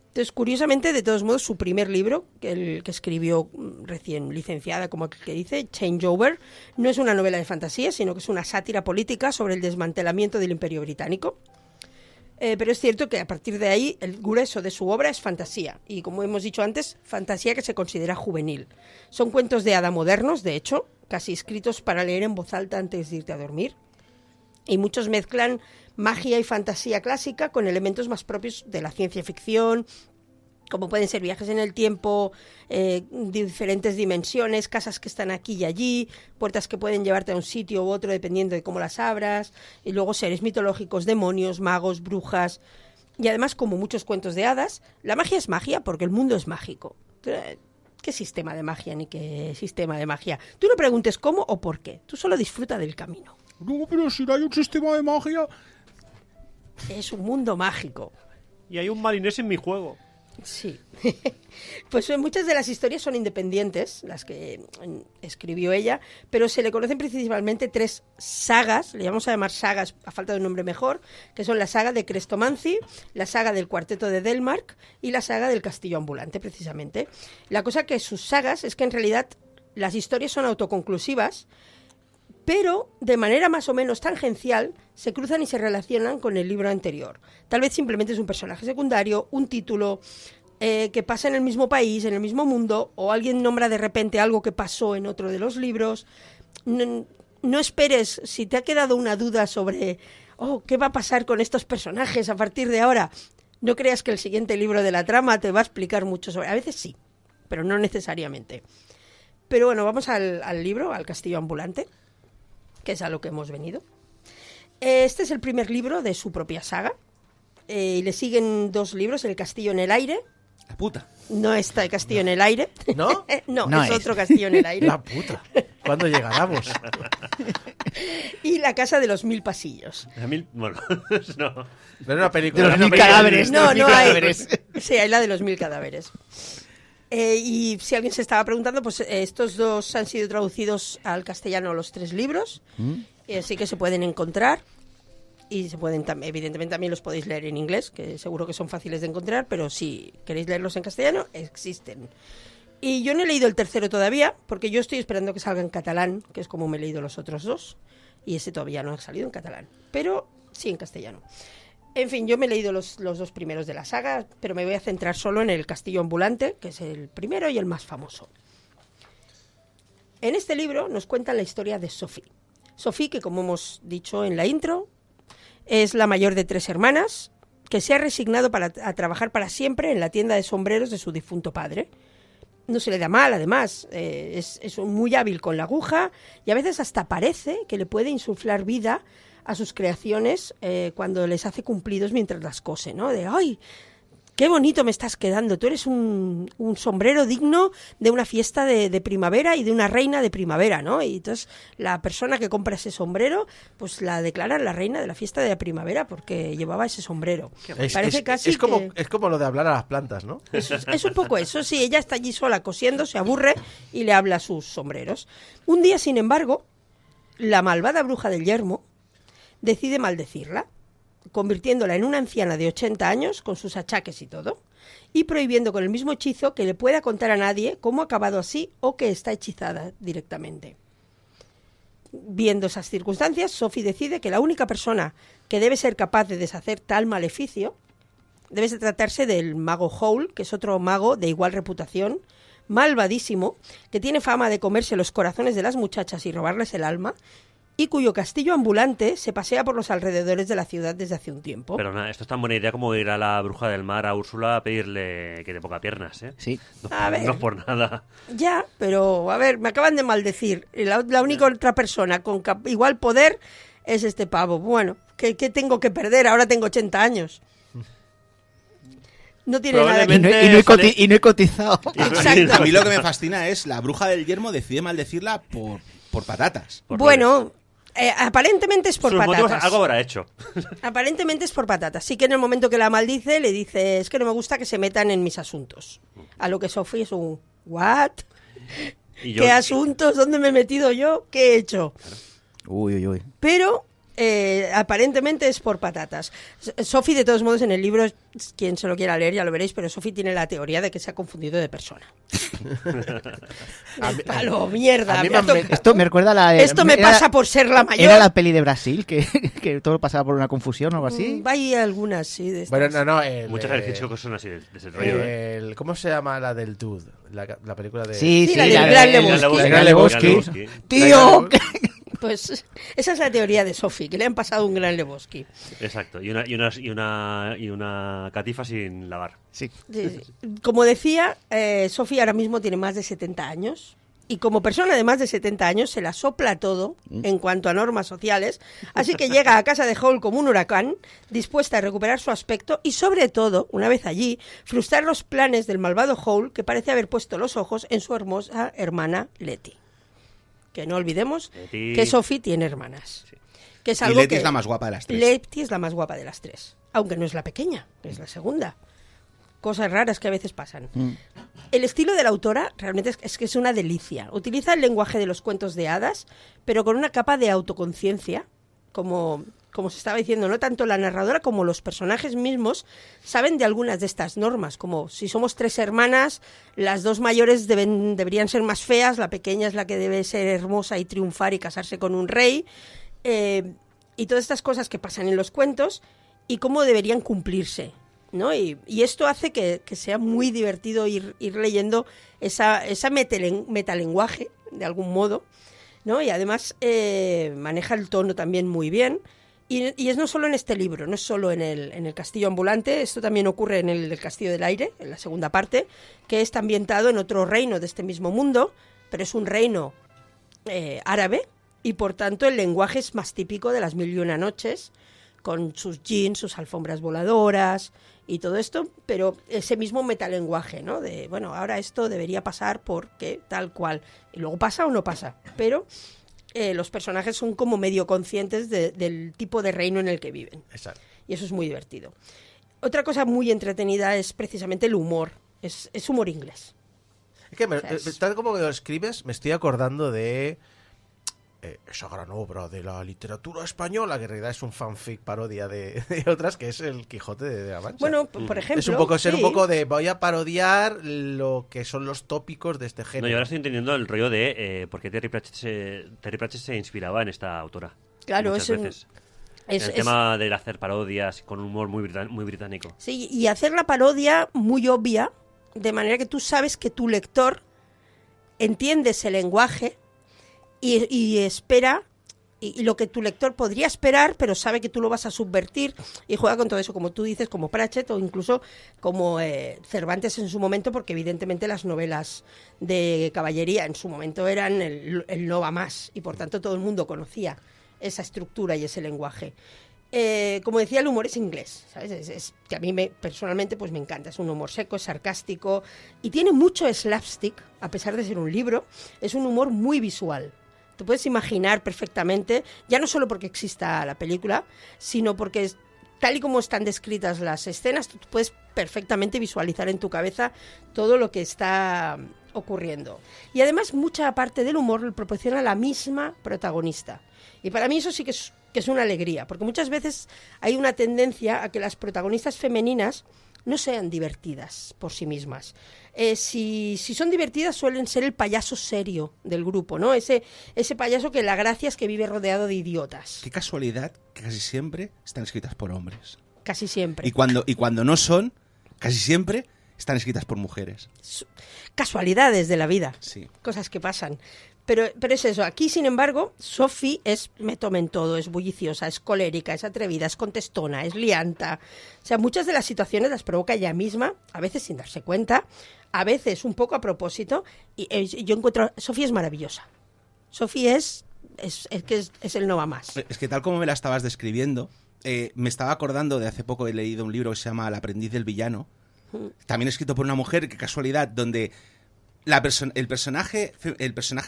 Entonces, curiosamente, de todos modos, su primer libro, el que escribió recién licenciada, como el que dice, Changeover, no es una novela de fantasía, sino que es una sátira política sobre el desmantelamiento del Imperio Británico. Pero es cierto que a partir de ahí el grueso de su obra es fantasía, y como hemos dicho antes, fantasía que se considera juvenil. Son cuentos de hada modernos, de hecho, casi escritos para leer en voz alta antes de irte a dormir. Y muchos mezclan magia y fantasía clásica con elementos más propios de la ciencia ficción, como pueden ser viajes en el tiempo, diferentes dimensiones, casas que están aquí y allí, puertas que pueden llevarte a un sitio u otro dependiendo de cómo las abras, y luego seres mitológicos, demonios, magos, brujas. Y además, como muchos cuentos de hadas, la magia es magia porque el mundo es mágico. ¿Qué sistema de magia ni qué sistema de magia? Tú no preguntes cómo o por qué, tú solo disfruta del camino. No, pero si no hay un sistema de magia... Es un mundo mágico. Y hay un marinés en mi juego. Sí. Pues muchas de las historias son independientes, las que escribió ella, pero se le conocen principalmente 3 sagas, le vamos a llamar sagas a falta de un nombre mejor, que son la saga de Crestomanci, la saga del Cuarteto de Delmark y la saga del Castillo Ambulante, precisamente. La cosa que sus sagas es que en realidad las historias son autoconclusivas, pero de manera más o menos tangencial se cruzan y se relacionan con el libro anterior. Tal vez simplemente es un personaje secundario, un título que pasa en el mismo país, en el mismo mundo, o alguien nombra de repente algo que pasó en otro de los libros. No esperes, si te ha quedado una duda sobre ¿qué va a pasar con estos personajes a partir de ahora? No creas que el siguiente libro de la trama te va a explicar mucho sobre... A veces sí, pero no necesariamente. Pero bueno, vamos al libro, al Castillo Ambulante, que es a lo que hemos venido. Este es el primer libro de su propia saga. Y le siguen 2 libros, El Castillo en el Aire. La puta. No está El Castillo en el Aire. ¿No? No es es. otro Castillo en el Aire. La puta. ¿Cuándo llegaremos? Y La Casa de los 1000 Pasillos. Bueno, no. Pero una película. De los una 1000 película. cadáveres. No, de los 1000 no hay. cadáveres. Sí, hay la de los 1000 cadáveres. Y si alguien se estaba preguntando, pues estos 2 han sido traducidos al castellano los 3 libros. Así que se pueden encontrar. Y se pueden evidentemente también los podéis leer en inglés, que seguro que son fáciles de encontrar, pero si queréis leerlos en castellano, existen. Y yo no he leído el tercero todavía, porque yo estoy esperando que salga en catalán, que es como me he leído los otros 2, y ese todavía no ha salido en catalán, pero sí en castellano. En fin, yo me he leído los 2 primeros de la saga, pero me voy a centrar solo en El Castillo Ambulante, que es el primero y el más famoso. En este libro nos cuentan la historia de Sophie. Sophie, que como hemos dicho en la intro, es la mayor de 3 hermanas, que se ha resignado a trabajar para siempre en la tienda de sombreros de su difunto padre. No se le da mal, además, es muy hábil con la aguja y a veces hasta parece que le puede insuflar vida a sus creaciones cuando les hace cumplidos mientras las cose, ¿no? De, ¡ay, qué bonito me estás quedando! Tú eres un sombrero digno de una fiesta de primavera y de una reina de primavera, ¿no? Y entonces la persona que compra ese sombrero, pues la declara la reina de la fiesta de la primavera porque llevaba ese sombrero. Parece casi es como lo de hablar a las plantas, ¿no? Es un poco eso, sí, ella está allí sola cosiendo, se aburre y le habla a sus sombreros. Un día, sin embargo, la malvada bruja del yermo decide maldecirla, convirtiéndola en una anciana de 80 años con sus achaques y todo, y prohibiendo con el mismo hechizo que le pueda contar a nadie cómo ha acabado así o que está hechizada directamente. Viendo esas circunstancias, Sophie decide que la única persona que debe ser capaz de deshacer tal maleficio debe tratarse del mago Howl, que es otro mago de igual reputación, malvadísimo, que tiene fama de comerse los corazones de las muchachas y robarles el alma, y cuyo castillo ambulante se pasea por los alrededores de la ciudad desde hace un tiempo. Pero nada, esto es tan buena idea como ir a la bruja del mar, a Úrsula, a pedirle que te ponga piernas, ¿eh? Sí. No por nada. Ya, pero a ver, me acaban de maldecir. La única otra persona con igual poder es este pavo. Bueno, ¿qué tengo que perder? Ahora tengo 80 años. No tiene nada que... Y no he cotizado. Exacto. A mí lo que me fascina es la bruja del yermo decide maldecirla por patatas. Bueno, aparentemente es por Sus motivos, patatas. algo habrá hecho. Aparentemente es por patatas. Sí que en el momento que la maldice le dice, es que no me gusta que se metan en mis asuntos. A lo que Sophie es un, ¿what? Y yo- ¿Qué asuntos? ¿Dónde me he metido yo? ¿Qué he hecho? Uy. Pero aparentemente es por patatas. Sophie, de todos modos, en el libro, quien se lo quiera leer ya lo veréis, pero Sophie tiene la teoría de que se ha confundido de persona. Palo, mierda. a mí me ha me han tocado. Esto me recuerda a la... Esto me era- pasa por ser la mayor. Era la peli de Brasil, que todo pasaba por una confusión o algo así. Hay algunas, sí. De estas. Bueno, no. Muchas veces que son así de ese rollo, ¿eh? ¿Cómo se llama la del Dude? La película de... Sí, la del Gran de- Lebowski. de Gran Lebowski. ¡Tío! Pues esa es la teoría de Sophie, que le han pasado un Gran Lebowski. Exacto. Y una catifa sin lavar. Sí. Sí, sí. Como decía, Sophie ahora mismo tiene más de 70 años. Y como persona de más de 70 años se la sopla todo en cuanto a normas sociales, así que llega a casa de Howl como un huracán, dispuesta a recuperar su aspecto y sobre todo, una vez allí, frustrar los planes del malvado Howl que parece haber puesto los ojos en su hermosa hermana Letty. Que no olvidemos Letty. que Sophie tiene hermanas. Sí. Que es Y algo Letty que es la más guapa de las tres. Letty es la más guapa de las tres, aunque no es la pequeña, es la segunda. Cosas raras que a veces pasan. El estilo de la autora realmente es que es una delicia. Utiliza el lenguaje de los cuentos de hadas, pero con una capa de autoconciencia, como se estaba diciendo, no tanto la narradora como los personajes mismos saben de algunas de estas normas, como si somos tres hermanas, las dos mayores deberían ser más feas, la pequeña es la que debe ser hermosa y triunfar y casarse con un rey, y todas estas cosas que pasan en los cuentos y cómo deberían cumplirse, ¿no? Y esto hace que sea muy divertido ir leyendo esa metalenguaje, de algún modo, ¿no? Y además maneja el tono también muy bien. Y es no solo en este libro, no es solo en el Castillo Ambulante, esto también ocurre en el Castillo del Aire, en la segunda parte, que está ambientado en otro reino de este mismo mundo, pero es un reino árabe, y por tanto el lenguaje es más típico de las 1001 noches, con sus jeans, sus alfombras voladoras y todo esto, pero ese mismo metalenguaje, ¿no? De, bueno, ahora esto debería pasar porque tal cual, y luego pasa o no pasa, pero los personajes son como medio conscientes del tipo de reino en el que viven. Exacto. Y eso es muy divertido. Otra cosa muy entretenida es precisamente el humor. Es humor inglés. Es que Es- tal como lo escribes, me estoy acordando de esa gran obra de la literatura española, que en realidad es un fanfic parodia de otras, que es el Quijote de la Mancha. Bueno, por ejemplo... es un poco ser sí. un poco de voy a parodiar lo que son los tópicos de este No, género. yo ahora estoy entendiendo el rollo de por qué Terry Pratchett se inspiraba en esta autora. Claro, Muchas es un- veces. Es- el es- tema de hacer parodias con un humor muy británico. Sí, y hacer la parodia muy obvia, de manera que tú sabes que tu lector entiende ese lenguaje y espera y lo que tu lector podría esperar, pero sabe que tú lo vas a subvertir y juega con todo eso, como tú dices, como Pratchett o incluso como Cervantes en su momento, porque evidentemente las novelas de caballería en su momento eran el no va más y por tanto todo el mundo conocía esa estructura y ese lenguaje. Como decía, el humor es inglés, ¿sabes? Es que a mí personalmente pues me encanta. Es un humor seco, es sarcástico y tiene mucho slapstick, a pesar de ser un libro. Es un humor muy visual. Te puedes imaginar perfectamente, ya no solo porque exista la película, sino porque tal y como están descritas las escenas, tú puedes perfectamente visualizar en tu cabeza todo lo que está ocurriendo. Y además mucha parte del humor lo proporciona la misma protagonista. Y para mí eso sí que es una alegría, porque muchas veces hay una tendencia a que las protagonistas femeninas no sean divertidas por sí mismas. Si son divertidas suelen ser el payaso serio del grupo, ¿no? Ese payaso que la gracia es que vive rodeado de idiotas. Qué casualidad que casi siempre están escritas por hombres. Casi siempre. Y cuando no son, casi siempre están escritas por mujeres. Casualidades de la vida. Sí. Cosas que pasan. Pero es eso, aquí sin embargo, Sophie me toma en todo, es bulliciosa, es colérica, es atrevida, es contestona, es lianta. O sea, muchas de las situaciones las provoca ella misma, a veces sin darse cuenta, a veces un poco a propósito, y yo encuentro, Sophie es maravillosa. Sophie es el no va más. Es que tal como me la estabas describiendo, me estaba acordando de hace poco he leído un libro que se llama El aprendiz del villano, también escrito por una mujer, qué casualidad, donde el personaje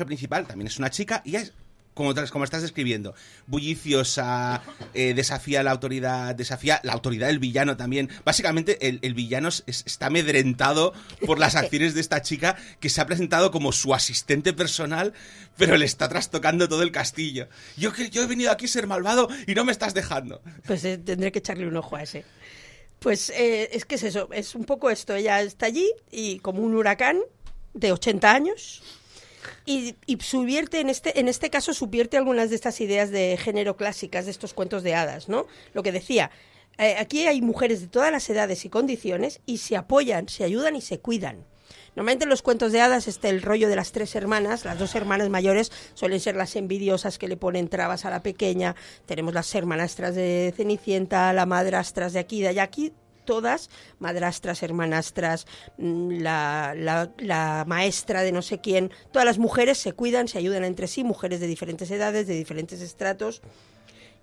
principal también es una chica y es como estás describiendo, bulliciosa, desafía la autoridad del villano también. Básicamente el villano está amedrentado por las acciones de esta chica que se ha presentado como su asistente personal, pero le está trastocando todo el castillo. Yo he venido aquí a ser malvado y no me estás dejando. Pues tendré que echarle un ojo a ese. Pues es que es eso, es un poco esto, ella está allí y como un huracán de 80 años y subvierte, en este caso subvierte algunas de estas ideas de género clásicas de estos cuentos de hadas, ¿no? Lo que decía, aquí hay mujeres de todas las edades y condiciones y se apoyan, se ayudan y se cuidan. Normalmente en los cuentos de hadas el rollo de las tres hermanas, las dos hermanas mayores suelen ser las envidiosas que le ponen trabas a la pequeña, tenemos las hermanastras de Cenicienta, la madrastras de aquí y de allá, aquí todas, madrastras, hermanastras, la maestra de no sé quién, todas las mujeres se cuidan, se ayudan entre sí, mujeres de diferentes edades, de diferentes estratos.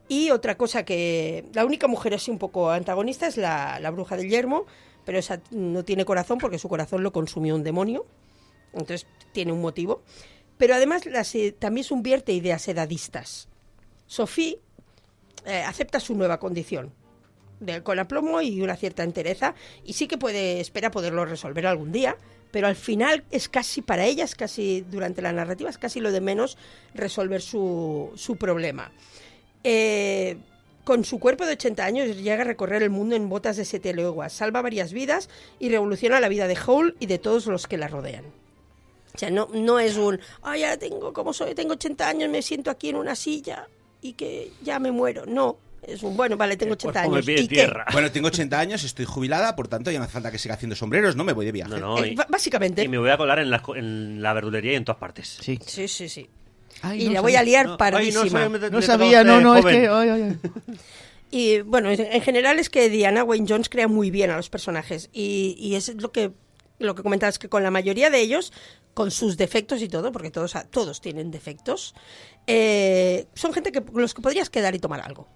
Y otra cosa que la única mujer así un poco antagonista es la bruja del yermo, pero esa no tiene corazón porque su corazón lo consumió un demonio, entonces tiene un motivo. Pero además también subvierte ideas edadistas. Sophie acepta su nueva condición, con aplomo y una cierta entereza, y sí que espera poderlo resolver algún día, pero al final es casi para ella, durante la narrativa, es casi lo de menos resolver su problema. Con su cuerpo de 80 años llega a recorrer el mundo en botas de 7 leguas, salva varias vidas y revoluciona la vida de Howl y de todos los que la rodean. O sea, no es ya tengo 80 años, me siento aquí en una silla y que ya me muero. No. Es tengo 80 años. ¿Y qué? Bueno, tengo 80 años, estoy jubilada, por tanto ya no hace falta que siga haciendo sombreros, ¿no? Me voy de viaje. Básicamente. Y me voy a colar en la verdulería y en todas partes. Sí. Sí. Ay, y la voy a liar pardísima. No sabía, es que... Ay. Y bueno, en general es que Diana Wynne Jones crea muy bien a los personajes. Y es lo que comentabas, que con la mayoría de ellos, con sus defectos y todo, porque todos tienen defectos, son gente con los que podrías quedar y tomar algo.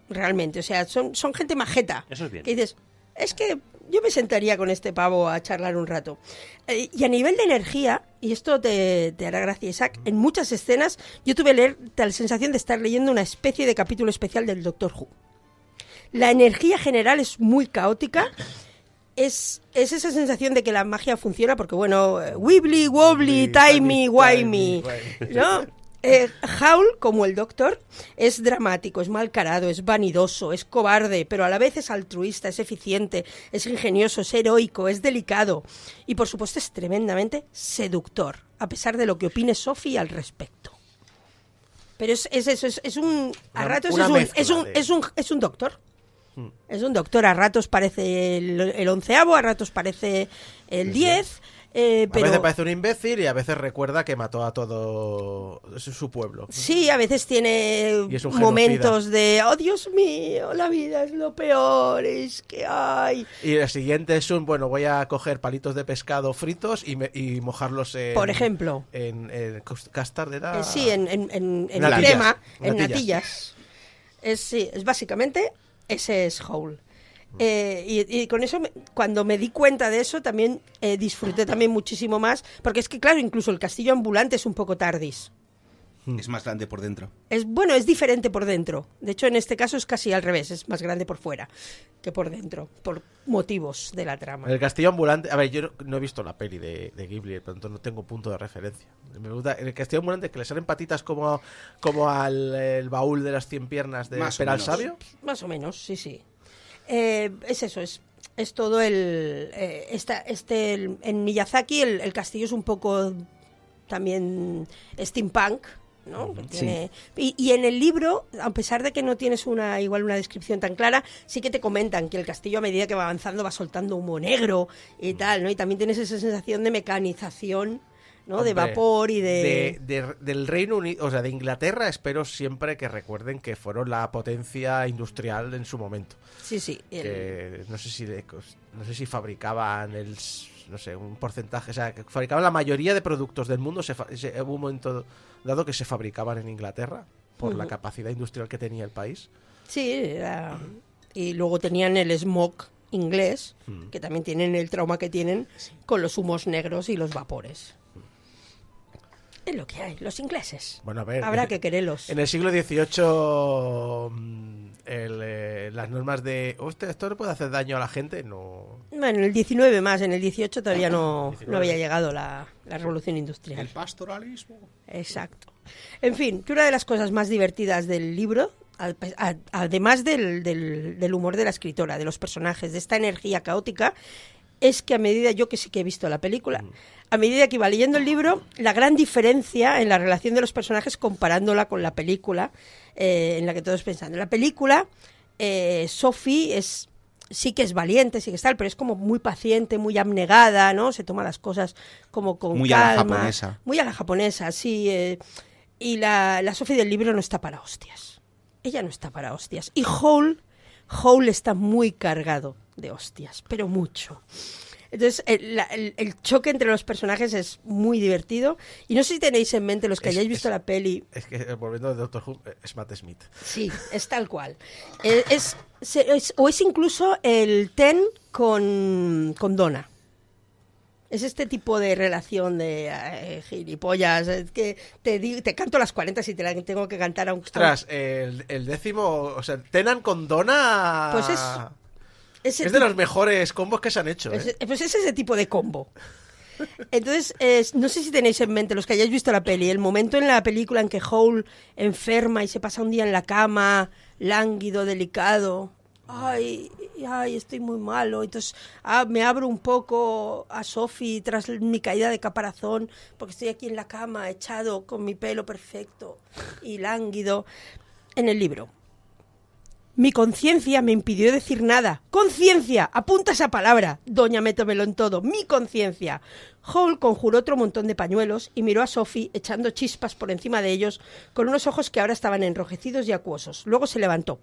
Realmente, o sea, son gente majeta. Eso es bien. Que dices, es que yo me sentaría con este pavo a charlar un rato. Y a nivel de energía, y esto te hará gracia, Isaac, en muchas escenas yo tuve la sensación de estar leyendo una especie de capítulo especial del Doctor Who. La energía general es muy caótica. Es esa sensación de que la magia funciona porque, wibbly, wobbly, timey, wimey, ¿no? Howl, como el Doctor, es dramático, es malcarado, es vanidoso, es cobarde, pero a la vez es altruista, es eficiente, es ingenioso, es heroico, es delicado y por supuesto es tremendamente seductor, a pesar de lo que opine Sophie al respecto. Pero es eso, a ratos es un doctor. Es un doctor, a ratos parece el 11avo, a ratos parece el 10. A pero veces parece un imbécil y a veces recuerda que mató a todo su pueblo. sí, a veces tiene Y es un momentos de, oh Dios mío, la vida es lo peor, es que hay. Y el siguiente es bueno, voy a coger palitos de pescado fritos y mojarlos en... Por ejemplo. En custard era... Sí, en Natillas. crema, en Natillas. natillas. Es básicamente, ese es Howl. Y con eso, cuando me di cuenta de eso, también disfruté también muchísimo más, porque es que, claro, incluso el castillo ambulante es un poco tardis. Es más grande por dentro. Es diferente por dentro. De hecho, en este caso es casi al revés, es más grande por fuera que por dentro, por motivos de la trama. El castillo ambulante... A ver, yo no he visto la peli de Ghibli, por lo tanto no tengo punto de referencia. Me gusta el castillo ambulante, que le salen patitas como al el baúl de las 100 piernas de Más o Peral menos. Sabio. Más o menos, sí. Es eso, es todo en Miyazaki el castillo es un poco también steampunk, ¿no? Que tiene- y en el libro, a pesar de que no tienes una descripción tan clara, sí que te comentan que el castillo a medida que va avanzando va soltando humo negro y tal, ¿no? Y también tienes esa sensación de mecanización, ¿no? De Hombre, vapor y del Reino Unido, o sea, de Inglaterra, espero siempre que recuerden que fueron la potencia industrial en su momento. Sí. Que no sé si fabricaban no sé, un porcentaje, o sea, que fabricaban la mayoría de productos del mundo, hubo un momento dado que se fabricaban en Inglaterra por la capacidad industrial que tenía el país. Sí, y luego tenían el smog inglés, que también tienen el trauma que tienen con los humos negros y los vapores. Es lo que hay, los ingleses. Bueno, a ver, Habrá que quererlos. En el siglo XVIII, las normas de esto no puede hacer daño a la gente, no. Bueno, en el 19 más, en el 18 todavía no había llegado la revolución industrial. El pastoralismo. Exacto. En fin, que una de las cosas más divertidas del libro, además del humor de la escritora, de los personajes, de esta energía caótica, es que a medida, yo que sí que he visto la película, a medida que iba leyendo el libro, la gran diferencia en la relación de los personajes comparándola con la película, en la que todos pensando. En la película, Sophie sí que es valiente, sí que es tal, pero es como muy paciente, muy abnegada, ¿no? Se toma las cosas como con Muy calma. a la japonesa. Muy a la japonesa, sí. Y la Sophie del libro no está para hostias. Ella no está para hostias. Y Howl está muy cargado de hostias, pero mucho. Entonces, el choque entre los personajes es muy divertido. Y no sé si tenéis en mente, los que hayáis visto la peli... Es que, volviendo de Doctor Who, es Matt Smith. Sí, es tal cual. O es incluso el Ten con Donna. Es este tipo de relación de gilipollas. Es que te canto las 40 si te la tengo que cantar a un... Ostras, el décimo, o sea, Tenan con Donna... Pues es de los mejores combos que se han hecho. Pues es ese tipo de combo. Entonces, no sé si tenéis en mente, los que hayáis visto la peli, el momento en la película en que Howl enferma y se pasa un día en la cama, lánguido, delicado. Ay, estoy muy malo. Entonces, me abro un poco a Sophie tras mi caída de caparazón, porque estoy aquí en la cama, echado con mi pelo perfecto y lánguido. En el libro. Mi conciencia me impidió decir nada. ¡Conciencia! Apunta esa palabra. Doña Métomelo en todo. Mi conciencia. Howl conjuró otro montón de pañuelos y miró a Sophie echando chispas por encima de ellos con unos ojos que ahora estaban enrojecidos y acuosos. Luego se levantó.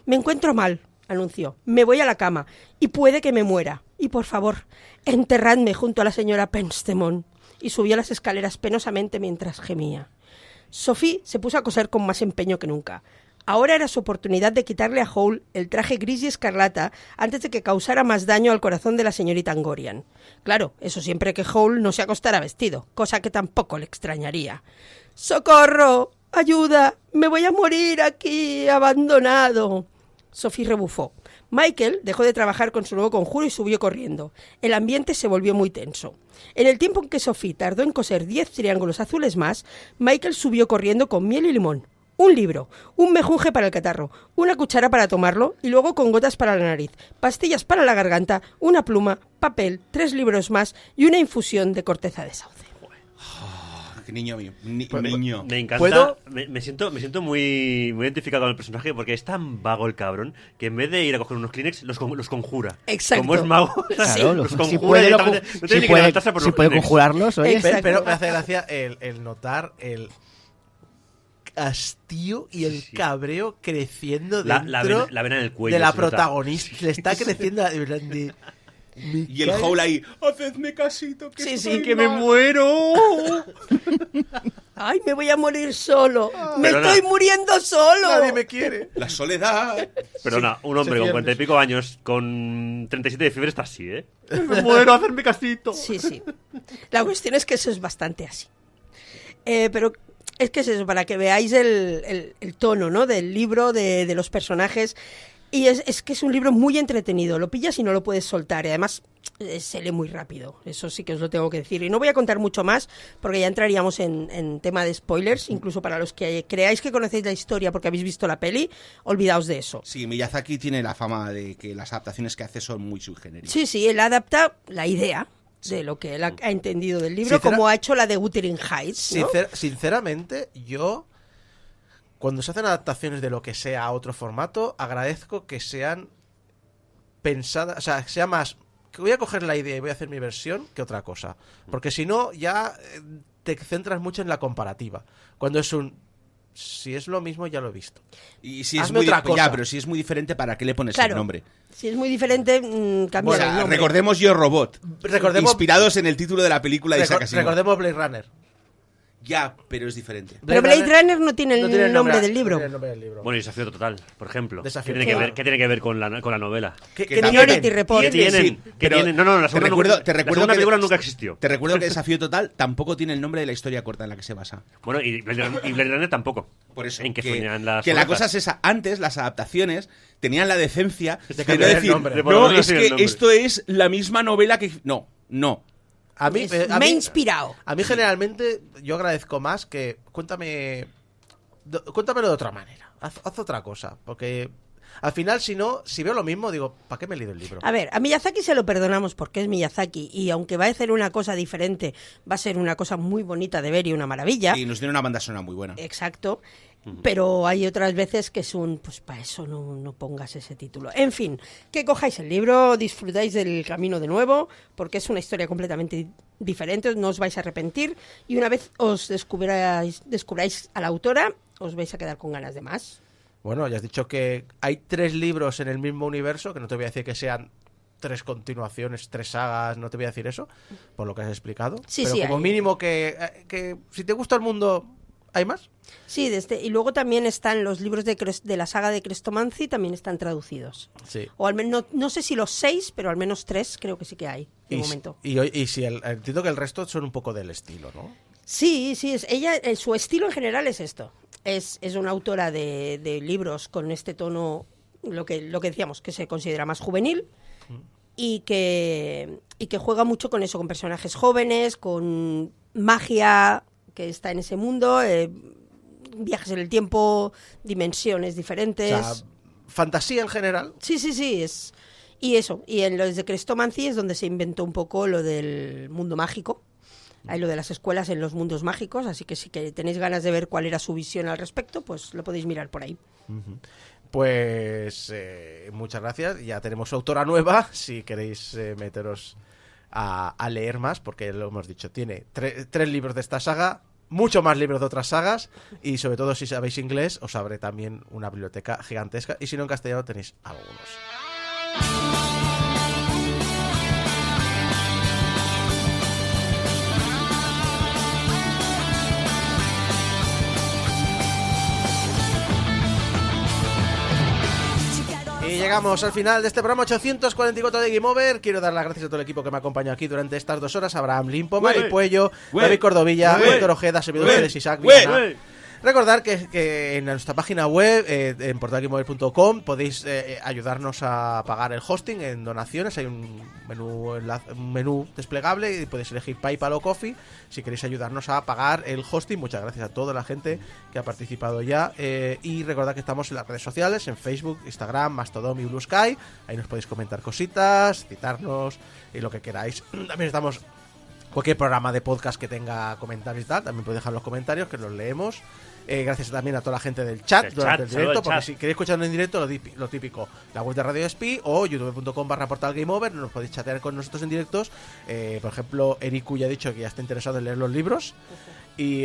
Me encuentro mal, anunció. Me voy a la cama y puede que me muera. Y por favor, enterradme junto a la señora Penstemon. Y subió las escaleras penosamente mientras gemía. Sophie se puso a coser con más empeño que nunca. Ahora era su oportunidad de quitarle a Howl el traje gris y escarlata antes de que causara más daño al corazón de la señorita Angorian. Claro, eso siempre que Howl no se acostara vestido, cosa que tampoco le extrañaría. ¡Socorro! ¡Ayuda! ¡Me voy a morir aquí, abandonado! Sophie rebufó. Michael dejó de trabajar con su nuevo conjuro y subió corriendo. El ambiente se volvió muy tenso. En el tiempo en que Sophie tardó en coser 10 triángulos azules más, Michael subió corriendo con miel y limón. Un libro, un mejunje para el catarro, una cuchara para tomarlo y luego con gotas para la nariz, pastillas para la garganta, una pluma, papel, 3 libros más y una infusión de corteza de sauce. qué niño mío. Pues, Niño. Me encanta. ¿Puedo? Me siento muy identificado con el personaje porque es tan vago el cabrón que en vez de ir a coger unos Kleenex, los conjura. Exacto. Como es mago, Claro, los si conjura puede, directamente. No tiene ni que levantarse por si los puede Kleenex. conjurarlos, oye. Exacto. Pero me hace gracia el notar el hastío y el cabreo creciendo dentro la vena en el cuello. de la se nota. protagonista. Le está creciendo de verdad de... Y el Howl ahí, hacedme casito, que Sí, estoy sí, ¡Que me mal". muero! Ay, me voy a morir solo. Me Perdona. estoy muriendo solo. Nadie me quiere. La soledad. Perdona, un hombre se con pierde. 40 y pico años, con 37 de fiebre, está así, ¿eh? ¡Me muero! ¡Hacerme casito! Sí, sí. La cuestión es que eso es bastante así. Pero es que es eso, para que veáis el tono, ¿no? Del libro, de los personajes. Y es que es un libro muy entretenido. Lo pillas y no lo puedes soltar. Y además se lee muy rápido. Eso sí que os lo tengo que decir. Y no voy a contar mucho más porque ya entraríamos en tema de spoilers. Incluso para los que creáis que conocéis la historia porque habéis visto la peli, olvidaos de eso. Sí, Miyazaki tiene la fama de que las adaptaciones que hace son muy subgenéricas. Sí, sí, él adapta la idea de lo que él ha entendido del libro, Sincera- como ha hecho la de Wuthering Heights, ¿no? Sinceramente, yo, cuando se hacen adaptaciones de lo que sea a otro formato, agradezco que sean pensadas, o sea, que sea más, que voy a coger la idea y voy a hacer mi versión que otra cosa. Porque si no, ya te centras mucho en la comparativa. Cuando es si es lo mismo, ya lo he visto. Y si es Hazme muy otra cosa. Ya, pero si es muy diferente, ¿para qué le pones Claro. el nombre? Si es muy diferente, O cambia sea, el nombre. recordemos Yo Robot. Recordemos- Inspirados en el título de la película de Isaac Asimov. Recordemos Blade Runner. Ya, pero es diferente. Pero Blade Runner no tiene el nombre del libro. No tiene el nombre del libro. Bueno, y Desafío Total, por ejemplo. Desafío ¿Qué tiene, Total. ¿Qué tiene que ver con la novela? ¿Qué que tienen? Minority Report. ¿Qué tienen? Sí, ¿Qué pero tienen? No, la te segunda, recuerdo- la te recuerdo segunda que- película nunca existió. Te recuerdo que Desafío Total tampoco tiene el nombre de la historia corta en la que se basa. Bueno, y Blade Runner tampoco. Por eso, ¿En qué que, soñan las que la orejas? cosa es esa. Antes, las adaptaciones tenían la decencia de no cambiar el decir, nombre. De por no, lo menos es decir el que nombre". esto es la misma novela que... No, no. A mí, Me he inspirado. A mí generalmente yo agradezco más que cuéntamelo de otra manera. Haz otra cosa. Porque al final, si veo lo mismo, digo, ¿para qué me he leído el libro? A ver, a Miyazaki se lo perdonamos porque es Miyazaki y aunque va a hacer una cosa diferente, va a ser una cosa muy bonita de ver y una maravilla. Y nos tiene una banda sonora muy buena. Exacto. Pero hay otras veces que son, pues para eso no pongas ese título. En fin, que cojáis el libro, disfrutáis del camino de nuevo, porque es una historia completamente diferente, no os vais a arrepentir, y una vez os descubráis a la autora, os vais a quedar con ganas de más. Bueno, ya has dicho que hay 3 libros en el mismo universo, que no te voy a decir que sean 3 continuaciones, 3 sagas, no te voy a decir eso, por lo que has explicado. Sí, pero sí, como hay. mínimo que si te gusta el mundo, ¿hay más? Sí, y luego también están los libros de la saga de Crestomanci, también están traducidos. Sí. O al menos, no sé si los 6, pero al menos 3 creo que sí que hay, de momento. Y si entiendo que el resto son un poco del estilo, ¿no? Sí, ella, su estilo en general es esto. Es una autora de libros con este tono, lo que decíamos, que se considera más juvenil y que juega mucho con eso, con personajes jóvenes, con magia que está en ese mundo, viajes en el tiempo, dimensiones diferentes. O sea, fantasía en general. Sí, y eso, y en los de Crestomanci es donde se inventó un poco lo del mundo mágico. Hay lo de las escuelas en los mundos mágicos, así que si que tenéis ganas de ver cuál era su visión al respecto, pues lo podéis mirar por ahí. Pues muchas gracias. Ya tenemos autora nueva. Si queréis meteros a leer más, porque lo hemos dicho, tiene 3 libros de esta saga, mucho más libros de otras sagas, y sobre todo si sabéis inglés, os abre también una biblioteca gigantesca, y si no en castellano tenéis algunos. Y llegamos al final de este programa 844 de Game Over. Quiero dar las gracias a todo el equipo que me ha acompañado aquí durante estas 2 horas. Abraham Limpo, Mari Puello, David Cordovilla, Víctor Ojeda, servidor de Isaac Villana. Recordar que en nuestra página web, en portalgameover.com, podéis ayudarnos a pagar el hosting en donaciones. Hay un menú desplegable y podéis elegir PayPal o Ko-fi si queréis ayudarnos a pagar el hosting. Muchas gracias a toda la gente que ha participado ya. Y recordad que estamos en las redes sociales, en Facebook, Instagram, Mastodon y Blue Sky. Ahí nos podéis comentar cositas, citarnos y lo que queráis. También estamos cualquier programa de podcast que tenga comentarios y tal, también podéis dejar los comentarios que los leemos. Gracias también a toda la gente del chat durante el directo, porque si queréis escucharlo en directo, lo típico, la web de Radio Despí o youtube.com/portalgameover, nos podéis chatear con nosotros en directos. Por ejemplo, Eriku ya ha dicho que ya está interesado en leer los libros. Y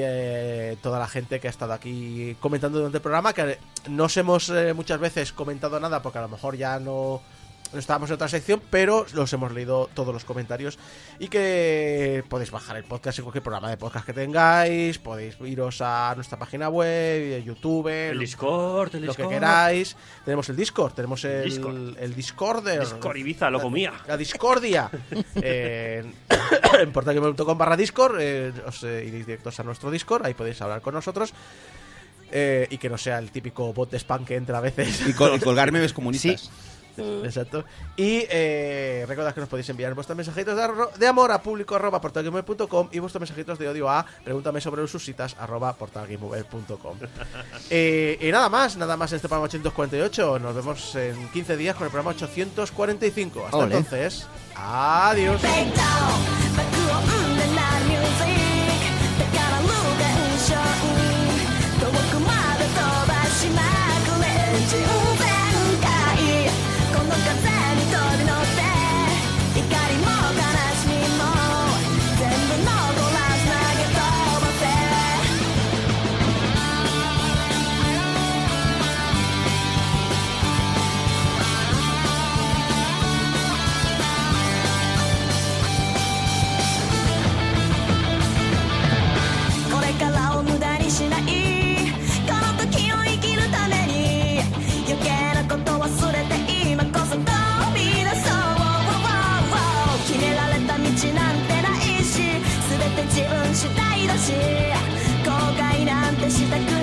toda la gente que ha estado aquí comentando durante el programa, que no os hemos muchas veces comentado nada porque a lo mejor ya no estábamos en otra sección, pero los hemos leído todos los comentarios. Y que podéis bajar el podcast en cualquier programa de podcast que tengáis, podéis iros a nuestra página web, YouTube, el Discord, lo que queráis. Tenemos el Discord, tenemos el Discorder, Discord Ibiza, lo comía. La Discordia. En portalgamer.com/Discord os iréis directos a nuestro Discord, ahí podéis hablar con nosotros. Y que no sea el típico bot de spam que entra a veces. Y colgar memes comunistas. Sí. Exacto. Y recordad que nos podéis enviar vuestros mensajitos de amor a público@portalgamer.com y vuestros mensajitos de odio a pregúntame sobre sus citas @portalgamer.com. Y nada más en este programa 848. Nos vemos en 15 días con el programa 845. Hasta entonces, adiós.自分次第だし後悔なんてしたく